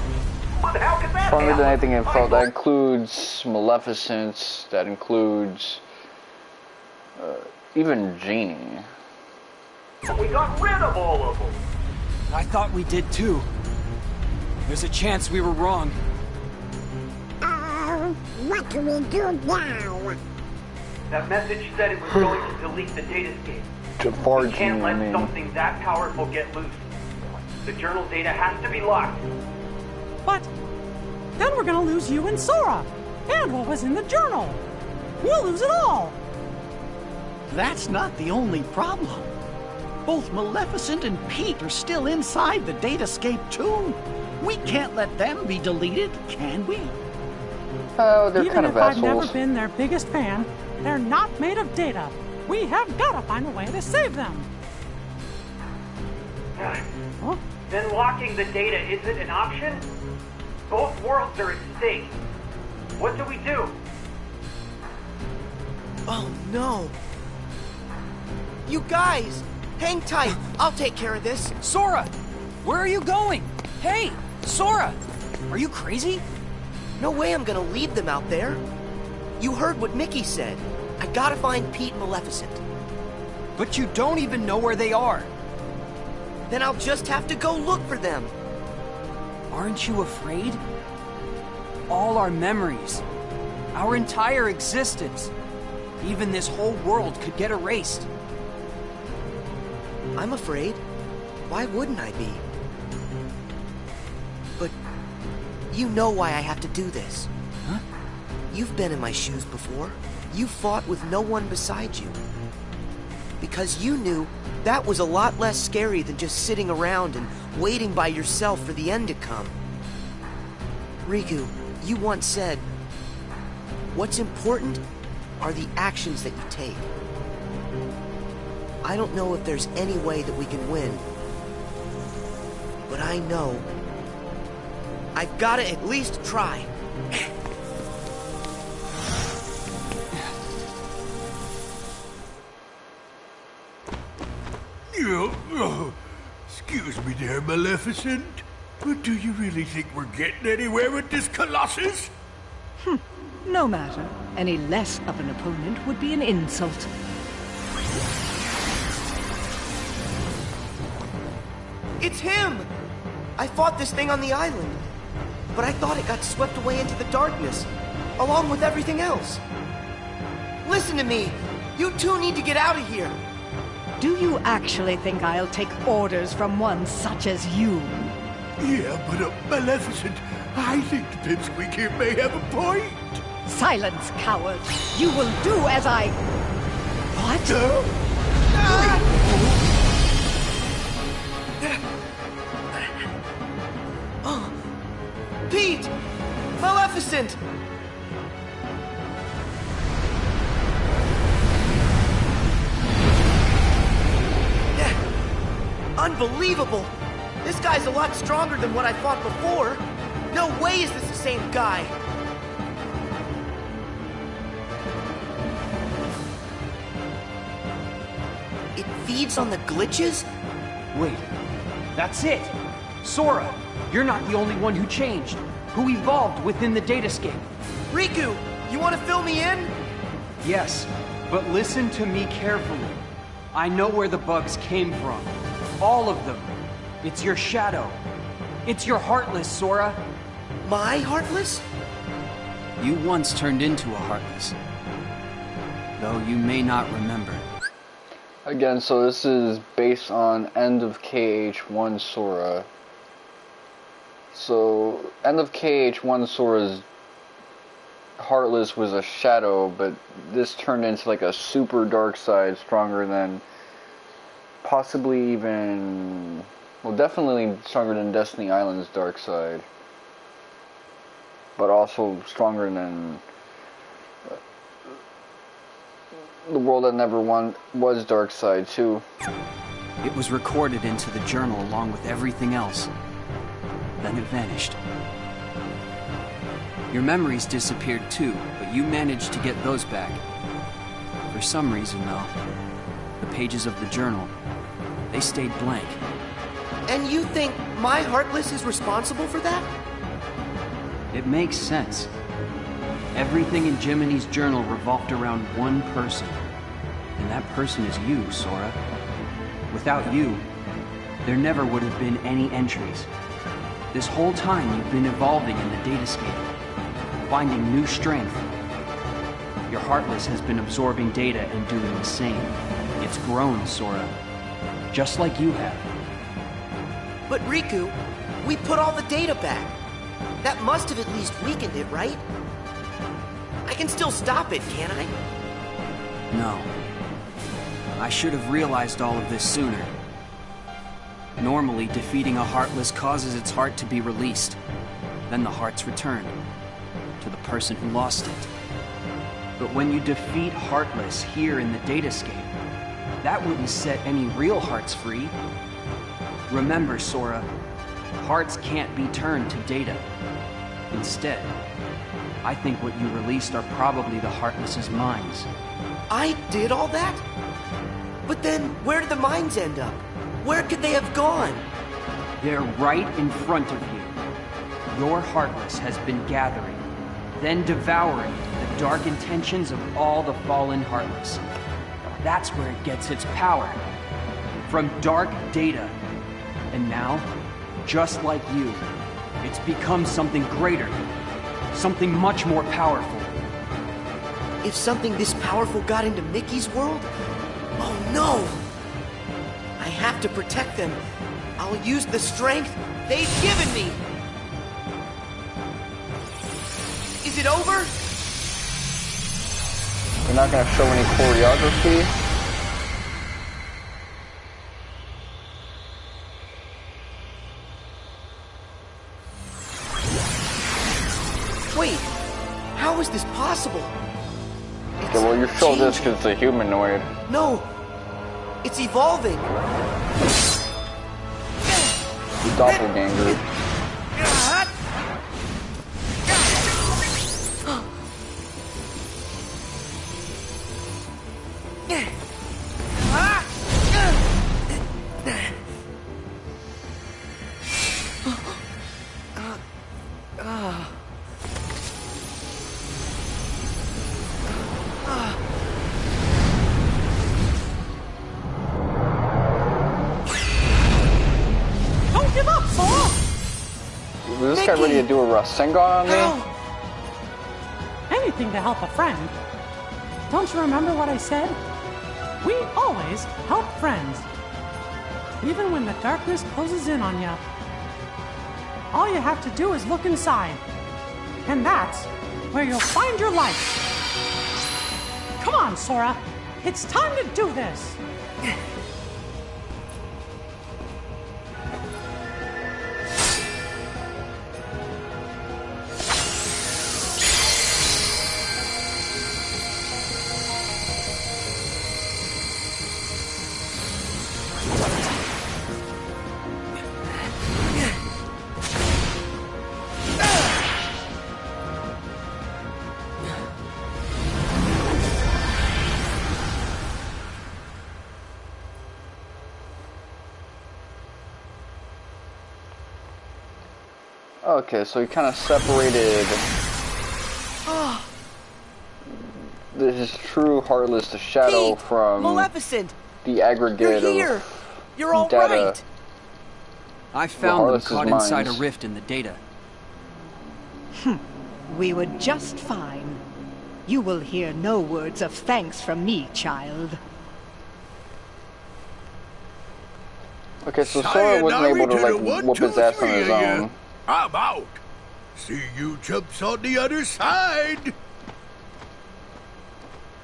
What the hell could that Stronger happen? than anything I've felt. That includes Maleficent. That includes even Genie. We got rid of all of them. I thought we did too. There's a chance we were wrong. What do we do now? That message said it was going to delete the datascape. We can't let something that powerful get loose. The journal data has to be locked. But then we're gonna lose you and Sora, and what was in the journal. We'll lose it all. That's not the only problem. Both Maleficent and Pete are still inside the datascape too. We can't let them be deleted, can we? Oh, they're Even kind if of I've assholes. never been their biggest fan, they're not made of data. We have gotta find a way to save them. Huh? Then locking the data isn't an option? Both worlds are at stake. What do we do? Oh no. You guys, hang tight. I'll take care of this. Sora! Where are you going? Hey, Sora! Are you crazy? No way I'm gonna leave them out there. You heard what Mickey said. I gotta find Pete and Maleficent. But you don't even know where they are. Then I'll just have to go look for them. Aren't you afraid? All our memories, our entire existence, even this whole world could get erased. I'm afraid. Why wouldn't I be? But you know why I have to do this. Huh? You've been in my shoes before. You fought with no one beside you. Because you knew that was a lot less scary than just sitting around and waiting by yourself for the end to come. Riku, you once said, what's important are the actions that you take. I don't know if there's any way that we can win, but I know I've got to at least try. Excuse me there, Maleficent, but do you really think we're getting anywhere with this Colossus? No matter. Any less of an opponent would be an insult. It's him! I fought this thing on the island, but I thought it got swept away into the darkness, along with everything else. Listen to me! You two need to get out of here! Do you actually think I'll take orders from one such as you? Yeah, but Maleficent, I think the pipsqueak here may have a point. Silence, coward! You will do as I... What? Oh, Pete! Maleficent! Unbelievable! This guy's a lot stronger than what I fought before. No way is this the same guy. It feeds on the glitches? Wait, that's it! Sora, you're not the only one who changed, who evolved within the datascape. Riku, you want to fill me in? Yes, but listen to me carefully. I know where the bugs came from. All of them. It's your shadow. It's your Heartless, Sora. My Heartless? You once turned into a Heartless. Though you may not remember. Again, so this is based on End of KH1 Sora. So, End of KH1 Sora's Heartless was a shadow, but this turned into like a super dark side, stronger than possibly even, well, definitely stronger than Destiny Island's dark side, but also stronger than the world that never was dark side too. It was recorded into the journal along with everything else. Then it vanished. Your memories disappeared too, but you managed to get those back. For some reason, though, the pages of the journal, they stayed blank. And you think my Heartless is responsible for that? It makes sense. Everything in Jiminy's journal revolved around one person. And that person is you, Sora. Without you, there never would have been any entries. This whole time you've been evolving in the datascape, finding new strength. Your Heartless has been absorbing data and doing the same. It's grown, Sora. Just like you have. But Riku, we put all the data back. That must have at least weakened it, right? I can still stop it, can't I? No. I should have realized all of this sooner. Normally, defeating a Heartless causes its heart to be released. Then the heart's returned to the person who lost it. But when you defeat Heartless here in the datascape, that wouldn't set any real hearts free. Remember, Sora, hearts can't be turned to data. Instead, I think what you released are probably the Heartless's minds. I did all that? But then, where did the minds end up? Where could they have gone? They're right in front of you. Your Heartless has been gathering, then devouring the dark intentions of all the fallen Heartless. That's where it gets its power. From dark data. And now, just like you, it's become something greater. Something much more powerful. If something this powerful got into Mickey's world? Oh no! I have to protect them. I'll use the strength they've given me. Is it over? You're not gonna show any choreography? Wait, how is this possible? Okay, well, you show this because it's a humanoid. No, it's evolving. The doppelganger. Is this guy ready to do a Rasengan on me? Anything to help a friend. Don't you remember what I said? We always help friends. Even when the darkness closes in on you. All you have to do is look inside. And that's where you'll find your light. Come on, Sora. It's time to do this. Okay, so he kind of separated his true Heartless, the Shadow, Pete, from Maleficent. The aggregate You're here. of You're all data. right. I found them caught minds. inside a rift in the data. We were just fine. You will hear no words of thanks from me, child. Okay, so Sora wasn't able to, like, whoop his ass on his own. I'm out. See you chumps on the other side.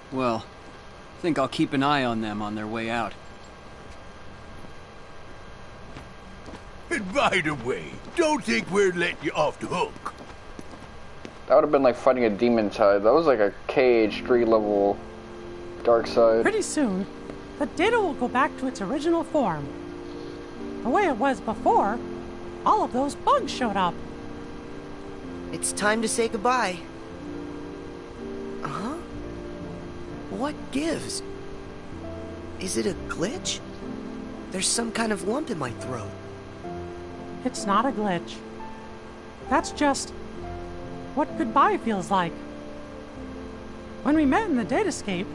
Well, I think I'll keep an eye on them on their way out. And by the way, don't think we're letting you off the hook. That would have been like fighting a demon tide. That was like a cage, street level, dark side. Pretty soon, the data will go back to its original form. The way it was before, all of those bugs showed up. It's time to say goodbye. What gives? Is it a glitch? There's some kind of lump in my throat. It's not a glitch. That's just what goodbye feels like. When we met in the datascape,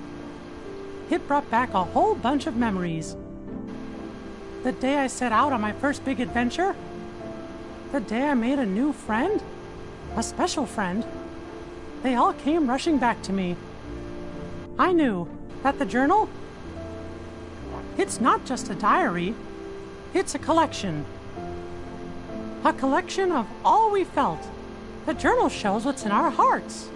it brought back a whole bunch of memories. The day I set out on my first big adventure, the day I made a new friend, a special friend, they all came rushing back to me. I knew that the journal, it's not just a diary, it's a collection. A collection of all we felt. The journal shows what's in our hearts.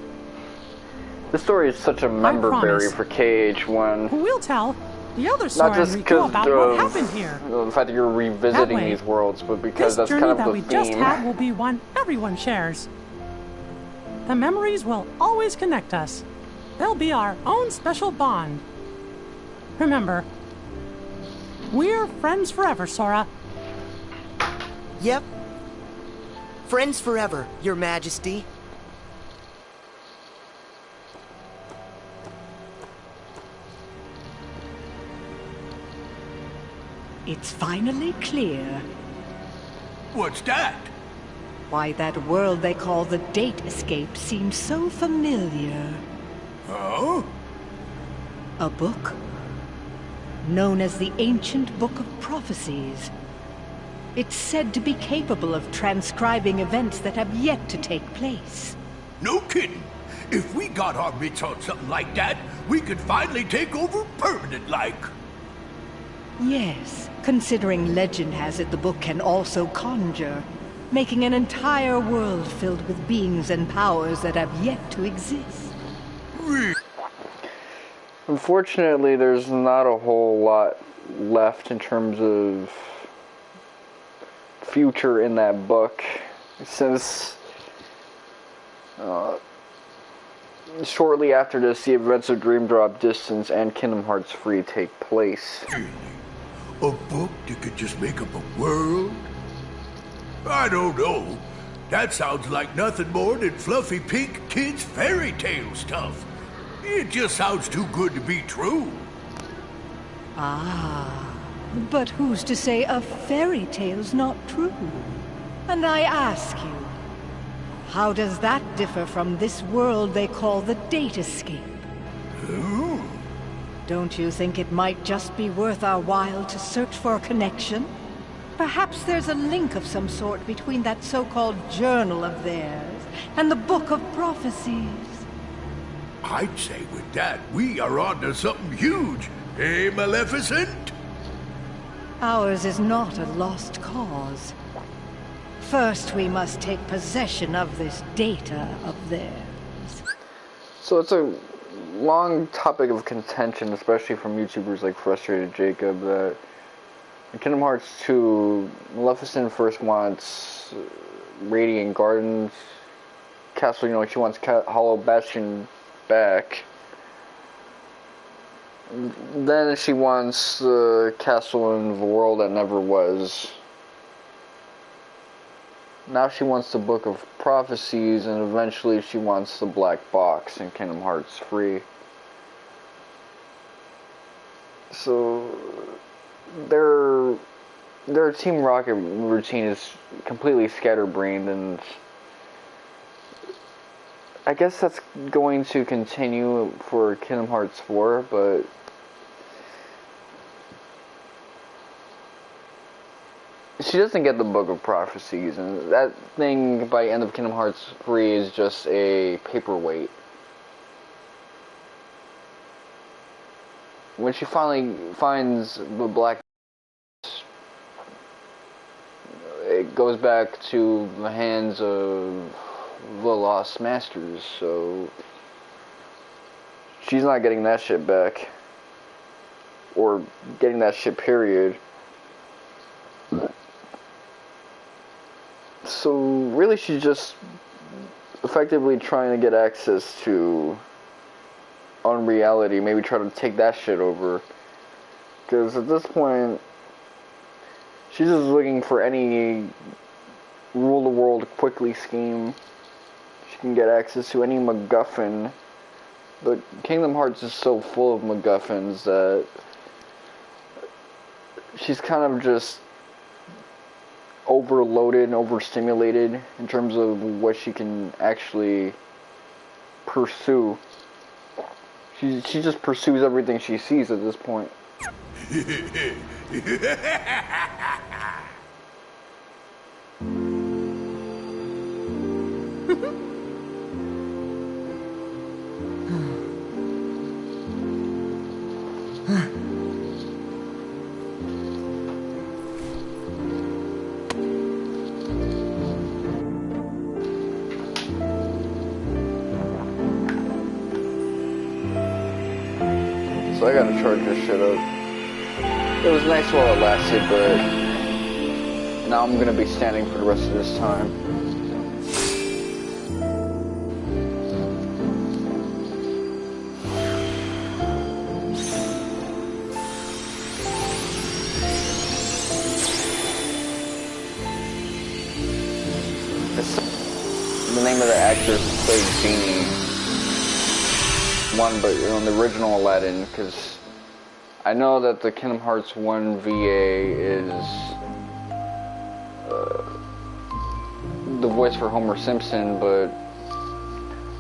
This story is such a member berry for KH1. We'll tell the other story Not just because about what happened here. The fact that you're revisiting these worlds, but because that's kind of the theme. This journey that we just had will be one everyone shares. The memories will always connect us. They'll be our own special bond. Remember, we're friends forever, Sora. Yep. Friends forever, Your Majesty. It's finally clear. What's that? Why that world they call the Date Escape seems so familiar. Oh? A book? Known as the Ancient Book of Prophecies. It's said to be capable of transcribing events that have yet to take place. No kidding. If we got our mitts on something like that, we could finally take over permanent-like. Yes, considering legend has it the book can also conjure, making an entire world filled with beings and powers that have yet to exist. Unfortunately, there's not a whole lot left in terms of future in that book, since shortly after this, the events of Dream Drop Distance and Kingdom Hearts 3 take place. A book that could just make up a world? I don't know. That sounds like nothing more than fluffy pink kids' fairy tale stuff. It just sounds too good to be true. Ah, but who's to say a fairy tale's not true? And I ask you, how does that differ from this world they call the Date Escape? Don't you think it might just be worth our while to search for a connection? Perhaps there's a link of some sort between that so-called journal of theirs and the Book of Prophecies. I'd say with that, we are onto something huge. Eh, Maleficent? Ours is not a lost cause. First, we must take possession of this data of theirs. So it's a long topic of contention, especially from YouTubers like Frustrated Jacob, that in Kingdom Hearts 2, Maleficent first wants Radiant Gardens Castle, she wants Hollow Bastion back. Then she wants the castle in the world that never was. Now she wants the Book of Prophecies, and eventually she wants the Black Box in Kingdom Hearts 3. So their Team Rocket routine is completely scatterbrained, and I guess that's going to continue for Kingdom Hearts 4, but she doesn't get the Book of Prophecies, and that thing by end of Kingdom Hearts 3 is just a paperweight. When she finally finds the Black, it goes back to the hands of the Lost Masters, so she's not getting that shit back, or getting that shit, period. So really she's just effectively trying to get access to Unreality, maybe try to take that shit over, because at this point she's just looking for any rule the world quickly scheme she can get access to, any MacGuffin But Kingdom Hearts is so full of MacGuffins that she's kind of just overloaded and overstimulated in terms of what she can actually pursue. She just pursues everything she sees at this point. So I gotta charge this shit up. It was nice while it lasted, but now I'm gonna be standing for the rest of this time. The name of the actor who played Genie. One, but on the original Aladdin, because I know that the Kingdom Hearts 1 VA is the voice for Homer Simpson, but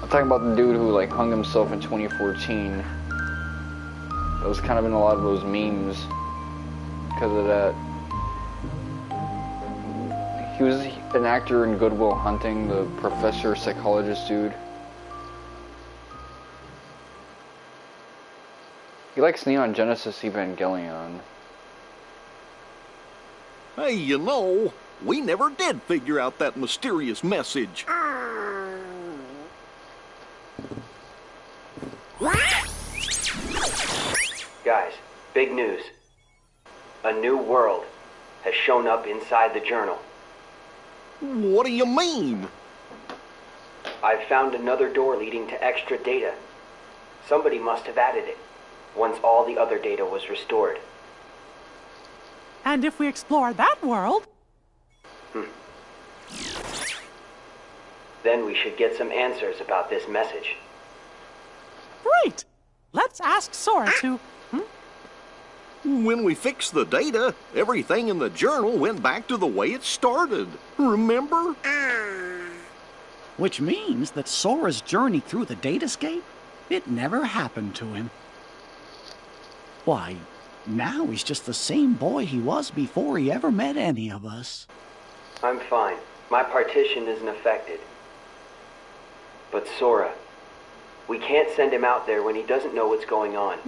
I'm talking about the dude who like hung himself in 2014. That was kind of in a lot of those memes because of that. He was an actor in Good Will Hunting, the professor psychologist dude. He likes Neon Genesis Evangelion. Hey, you know, we never did figure out that mysterious message. Guys, big news. A new world has shown up inside the journal. What do you mean? I've found another door leading to extra data. Somebody must have added it once all the other data was restored. And if we explore that world... Then we should get some answers about this message. Great! Let's ask Sora to... When we fixed the data, everything in the journal went back to the way it started. Remember? Which means that Sora's journey through the datascape, it never happened to him. Why, now he's just the same boy he was before he ever met any of us. I'm fine. My partition isn't affected. But Sora, we can't send him out there when he doesn't know what's going on.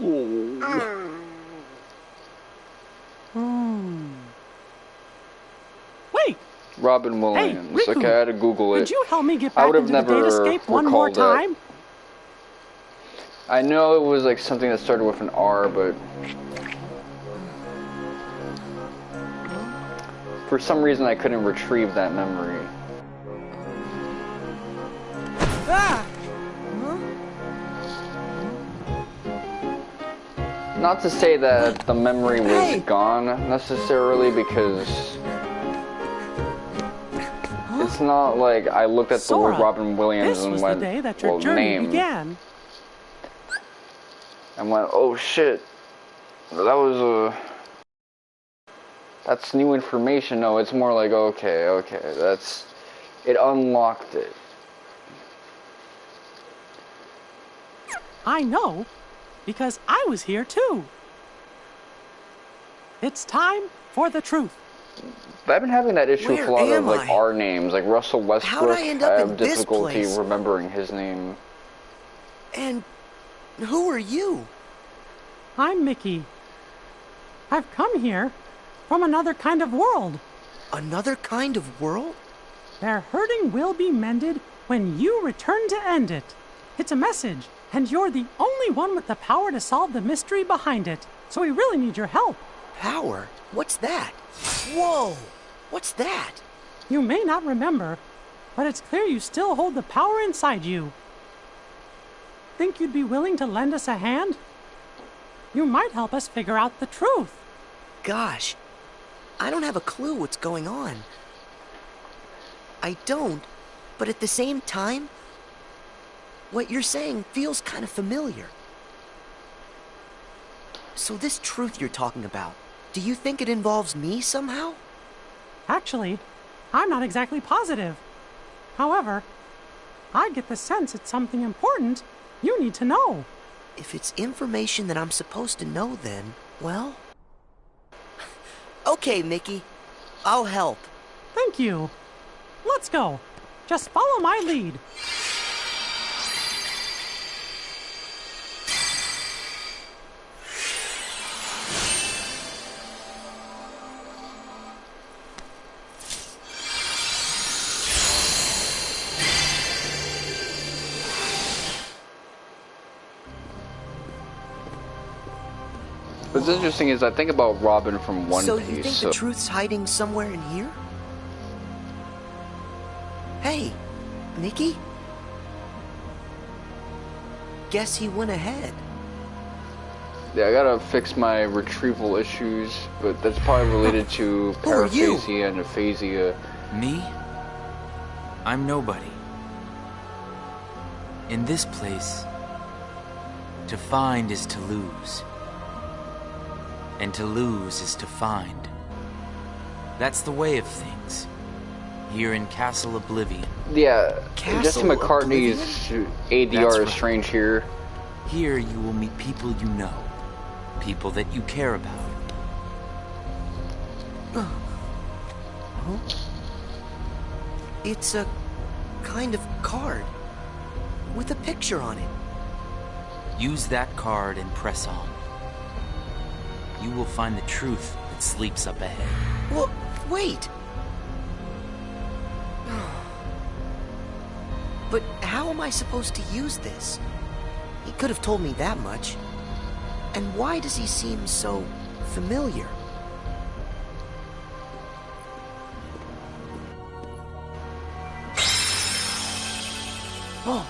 Wait! Robin Williams. Hey, Riku, okay, I had to Google it. Could you help me get back into the datascape one more time? I know it was like something that started with an R, but for some reason I couldn't retrieve that memory. Ah! Not to say that the memory was gone necessarily, because it's not like I looked at the word Robin Williams and went, the day that your journey began. And went, oh shit, that's new information. No, it's more like, okay, it unlocked it. I know, because I was here too. It's time for the truth. But I've been having that issue with a lot of like R names, like Russell Westbrook. How'd I end up in this difficulty place? remembering his name. And who are you? I'm Mickey. I've come here from another kind of world. Another kind of world? Their hurting will be mended when you return to end it. It's a message, and you're the only one with the power to solve the mystery behind it. So we really need your help. Power? What's that? Whoa! What's that? You may not remember, but it's clear you still hold the power inside you. Think you'd be willing to lend us a hand? You might help us figure out the truth. Gosh, I don't have a clue what's going on. I don't, but at the same time, what you're saying feels kind of familiar. So this truth you're talking about, do you think it involves me somehow? Actually, I'm not exactly positive. However, I get the sense it's something important you need to know. If it's information that I'm supposed to know, then, well... Okay, Mickey. I'll help. Thank you. Let's go. Just follow my lead. What's interesting is I think about Robin from One Piece. So you think the truth's hiding somewhere in here? Hey, Mickey? Guess he went ahead. Yeah, I gotta fix my retrieval issues, but that's probably related to paraphasia and aphasia. Me? I'm nobody. In this place, to find is to lose. And to lose is to find. That's the way of things. Here in Castle Oblivion. Yeah, Jesse McCartney's ADR is strange here. Here you will meet people you know. People that you care about. Huh? It's a kind of card with a picture on it. Use that card and press on. You will find the truth that sleeps up ahead. Well, wait. But how am I supposed to use this? He could have told me that much. And why does he seem so familiar? Oh.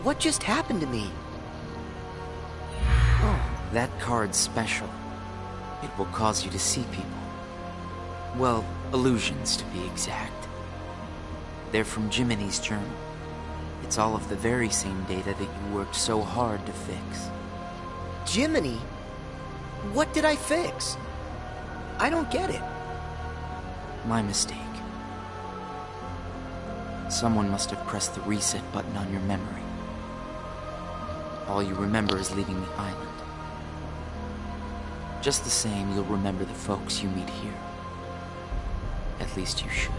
What just happened to me? Oh, that card's special. It will cause you to see people. Well, illusions to be exact. They're from Jiminy's journal. It's all of the very same data that you worked so hard to fix. Jiminy? What did I fix? I don't get it. My mistake. Someone must have pressed the reset button on your memory. All you remember is leaving the island. Just the same, you'll remember the folks you meet here. At least you should.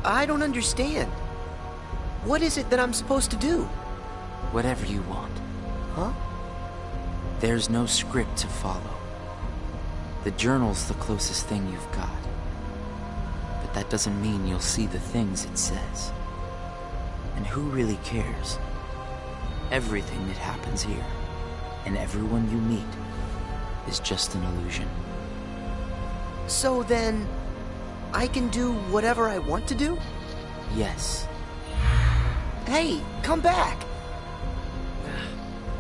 I don't understand. What is it that I'm supposed to do? Whatever you want. Huh? There's no script to follow. The journal's the closest thing you've got. But that doesn't mean you'll see the things it says. And who really cares? Everything that happens here, and everyone you meet, is just an illusion. So then, I can do whatever I want to do? Yes. Hey, come back!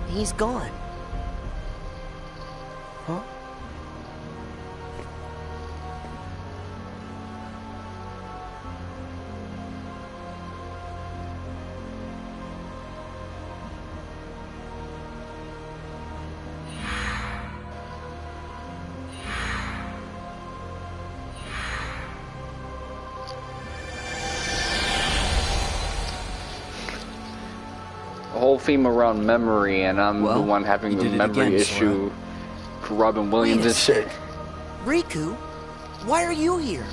He's gone. Huh? The whole theme around memory, and I'm the one having the memory issue for Robin Williams and shit. Riku, why are you here?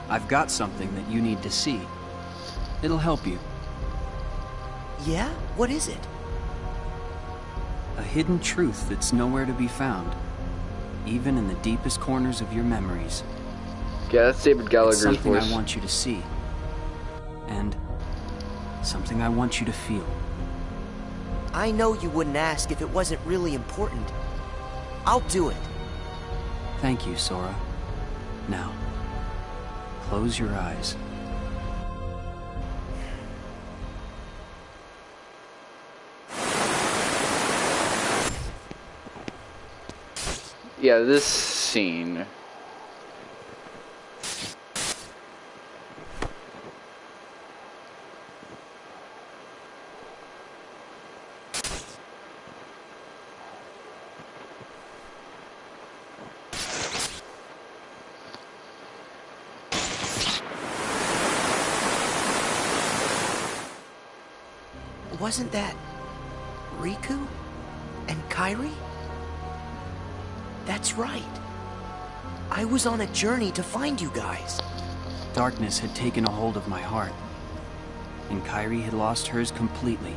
I've got something that you need to see. It'll help you. Yeah? What is it? A hidden truth that's nowhere to be found. Even in the deepest corners of your memories. Yeah, that's David Gallagher's voice. It's something I want you to see. And something I want you to feel. I know you wouldn't ask if it wasn't really important. I'll do it. Thank you, Sora. Now, close your eyes. Yeah, this scene. Wasn't that Riku and Kairi? That's right. I was on a journey to find you guys. Darkness had taken a hold of my heart, and Kairi had lost hers completely.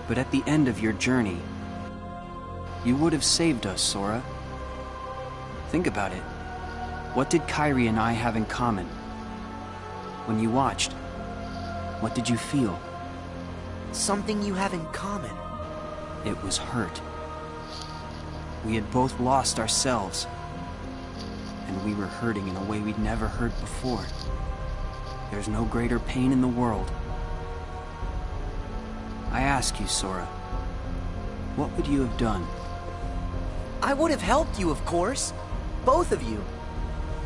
But at the end of your journey, you would have saved us, Sora. Think about it. What did Kairi and I have in common? When you watched, what did you feel? Something you have in common. It was hurt. We had both lost ourselves, and we were hurting in a way we'd never hurt before. There's no greater pain in the world. I ask you, Sora, what would you have done? I would have helped you, of course. Both of you.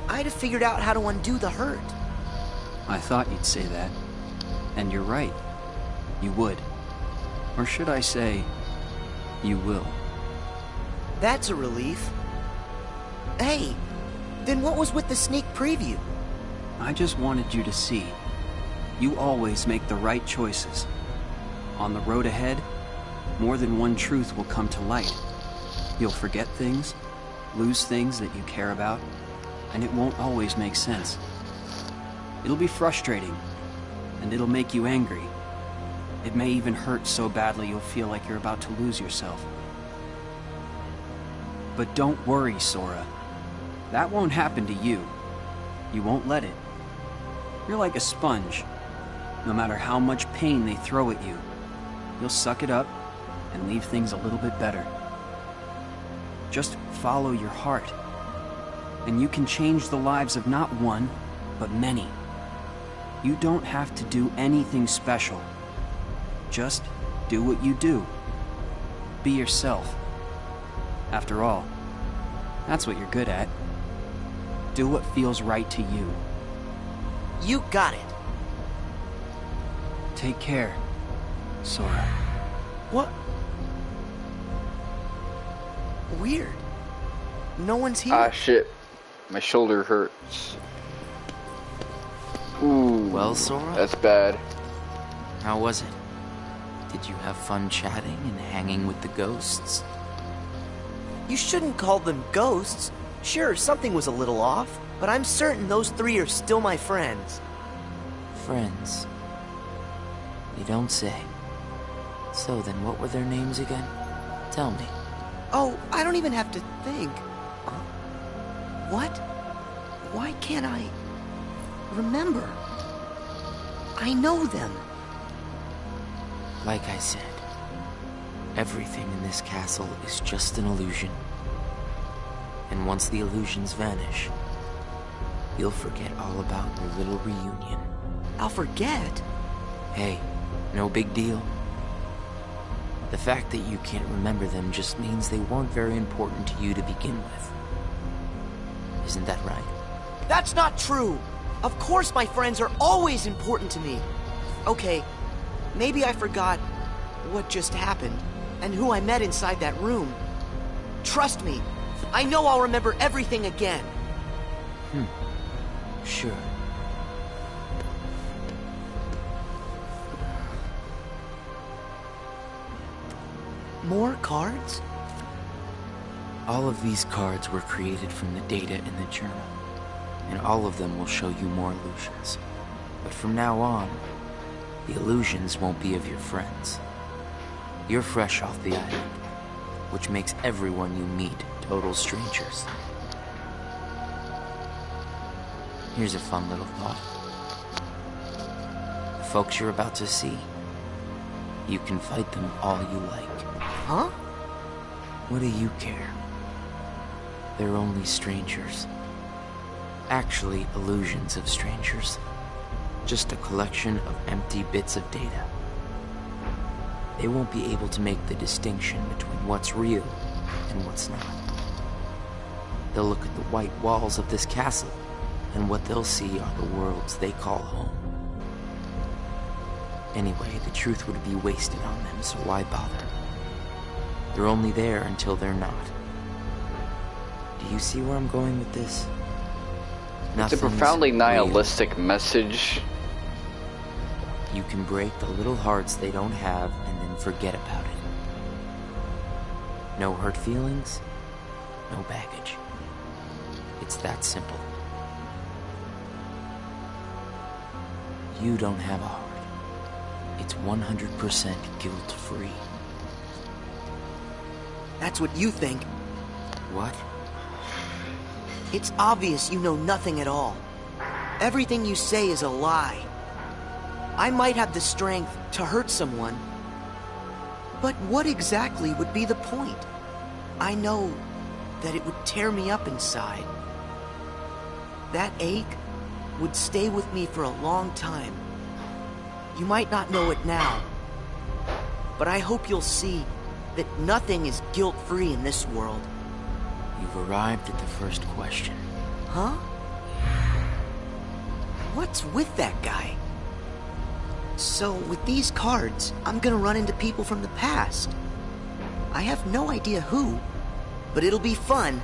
I'd have figured out how to undo the hurt. I thought you'd say that. And you're right. You would. Or should I say, you will. That's a relief. Hey, then what was with the sneak preview? I just wanted you to see. You always make the right choices. On the road ahead, more than one truth will come to light. You'll forget things, lose things that you care about, and it won't always make sense. It'll be frustrating, and it'll make you angry. It may even hurt so badly you'll feel like you're about to lose yourself. But don't worry, Sora. That won't happen to you. You won't let it. You're like a sponge. No matter how much pain they throw at you, you'll suck it up and leave things a little bit better. Just follow your heart, and you can change the lives of not one, but many. You don't have to do anything special. Just do what you do. Be yourself. After all, that's what you're good at. Do what feels right to you. You got it. Take care, Sora. What? Weird. No one's here. Ah, shit. My shoulder hurts. Ooh. Well, Sora? That's bad. How was it? Did you have fun chatting and hanging with the ghosts? You shouldn't call them ghosts. Sure, something was a little off, but I'm certain those three are still my friends. Friends? You don't say. So then what were their names again? Tell me. Oh, I don't even have to think. What? Why can't I remember? I know them. Like I said, everything in this castle is just an illusion. And once the illusions vanish, you'll forget all about your little reunion. I'll forget? Hey, no big deal. The fact that you can't remember them just means they weren't very important to you to begin with. Isn't that right? That's not true! Of course my friends are always important to me. Okay, maybe I forgot what just happened and who I met inside that room. Trust me, I know I'll remember everything again. Sure. More cards? All of these cards were created from the data in the journal, and all of them will show you more illusions. But from now on, the illusions won't be of your friends. You're fresh off the island, which makes everyone you meet total strangers. Here's a fun little thought. The folks you're about to see, you can fight them all you like. Huh? What do you care? They're only strangers. Actually, illusions of strangers. Just a collection of empty bits of data. They won't be able to make the distinction between what's real and what's not. They'll look at the white walls of this castle, and what they'll see are the worlds they call home. Anyway, the truth would be wasted on them, so why bother? They're only there until they're not. Do you see where I'm going with this? It's a profoundly nihilistic message. You can break the little hearts they don't have and then forget about it. No hurt feelings, no baggage. It's that simple. You don't have a heart. It's 100% guilt-free. That's what you think. What? It's obvious you know nothing at all. Everything you say is a lie. I might have the strength to hurt someone, but what exactly would be the point? I know that it would tear me up inside. That ache would stay with me for a long time. You might not know it now, but I hope you'll see that nothing is guilt-free in this world. You've arrived at the first question. Huh? What's with that guy? So, with these cards, I'm gonna run into people from the past. I have no idea who, but it'll be fun.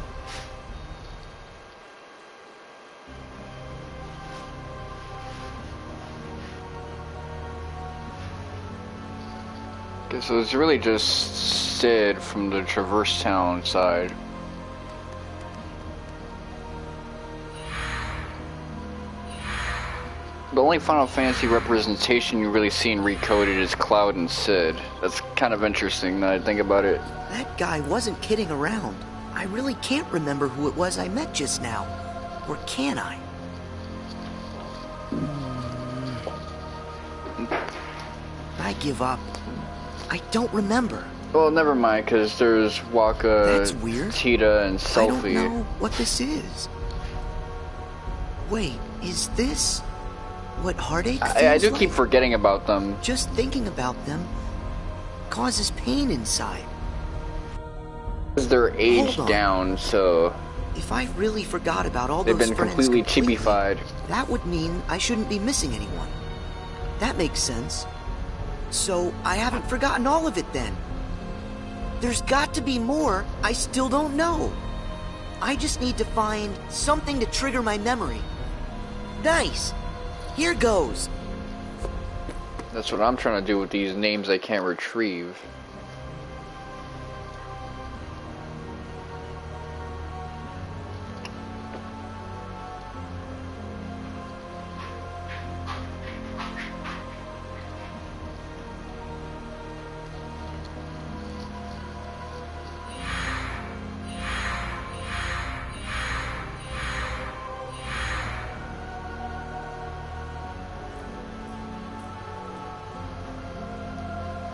Okay, so it's really just Sid from the Traverse Town side. The only Final Fantasy representation you really see in ReCoded is Cloud and Sid. That's kind of interesting now I think about it. That guy wasn't kidding around. I really can't remember who it was I met just now. Or can I? I give up. I don't remember. Well, never mind, because there's Waka, That's weird. Tita, and Selphie. I don't know what this is. Wait, is this what heartache feels I do like? keep forgetting about them. Just thinking about them causes pain inside. They're aged down, so If I really forgot about all they've those been friends completely chibified. that would mean I shouldn't be missing anyone. That makes sense. So I haven't forgotten all of it then. There's got to be more I still don't know. I just need to find something to trigger my memory. Nice. Here goes. That's what I'm trying to do with these names I can't retrieve.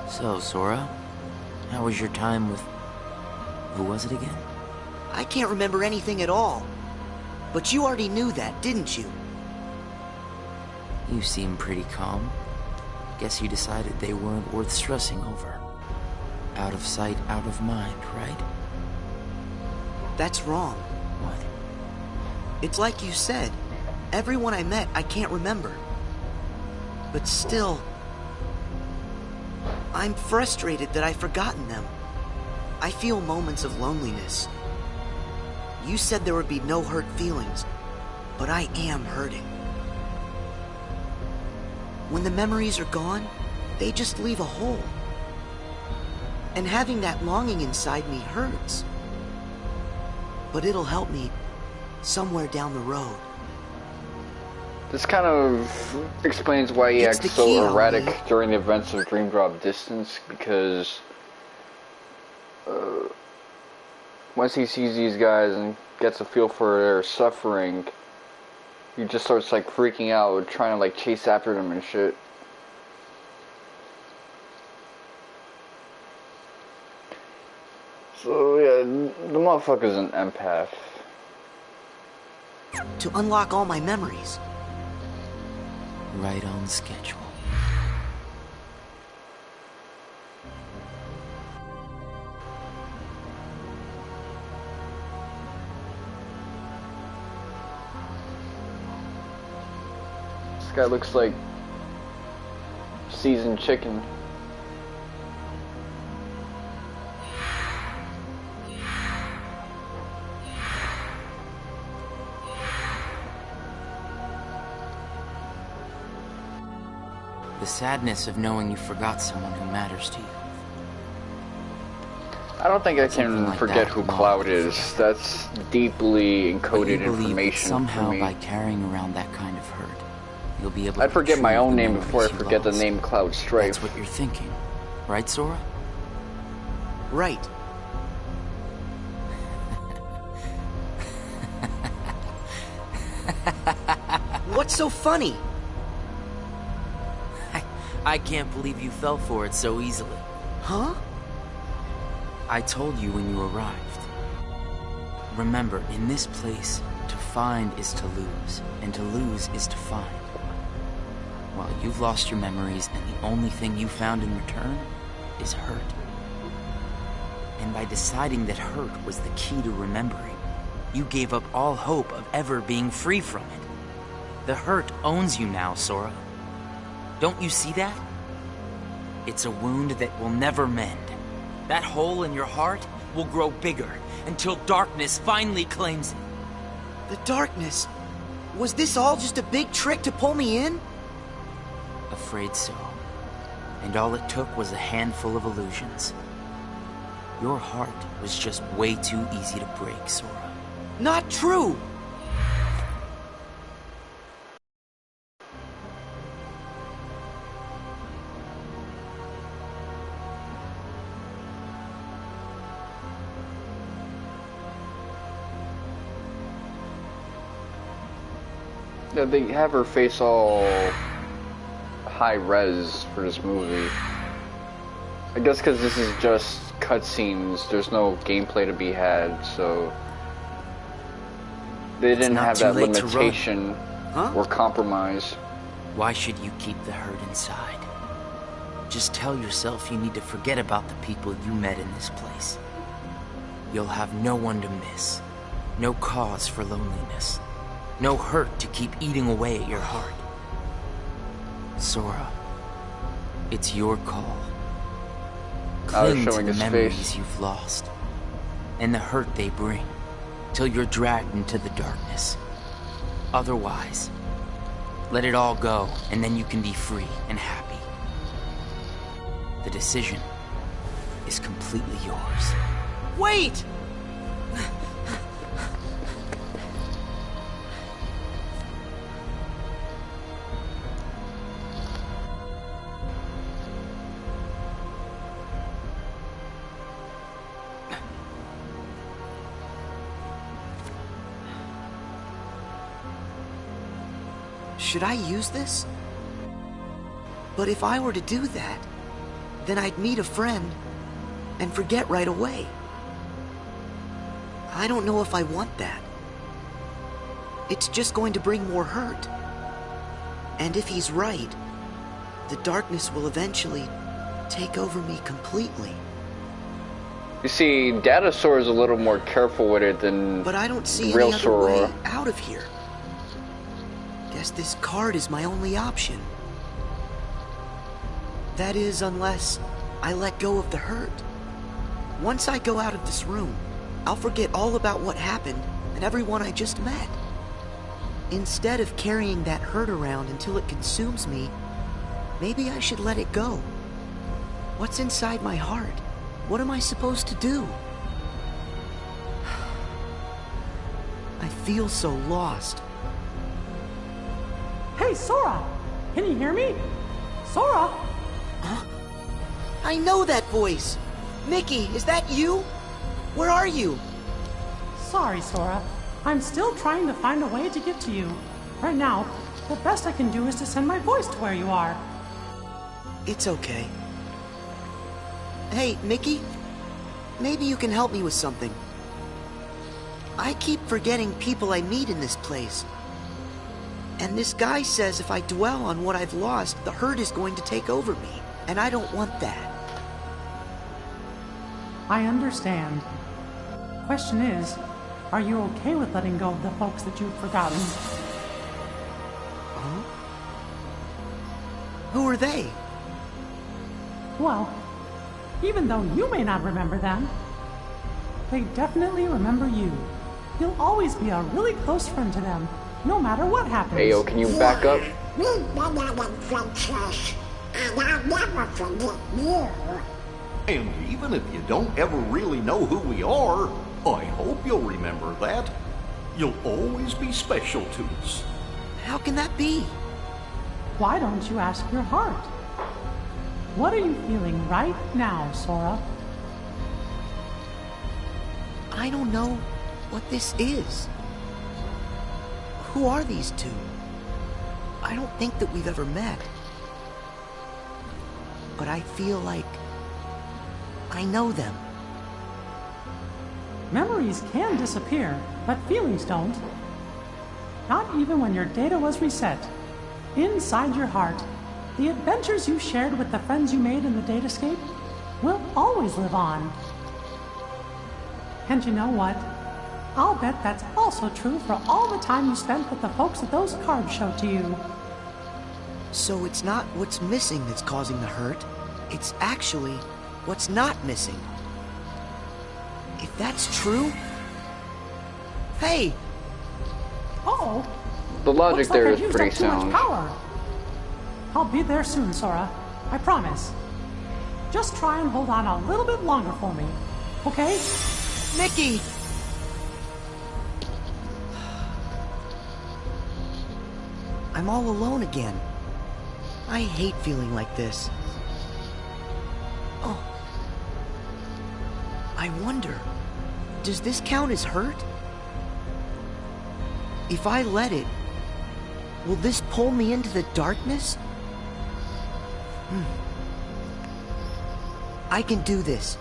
So, Sora, how was your time with... who was it again? I can't remember anything at all. But you already knew that, didn't you? You seem pretty calm. Guess you decided they weren't worth stressing over. Out of sight, out of mind, right? That's wrong. What? It's like you said. Everyone I met, I can't remember. But still, I'm frustrated that I've forgotten them. I feel moments of loneliness. You said there would be no hurt feelings, but I am hurting. When the memories are gone, they just leave a hole. And having that longing inside me hurts. But it'll help me somewhere down the road. This kind of explains why he acts so erratic during the events of Dream Drop Distance, because once he sees these guys and gets a feel for their suffering, he just starts like freaking out, trying to like chase after them and shit. So yeah, the motherfucker's an empath. To unlock all my memories. Right on schedule. This guy looks like seasoned chicken. The sadness of knowing you forgot someone who matters to you. I don't think I can forget who Cloud is. That's deeply encoded information somehow for me. By carrying around that kind of hurt, you'll be able I'd to forget my retrieve own the name memories before I you forget the lost. name Cloud Strife. That's what you're thinking, right, Sora? Right. What's so funny? I can't believe you fell for it so easily. Huh? I told you when you arrived. Remember, in this place, to find is to lose, and to lose is to find. Well, you've lost your memories, and the only thing you found in return is hurt. And by deciding that hurt was the key to remembering, you gave up all hope of ever being free from it. The hurt owns you now, Sora. Don't you see that? It's a wound that will never mend. That hole in your heart will grow bigger until darkness finally claims it. The darkness? Was this all just a big trick to pull me in? Afraid so. And all it took was a handful of illusions. Your heart was just way too easy to break, Sora. Not true! Yeah, they have her face all high res for this movie. I guess because this is just cutscenes, there's no gameplay to be had, so they didn't have that limitation or compromise. Why should you keep the hurt inside? Just tell yourself you need to forget about the people you met in this place. You'll have no one to miss, no cause for loneliness, no hurt to keep eating away at your heart. Sora, it's your call. Cling to the memories you've lost, and the hurt they bring, till you're dragged into the darkness. Otherwise, let it all go, and then you can be free and happy. The decision is completely yours. Wait! Should I use this? But if I were to do that, then I'd meet a friend and forget right away. I don't know if I want that. It's just going to bring more hurt. And if he's right, the darkness will eventually take over me completely. You see, Datasaur is a little more careful with it than But I don't see real any other Sora. way out of here. Guess this card is my only option. That is, unless I let go of the hurt. Once I go out of this room, I'll forget all about what happened and everyone I just met. Instead of carrying that hurt around until it consumes me, maybe I should let it go. What's inside my heart? What am I supposed to do? I feel so lost. Hey, Sora! Can you hear me? Sora! Huh? I know that voice! Mickey, is that you? Where are you? Sorry, Sora. I'm still trying to find a way to get to you. Right now, the best I can do is to send my voice to where you are. It's okay. Hey, Mickey? Maybe you can help me with something. I keep forgetting people I meet in this place. And this guy says if I dwell on what I've lost, the hurt is going to take over me. And I don't want that. I understand. Question is, are you okay with letting go of the folks that you've forgotten? Huh? Who are they? Well, even though you may not remember them, they definitely remember you. You'll always be a really close friend to them, no matter what happens. Hey, yo, can you back up? And even if you don't ever really know who we are, I hope you'll remember that. You'll always be special to us. How can that be? Why don't you ask your heart? What are you feeling right now, Sora? I don't know what this is. Who are these two? I don't think that we've ever met. But I feel like I know them. Memories can disappear, but feelings don't. Not even when your data was reset. Inside your heart, the adventures you shared with the friends you made in the datascape will always live on. And you know what? I'll bet that's also true for all the time you spent with the folks that those cards showed to you. So it's not what's missing that's causing the hurt. It's actually what's not missing. If that's true... Hey! Uh-oh! The logic there is pretty Looks like I've used up too sound. much power. I'll be there soon, Sora. I promise. Just try and hold on a little bit longer for me, okay? Mickey! I'm all alone again. I hate feeling like this. Oh. I wonder, does this count as hurt? If I let it, will this pull me into the darkness? I can do this.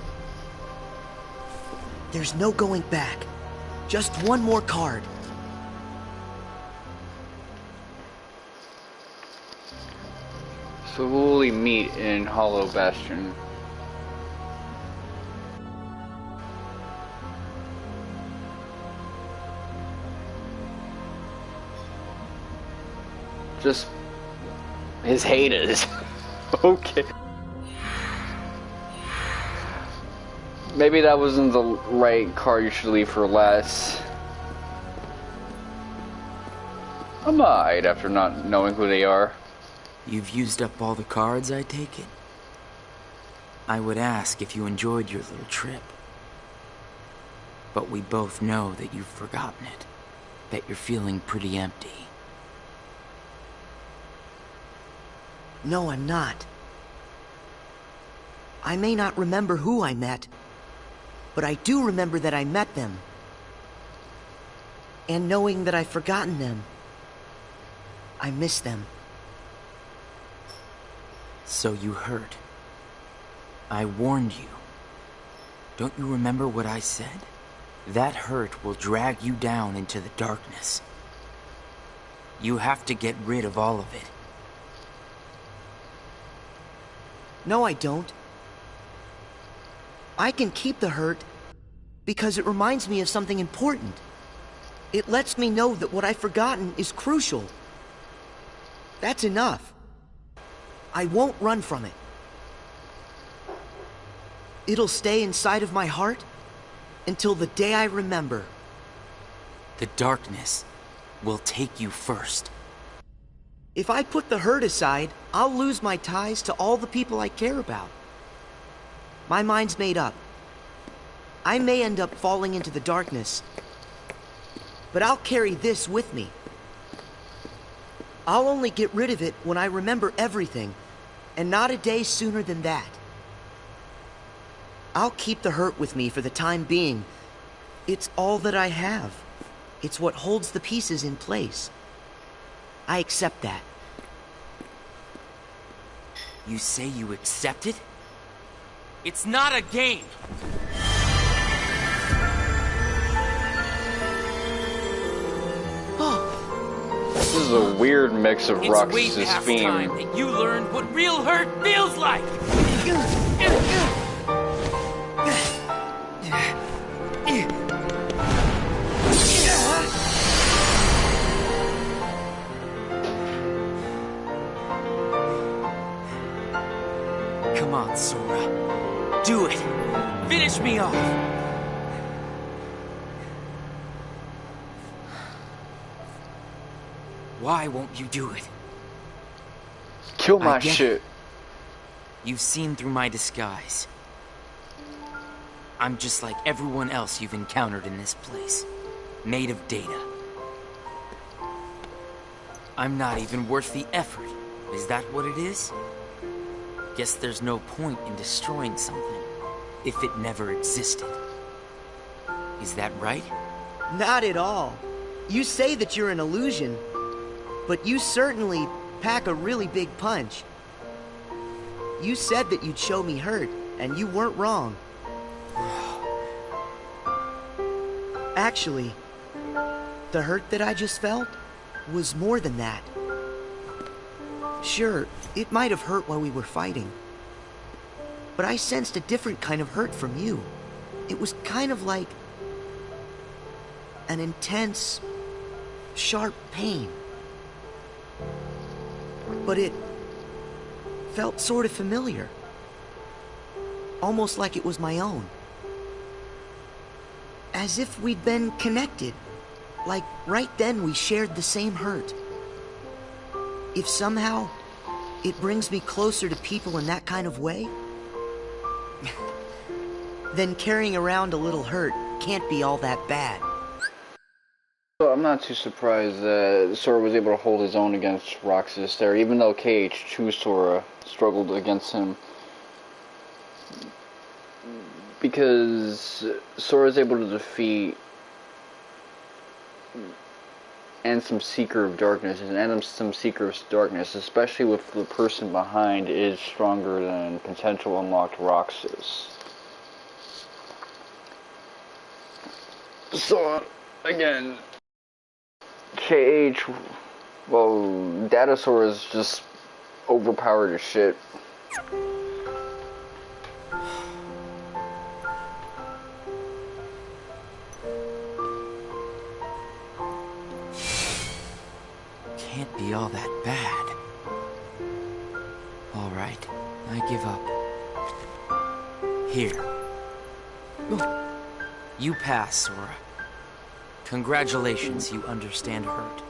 There's no going back. Just one more card. So who will we meet in Hollow Bastion? Just his haters. Okay. Maybe that wasn't the right card you should leave for last. I might, after not knowing who they are. You've used up all the cards, I take it? I would ask if you enjoyed your little trip. But we both know that you've forgotten it. That you're feeling pretty empty. No, I'm not. I may not remember who I met, but I do remember that I met them. And knowing that I've forgotten them, I miss them. So you heard. I warned you. Don't you remember what I said? That hurt will drag you down into the darkness. You have to get rid of all of it. No, I don't. I can keep the hurt because it reminds me of something important. It lets me know that what I've forgotten is crucial. That's enough. I won't run from it. It'll stay inside of my heart until the day I remember. The darkness will take you first. If I put the hurt aside, I'll lose my ties to all the people I care about. My mind's made up. I may end up falling into the darkness, but I'll carry this with me. I'll only get rid of it when I remember everything, and not a day sooner than that. I'll keep the hurt with me for the time being. It's all that I have. It's what holds the pieces in place. I accept that. You say you accept it? It's not a game! This is a weird mix of Roxas' It's way past theme. time that you learned what real hurt feels like! Come on, Sora. Do it! Finish me off! Why won't you do it? Kill my shit. You've seen through my disguise. I'm just like everyone else you've encountered in this place. Made of data. I'm not even worth the effort. Is that what it is? Guess there's no point in destroying something if it never existed. Is that right? Not at all. You say that you're an illusion, but you certainly pack a really big punch. You said that you'd show me hurt, and you weren't wrong. Actually, the hurt that I just felt was more than that. Sure, it might have hurt while we were fighting, but I sensed a different kind of hurt from you. It was kind of like an intense, sharp pain. But it felt sort of familiar. Almost like it was my own. As if we'd been connected. Like right then we shared the same hurt. If somehow it brings me closer to people in that kind of way, then carrying around a little hurt can't be all that bad. So I'm not too surprised that Sora was able to hold his own against Roxas there, even though KH2 Sora struggled against him. Because Sora is able to defeat Ansem Seeker of Darkness, and Ansem Seeker of Darkness, especially with the person behind, is stronger than potential unlocked Roxas. So, again, KH, well, Datasaur is just overpowered as shit. Can't be all that bad. All right, I give up. Here. You pass, Sora. Congratulations, you understand hurt.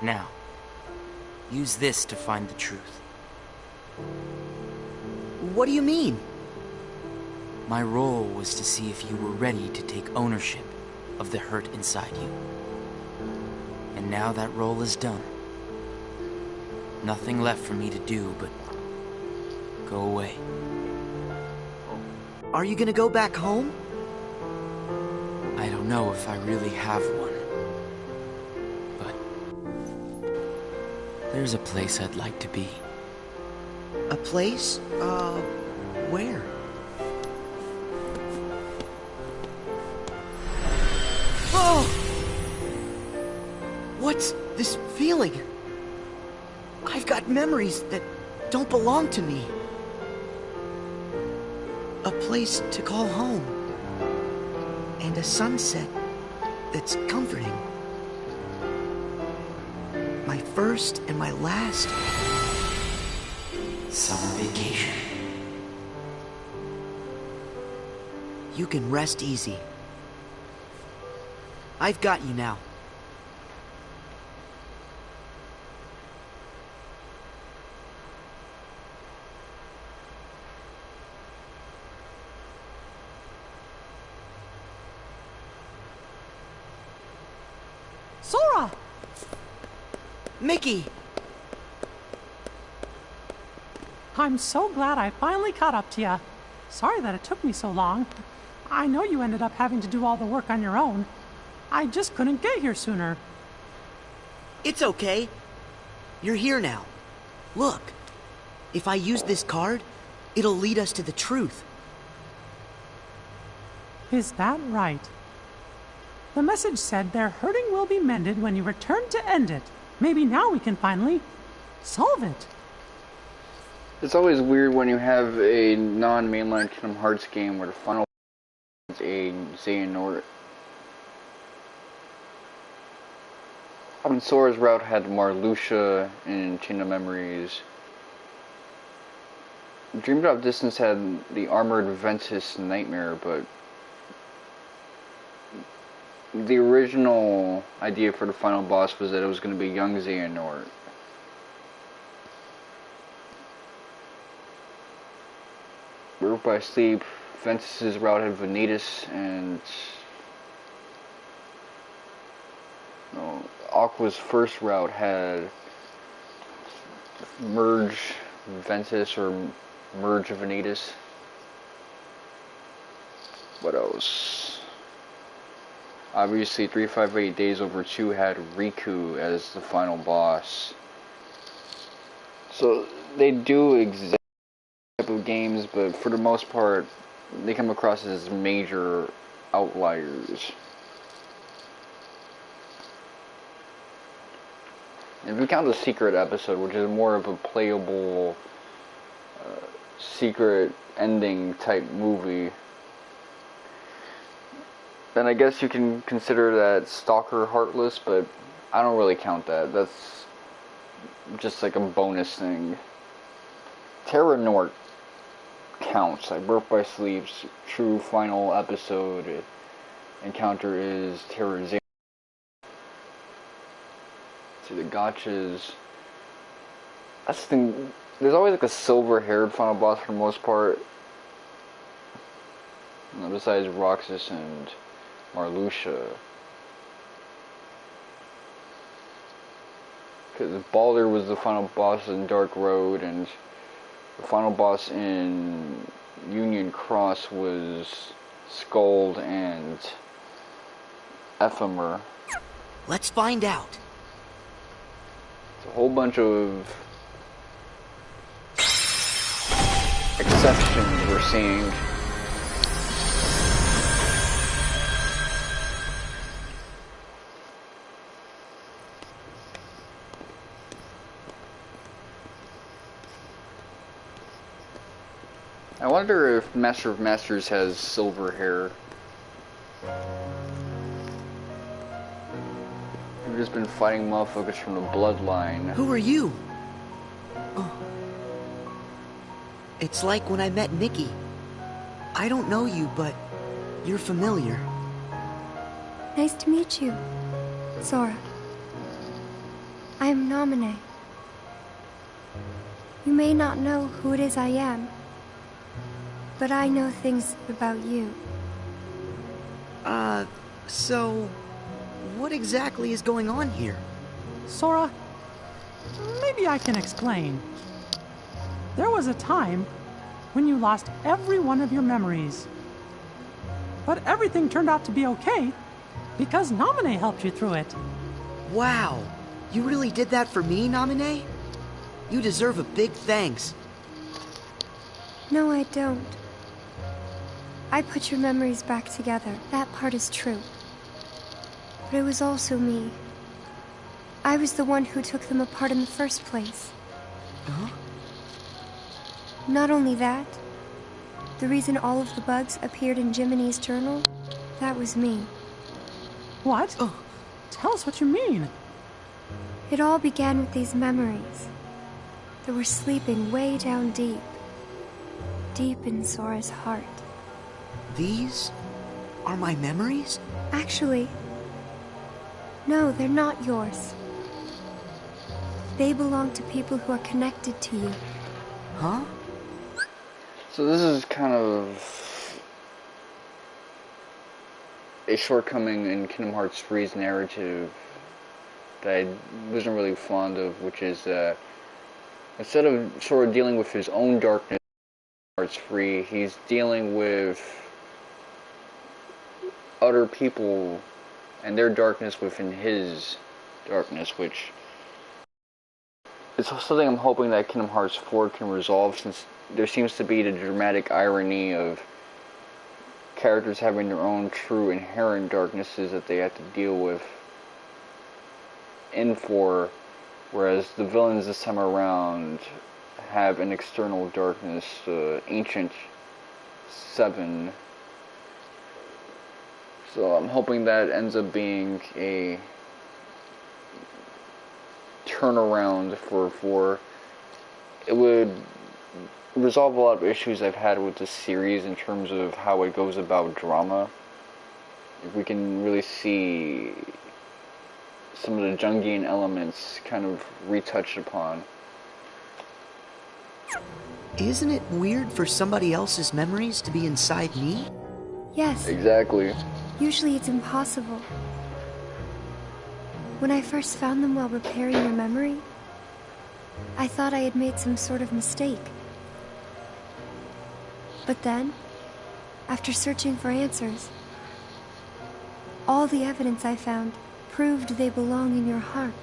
Now, use this to find the truth. What do you mean? My role was to see if you were ready to take ownership of the hurt inside you. And now that role is done. Nothing left for me to do but go away. Are you gonna go back home? I don't know if I really have one. But there's a place I'd like to be. A place? Where? Oh! What's this feeling? I've got memories that don't belong to me. A place to call home. And a sunset that's comforting. My first and my last summer vacation. You can rest easy. I've got you now. Sora! Mickey! I'm so glad I finally caught up to you. Sorry that it took me so long. I know you ended up having to do all the work on your own. I just couldn't get here sooner. It's okay. You're here now. Look, if I use this card, it'll lead us to the truth. Is that right? The message said their hurting will be mended when you return to end it. Maybe now we can finally solve it. It's always weird when you have a non-mainline Kingdom Hearts game where the final is a Xehanort. I mean, Sora's route had Marluxia in Chain of Memories. Dream Drop Distance had the armored Ventus Nightmare, but the original idea for the final boss was that it was going to be young Xehanort. Birth by Sleep, Ventus's route had Vanitas, and Aqua's first route had Merge Ventus or Merge Vanitas. What else? Obviously, 358 Days Over 2 had Riku as the final boss. So they do exist type of games, but for the most part, they come across as major outliers. If we count the Secret episode, which is more of a playable secret ending type movie, then I guess you can consider that Stalker Heartless, but I don't really count that. That's just like a bonus thing. Terra Nort counts. Like Birth by Sleep's true final episode encounter is Terra Xehanort. See, the gotchas. That's the thing. There's always like a silver-haired final boss for the most part. Besides Roxas and Marluxia. Because Baldur was the final boss in Dark Road, and the final boss in Union Cross was Skuld and Ephemer. Let's find out. It's a whole bunch of exceptions we're seeing. I wonder if Master of Masters has silver hair. We've just been fighting motherfuckers from the bloodline. Who are you? Oh. It's like when I met Nikki. I don't know you, but you're familiar. Nice to meet you, Sora. I am Naminé. You may not know who it is I am, but I know things about you. So what exactly is going on here? Sora, maybe I can explain. There was a time when you lost every one of your memories. But everything turned out to be okay because Naminé helped you through it. Wow, you really did that for me, Naminé? You deserve a big thanks. No, I don't. I put your memories back together. That part is true. But it was also me. I was the one who took them apart in the first place. Huh? Not only that, the reason all of the bugs appeared in Jiminy's journal, that was me. What? Oh. Tell us what you mean. It all began with these memories that were sleeping way down deep. Deep in Sora's heart. These are my memories? Actually, no, they're not yours. They belong to people who are connected to you. Huh? So this is kind of a shortcoming in Kingdom Hearts 3's narrative that I wasn't really fond of, which is instead of Sora dealing with his own darkness in Hearts 3, he's dealing with other people and their darkness within his darkness, which is something I'm hoping that Kingdom Hearts 4 can resolve, since there seems to be the dramatic irony of characters having their own true inherent darknesses that they have to deal with in 4, whereas the villains this time around have an external darkness, Ancient 7. So I'm hoping that ends up being a turnaround for 4. It would resolve a lot of issues I've had with this series in terms of how it goes about drama. If we can really see some of the Jungian elements kind of retouched upon. Isn't it weird for somebody else's memories to be inside me? Yes. Exactly. Usually it's impossible. When I first found them while repairing your memory, I thought I had made some sort of mistake. But then, after searching for answers, all the evidence I found proved they belong in your heart.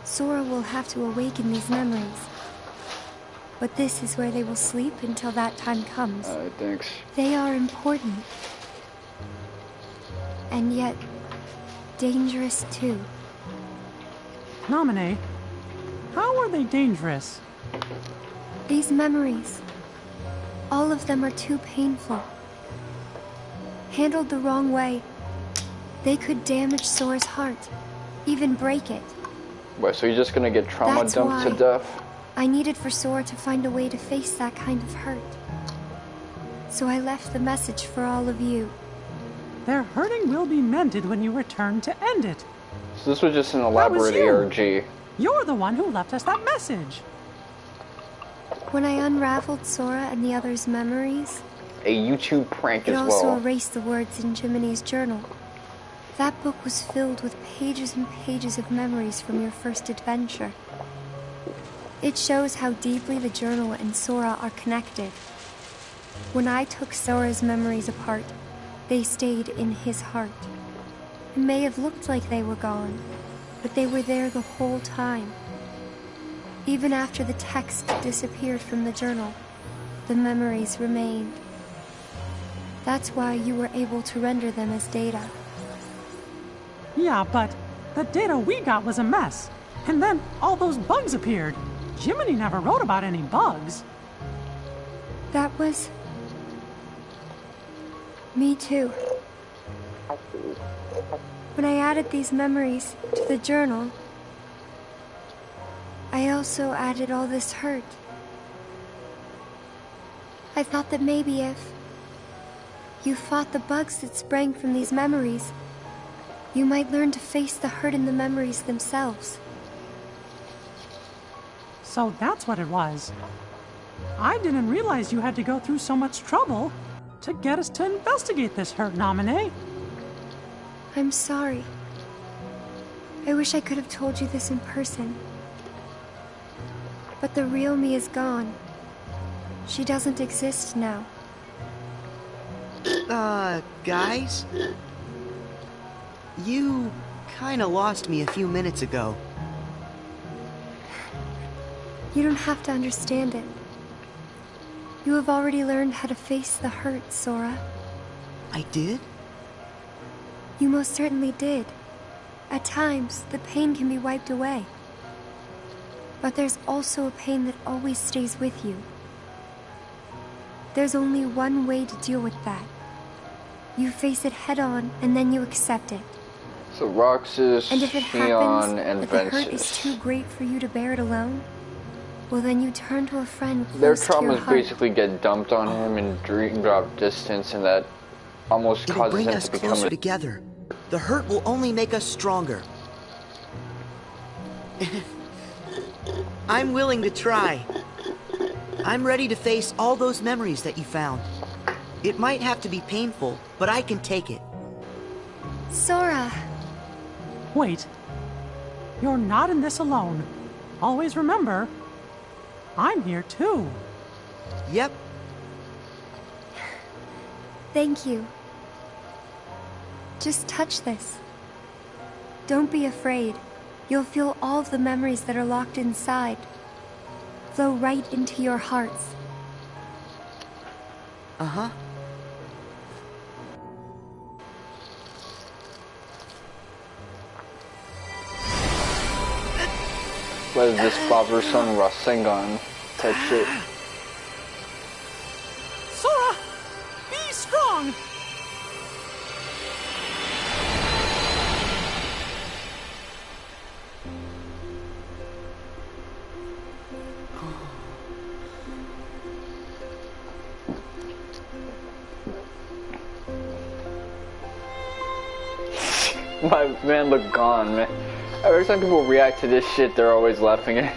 Sora will have to awaken these memories. But this is where they will sleep until that time comes. Thanks. They are important. And yet, dangerous too. Naminé, how are they dangerous? These memories, all of them are too painful. Handled the wrong way, they could damage Sora's heart, even break it. What, so you're just gonna get trauma That's dumped to why death? I needed for Sora to find a way to face that kind of hurt. So I left the message for all of you. Their hurting will be mended when you return to end it. So this was just an elaborate ARG. You're the one who left us that message. When I unraveled Sora and the others' memories, A YouTube prank it as also well. erased the words in Jiminy's journal. That book was filled with pages and pages of memories from your first adventure. It shows how deeply the journal and Sora are connected. When I took Sora's memories apart, they stayed in his heart. It may have looked like they were gone, but they were there the whole time. Even after the text disappeared from the journal, the memories remained. That's why you were able to render them as data. Yeah, but the data we got was a mess. And then all those bugs appeared. Jiminy never wrote about any bugs. That was... me too. When I added these memories to the journal, I also added all this hurt. I thought that maybe if you fought the bugs that sprang from these memories, you might learn to face the hurt in the memories themselves. So that's what it was. I didn't realize you had to go through so much trouble to get us to investigate this hurt, Naminé. I'm sorry. I wish I could have told you this in person. But the real me is gone. She doesn't exist now. Guys? You kinda lost me a few minutes ago. You don't have to understand it. You have already learned how to face the hurt, Sora. I did? You most certainly did. At times, the pain can be wiped away. But there's also a pain that always stays with you. There's only one way to deal with that. You face it head on, and then you accept it. So Roxas, And if it Neon, happens and that the hurt is Ventus. too great for you to bear it alone, well then you turn to a friend Their close to your traumas heart. basically get dumped on him and drop distance, and that almost It'll causes bring him us to become closer a... together. The hurt will only make us stronger. I'm willing to try. I'm ready to face all those memories that you found. It might have to be painful, but I can take it. Sora! Wait. You're not in this alone. Always remember, I'm here too. Yep. Thank you. Just touch this. Don't be afraid. You'll feel all of the memories that are locked inside flow right into your hearts. Uh-huh. What is this father-son Rasengan type shit? Sora, be strong! My man looked gone, man. Every time people react to this shit, they're always laughing at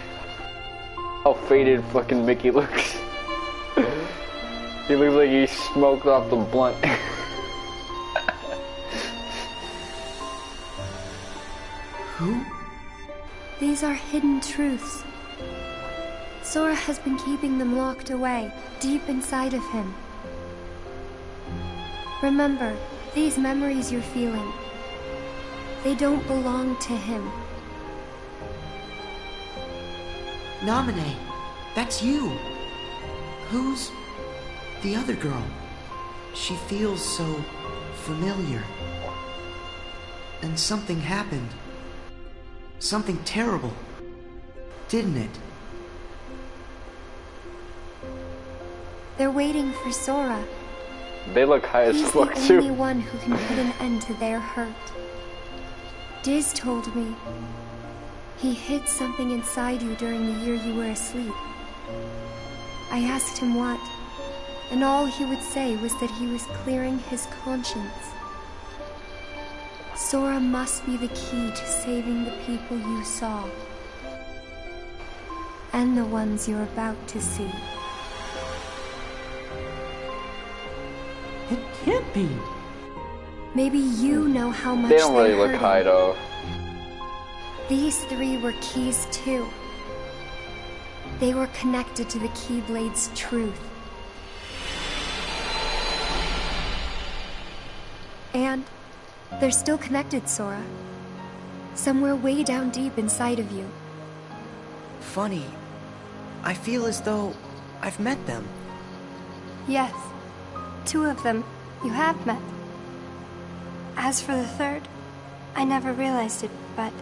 how faded fucking Mickey looks. He looks like he smoked off the blunt. Who? These are hidden truths. Sora has been keeping them locked away, deep inside of him. Remember, these memories you're feeling, they don't belong to him. Naminé, that's you. Who's the other girl? She feels so familiar. And something happened. Something terrible. Didn't it? They're waiting for Sora. They look high as fuck He's the only one who can put an end to their hurt. Diz told me he hid something inside you during the year you were asleep. I asked him what, and all he would say was that he was clearing his conscience. Sora must be the key to saving the people you saw, and the ones you're about to see. It can't be. Maybe you know how much they don't really they're look high, though. These three were keys too. They were connected to the Keyblade's truth. And they're still connected, Sora. Somewhere way down deep inside of you. Funny. I feel as though I've met them. Yes, 2 of them you have met. As for the third, I never realized it, but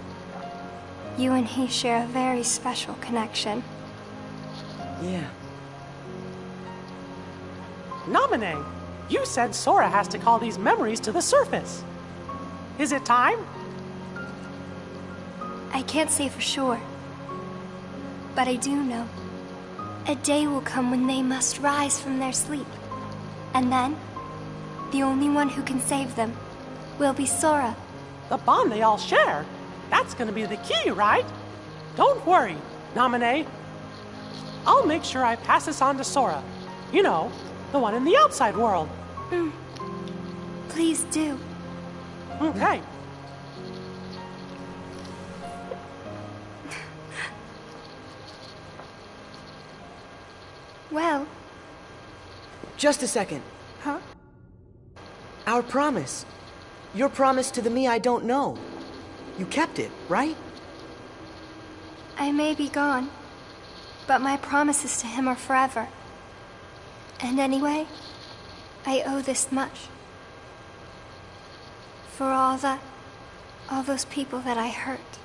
you and he share a very special connection. Yeah. Naminé, you said Sora has to call these memories to the surface. Is it time? I can't say for sure, but I do know. A day will come when they must rise from their sleep. And then, the only one who can save them will be Sora. The bond they all share? That's gonna be the key, right? Don't worry, Naminé. I'll make sure I pass this on to Sora. You know, the one in the outside world. Please do. Okay. Well... Just a second. Huh? Our promise. Your promise to the me I don't know. You kept it, right? I may be gone, but my promises to him are forever. And anyway, I owe this much. For all those people that I hurt.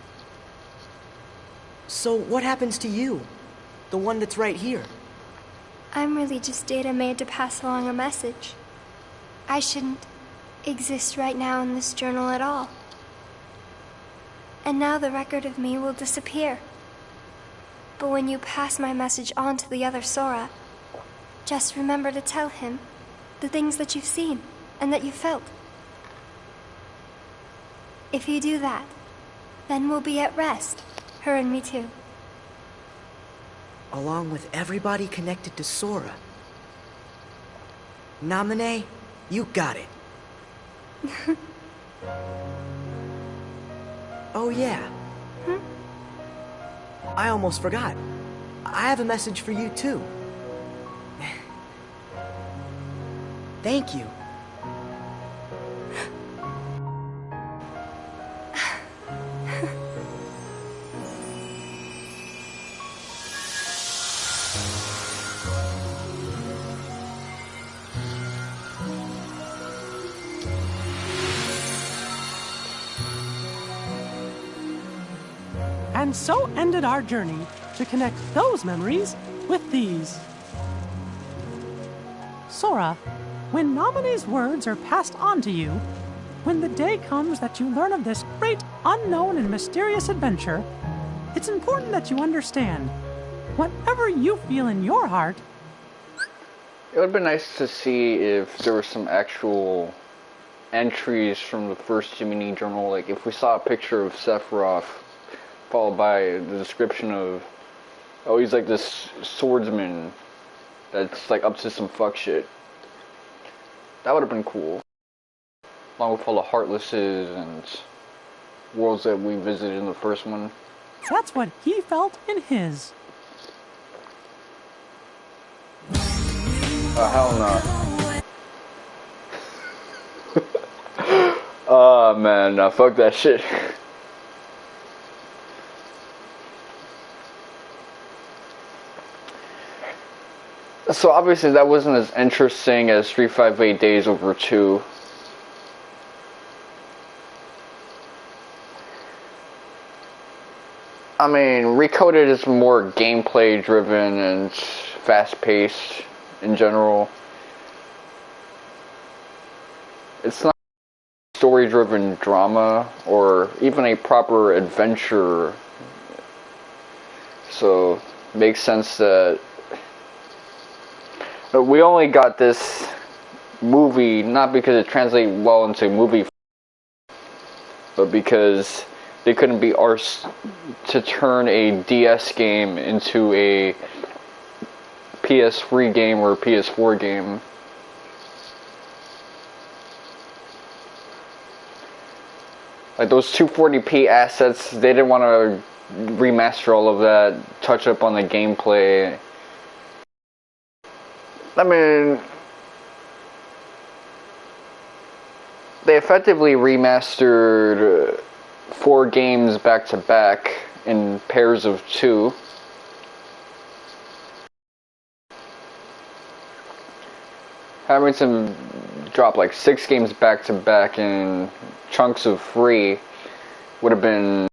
So what happens to you? The one that's right here? I'm really just data made to pass along a message. I shouldn't exist right now in this journal at all. And now the record of me will disappear. But when you pass my message on to the other Sora, just remember to tell him the things that you've seen and that you felt. If you do that, then we'll be at rest, her and me too. Along with everybody connected to Sora. Naminé, you got it. Oh yeah. I almost forgot. I have a message for you too. Thank you. And so ended our journey to connect those memories with these. Sora, when Naminé's words are passed on to you, when the day comes that you learn of this great, unknown, and mysterious adventure, it's important that you understand, whatever you feel in your heart... It would be nice to see if there was some actual entries from the first Jiminy journal. Like, if we saw a picture of Sephiroth, followed by the description of, oh, he's like this swordsman that's like up to some fuck shit, that would have been cool. Along with all the Heartlesses and worlds that we visited in the first one. That's what he felt in his. Hell no. Oh man, nah, fuck that shit. So obviously that wasn't as interesting as 358 Days Over 2. I mean, ReCoded is more gameplay driven and fast paced in general. It's not story driven drama or even a proper adventure. So it makes sense that we only got this movie not because it translated well into movie, but because they couldn't be arsed to turn a DS game into a PS3 game or a PS4 game. Like those 240p assets, they didn't want to remaster all of that, touch up on the gameplay. I mean, they effectively remastered 4 games back to back in pairs of 2. Having to drop like 6 games back to back in chunks of 3 would have been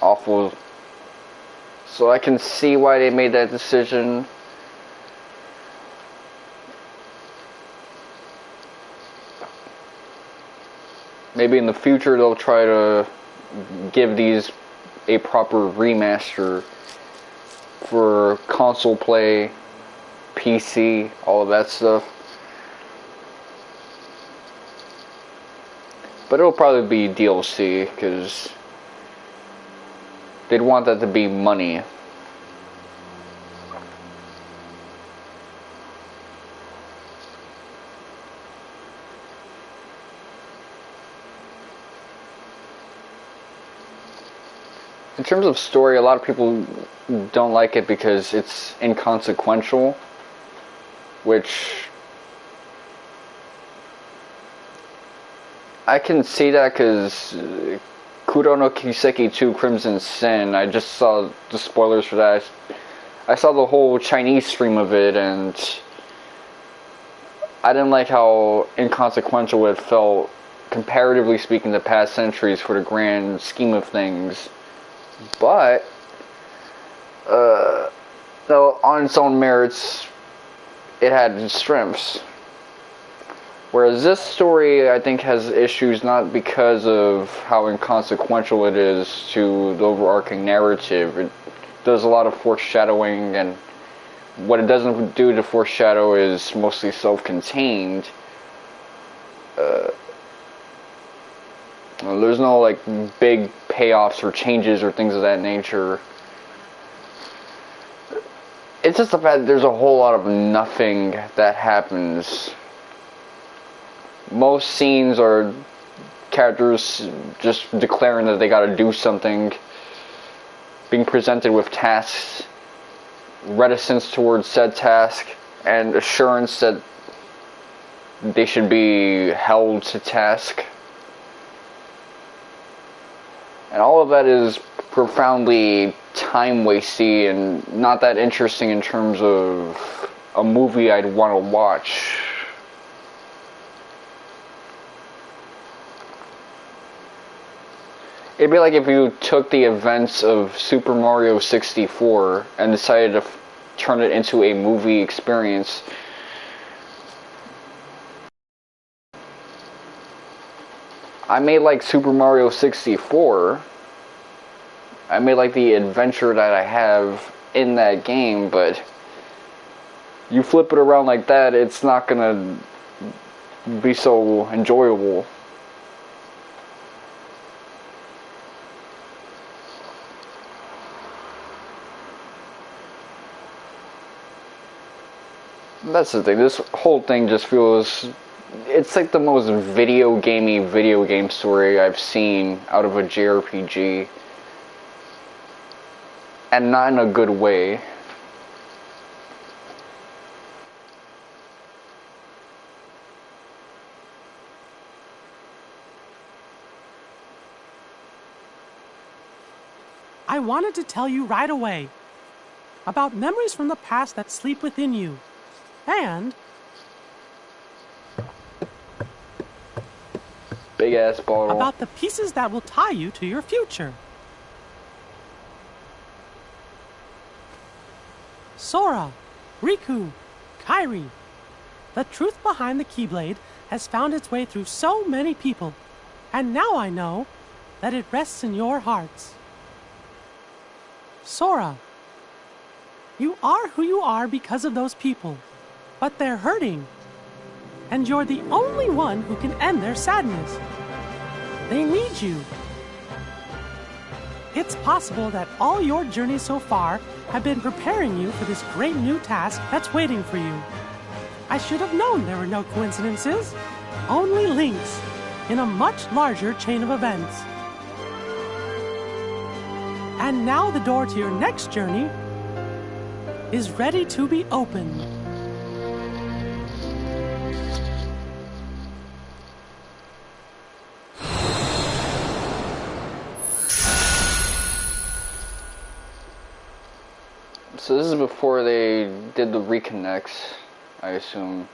awful. So I can see why they made that decision. Maybe in the future they'll try to give these a proper remaster for console play, PC, all of that stuff. But it'll probably be DLC, because they'd want that to be money. In terms of story, a lot of people don't like it because it's inconsequential, which I can see that because Kuro no Kiseki 2 Crimson Sin, I just saw the spoilers for that. I saw the whole Chinese stream of it, and I didn't like how inconsequential it felt, comparatively speaking, to past centuries for the grand scheme of things. But, though on its own merits, it had its strengths. Whereas this story, I think, has issues not because of how inconsequential it is to the overarching narrative. It does a lot of foreshadowing, and what it doesn't do to foreshadow is mostly self-contained. There's no like big payoffs or changes or things of that nature. It's just the fact that there's a whole lot of nothing that happens. Most scenes are characters just declaring that they gotta do something, being presented with tasks, reticence towards said task, and assurance that they should be held to task. And all of that is profoundly time-wasty and not that interesting in terms of a movie I'd want to watch. It'd be like if you took the events of Super Mario 64 and decided to turn it into a movie experience. I may like Super Mario 64. I may like the adventure that I have in that game, but you flip it around like that, it's not gonna be so enjoyable. That's the thing, this whole thing just feels, it's like the most video game story I've seen out of a JRPG. And not in a good way. I wanted to tell you right away about memories from the past that sleep within you, and big ass bottle about the pieces that will tie you to your future. Sora, Riku, Kairi, the truth behind the Keyblade has found its way through so many people, and now I know that it rests in your hearts. Sora, you are who you are because of those people, but they're hurting, and you're the only one who can end their sadness. They need you. It's possible that all your journeys so far have been preparing you for this great new task that's waiting for you. I should have known there were no coincidences, only links in a much larger chain of events. And now the door to your next journey is ready to be opened. So this is before they did the reconnects, I assume.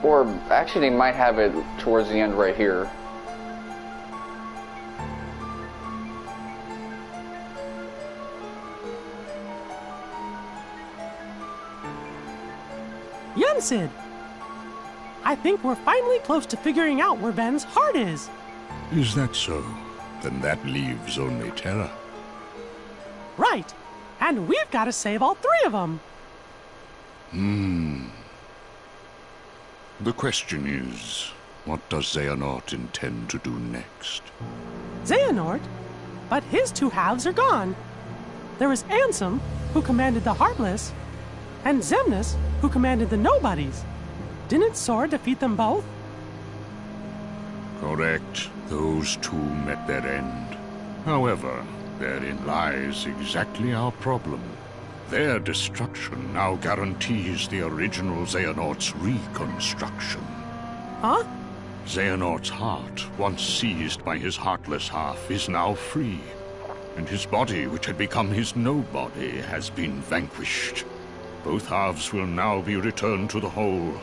Or actually they might have it towards the end right here. Yensid! I think we're finally close to figuring out where Ven's heart is. Is that so? Then that leaves only Terra. Right. And we've got to save all three of them. The question is, what does Xehanort intend to do next? Xehanort? But his two halves are gone. There was Ansem, who commanded the Heartless, and Xemnas, who commanded the Nobodies. Didn't Sora defeat them both? Correct. Those two met their end. However, therein lies exactly our problem. Their destruction now guarantees the original Xehanort's reconstruction. Huh? Xehanort's heart, once seized by his heartless half, is now free. And his body, which had become his nobody, has been vanquished. Both halves will now be returned to the whole.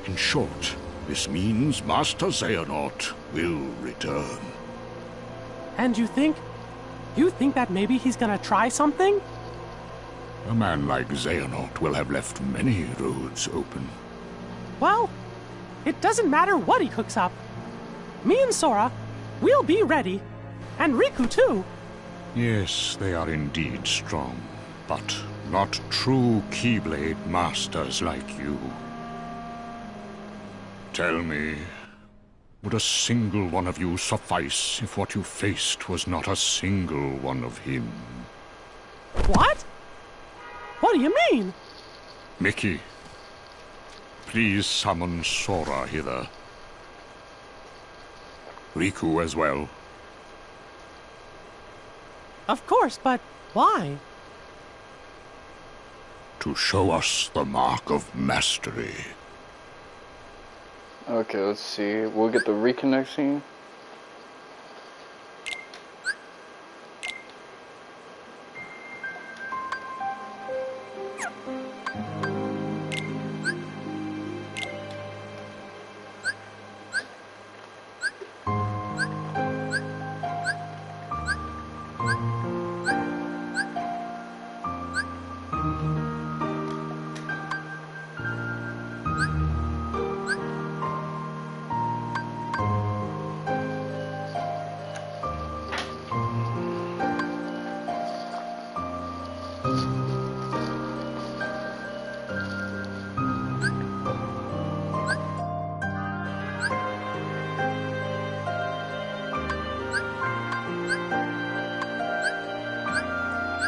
In short, this means Master Xehanort will return. And you think that maybe he's gonna try something? A man like Xehanort will have left many roads open. Well, it doesn't matter what he cooks up. Me and Sora, we'll be ready. And Riku too. Yes, they are indeed strong, but not true Keyblade masters like you. Tell me, would a single one of you suffice if what you faced was not a single one of him? What? What do you mean? Mickey, please summon Sora hither. Riku as well. Of course, but why? To show us the mark of mastery. Okay, let's see. We'll get the reconnect scene.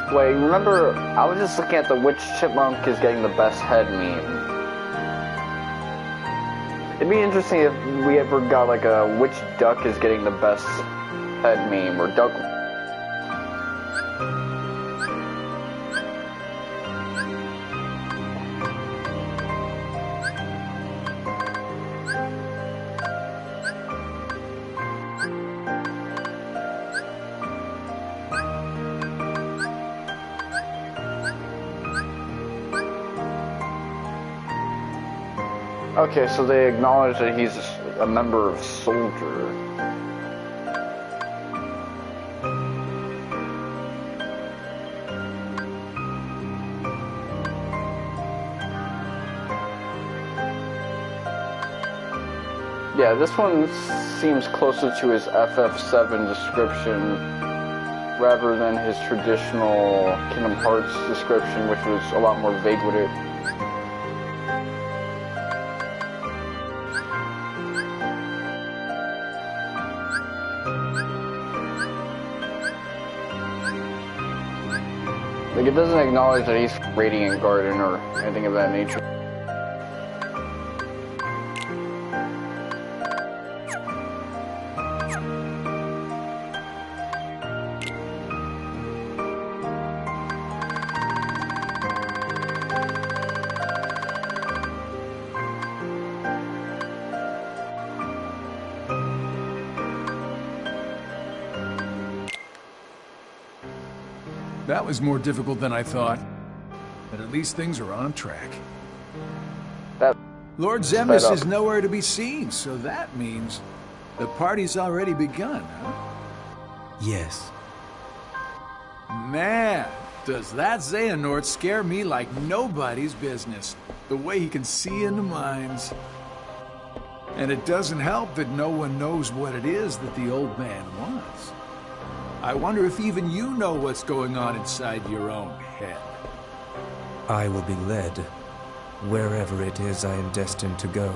Wait, remember, I was just looking at the which chipmunk is getting the best head meme. It'd be interesting if we ever got like a which duck is getting the best head meme, or duck. Okay, so they acknowledge that he's a member of Soldier. Yeah, this one seems closer to his FF7 description rather than his traditional Kingdom Hearts description, which was a lot more vague with it. Like, it doesn't acknowledge that he's Radiant Garden or anything of that nature. That was more difficult than I thought. But at least things are on track. Lord Zemus is nowhere to be seen, so that means the party's already begun, huh? Yes. Man, does that Xehanort scare me like nobody's business. The way he can see into minds. And it doesn't help that no one knows what it is that the old man wants. I wonder if even you know what's going on inside your own head. I will be led wherever it is I am destined to go.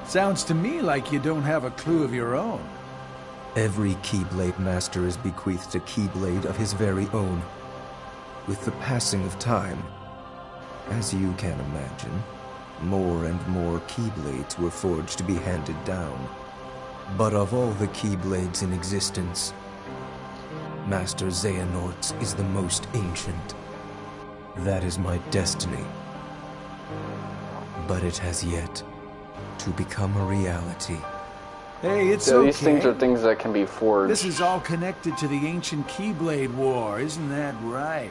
Sounds to me like you don't have a clue of your own. Every Keyblade master is bequeathed a Keyblade of his very own. With the passing of time, as you can imagine, more and more Keyblades were forged to be handed down. But of all the Keyblades in existence, Master Xehanort's is the most ancient. That is my destiny. But it has yet to become a reality. Hey, it's okay. These things are things that can be forged. This is all connected to the ancient Keyblade War, isn't that right?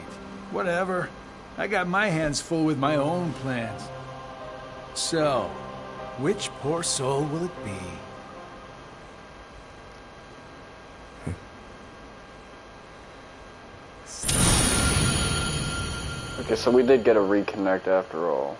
Whatever. I got my hands full with my own plans. So, which poor soul will it be? Okay, so we did get a reconnect after all.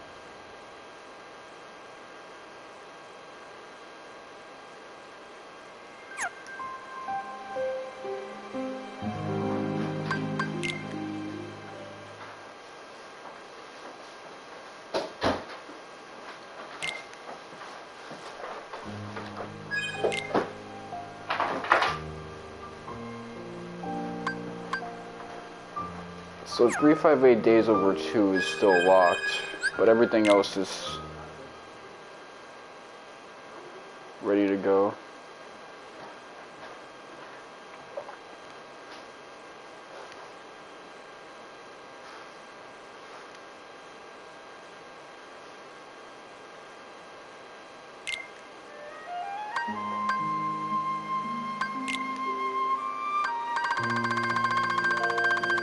So 358 Days Over 2 is still locked, but everything else is ready to go.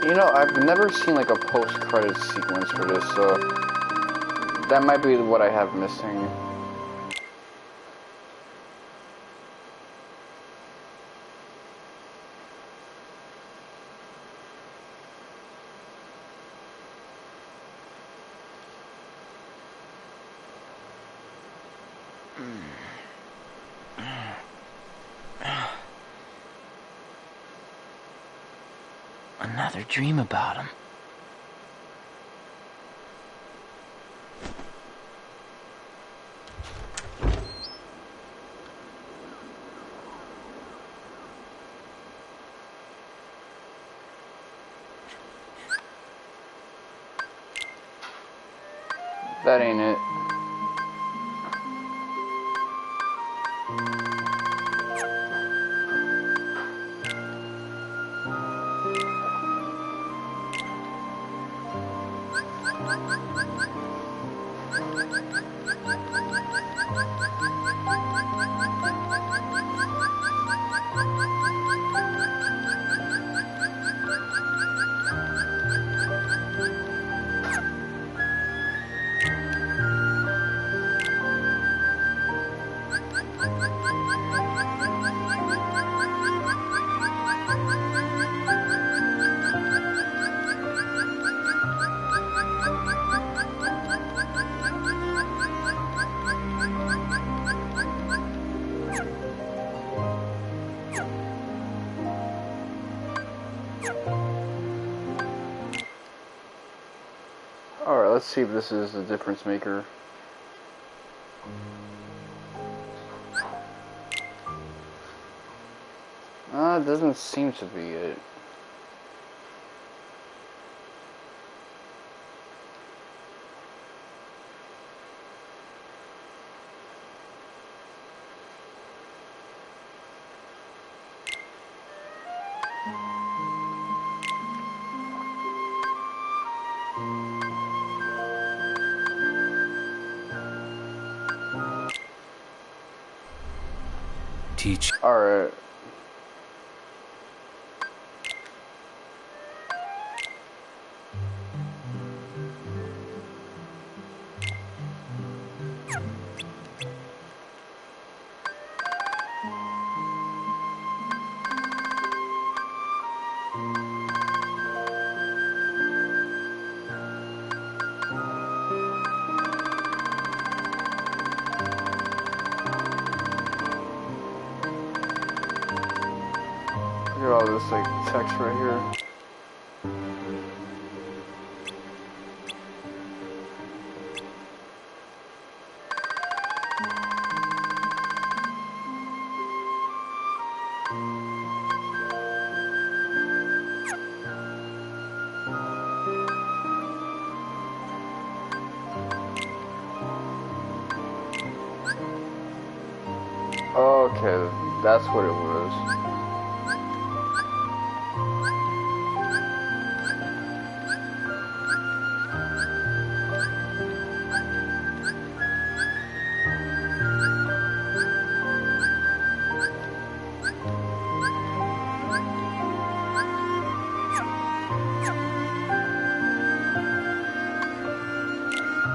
You know, I've never seen like a post-credit sequence for this, so that might be what I have missing. Another dream about him. That ain't it. Alright, let's see if this is the difference maker. It doesn't seem to be it. Teach. Alright. Look at all this like text right here. Okay, that's what it was.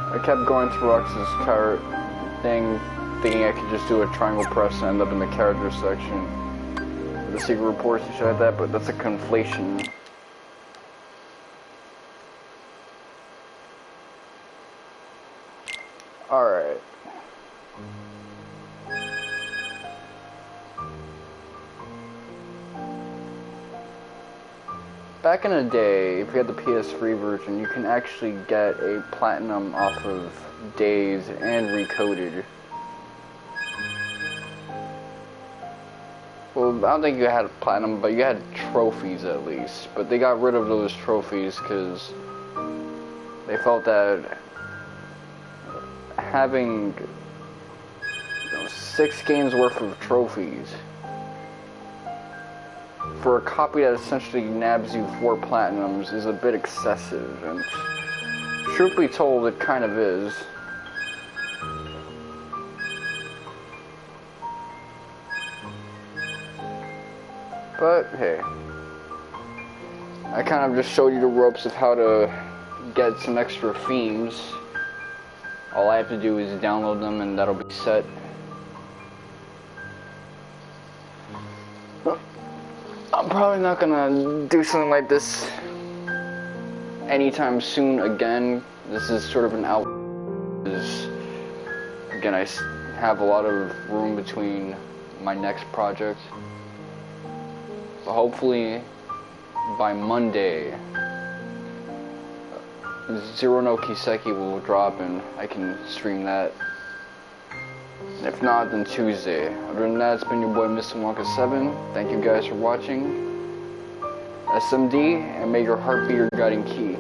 I kept going through Rox's carrot thing, thinking I could just do a triangle press and end up in the character section. The secret reports and shit like that, but that's a conflation. Alright. Back in the day, if you had the PS3 version, you can actually get a platinum off of Days and ReCoded. Well, I don't think you had platinum, but you had trophies at least. But they got rid of those trophies because they felt that having 6 games worth of trophies for a copy that essentially nabs you 4 platinums is a bit excessive, and truth be told, it kind of is. But hey, I kind of just showed you the ropes of how to get some extra themes. All I have to do is download them and that'll be set. I'm probably not gonna do something like this anytime soon again. This is sort of an out. Again, I have a lot of room between my next project. So hopefully by Monday, Zero no Kiseki will drop and I can stream that. If not, then Tuesday. Other than that, it's been your boy Mr. Wonka 7. Thank you guys for watching. SMD, and may your heart be your guiding key.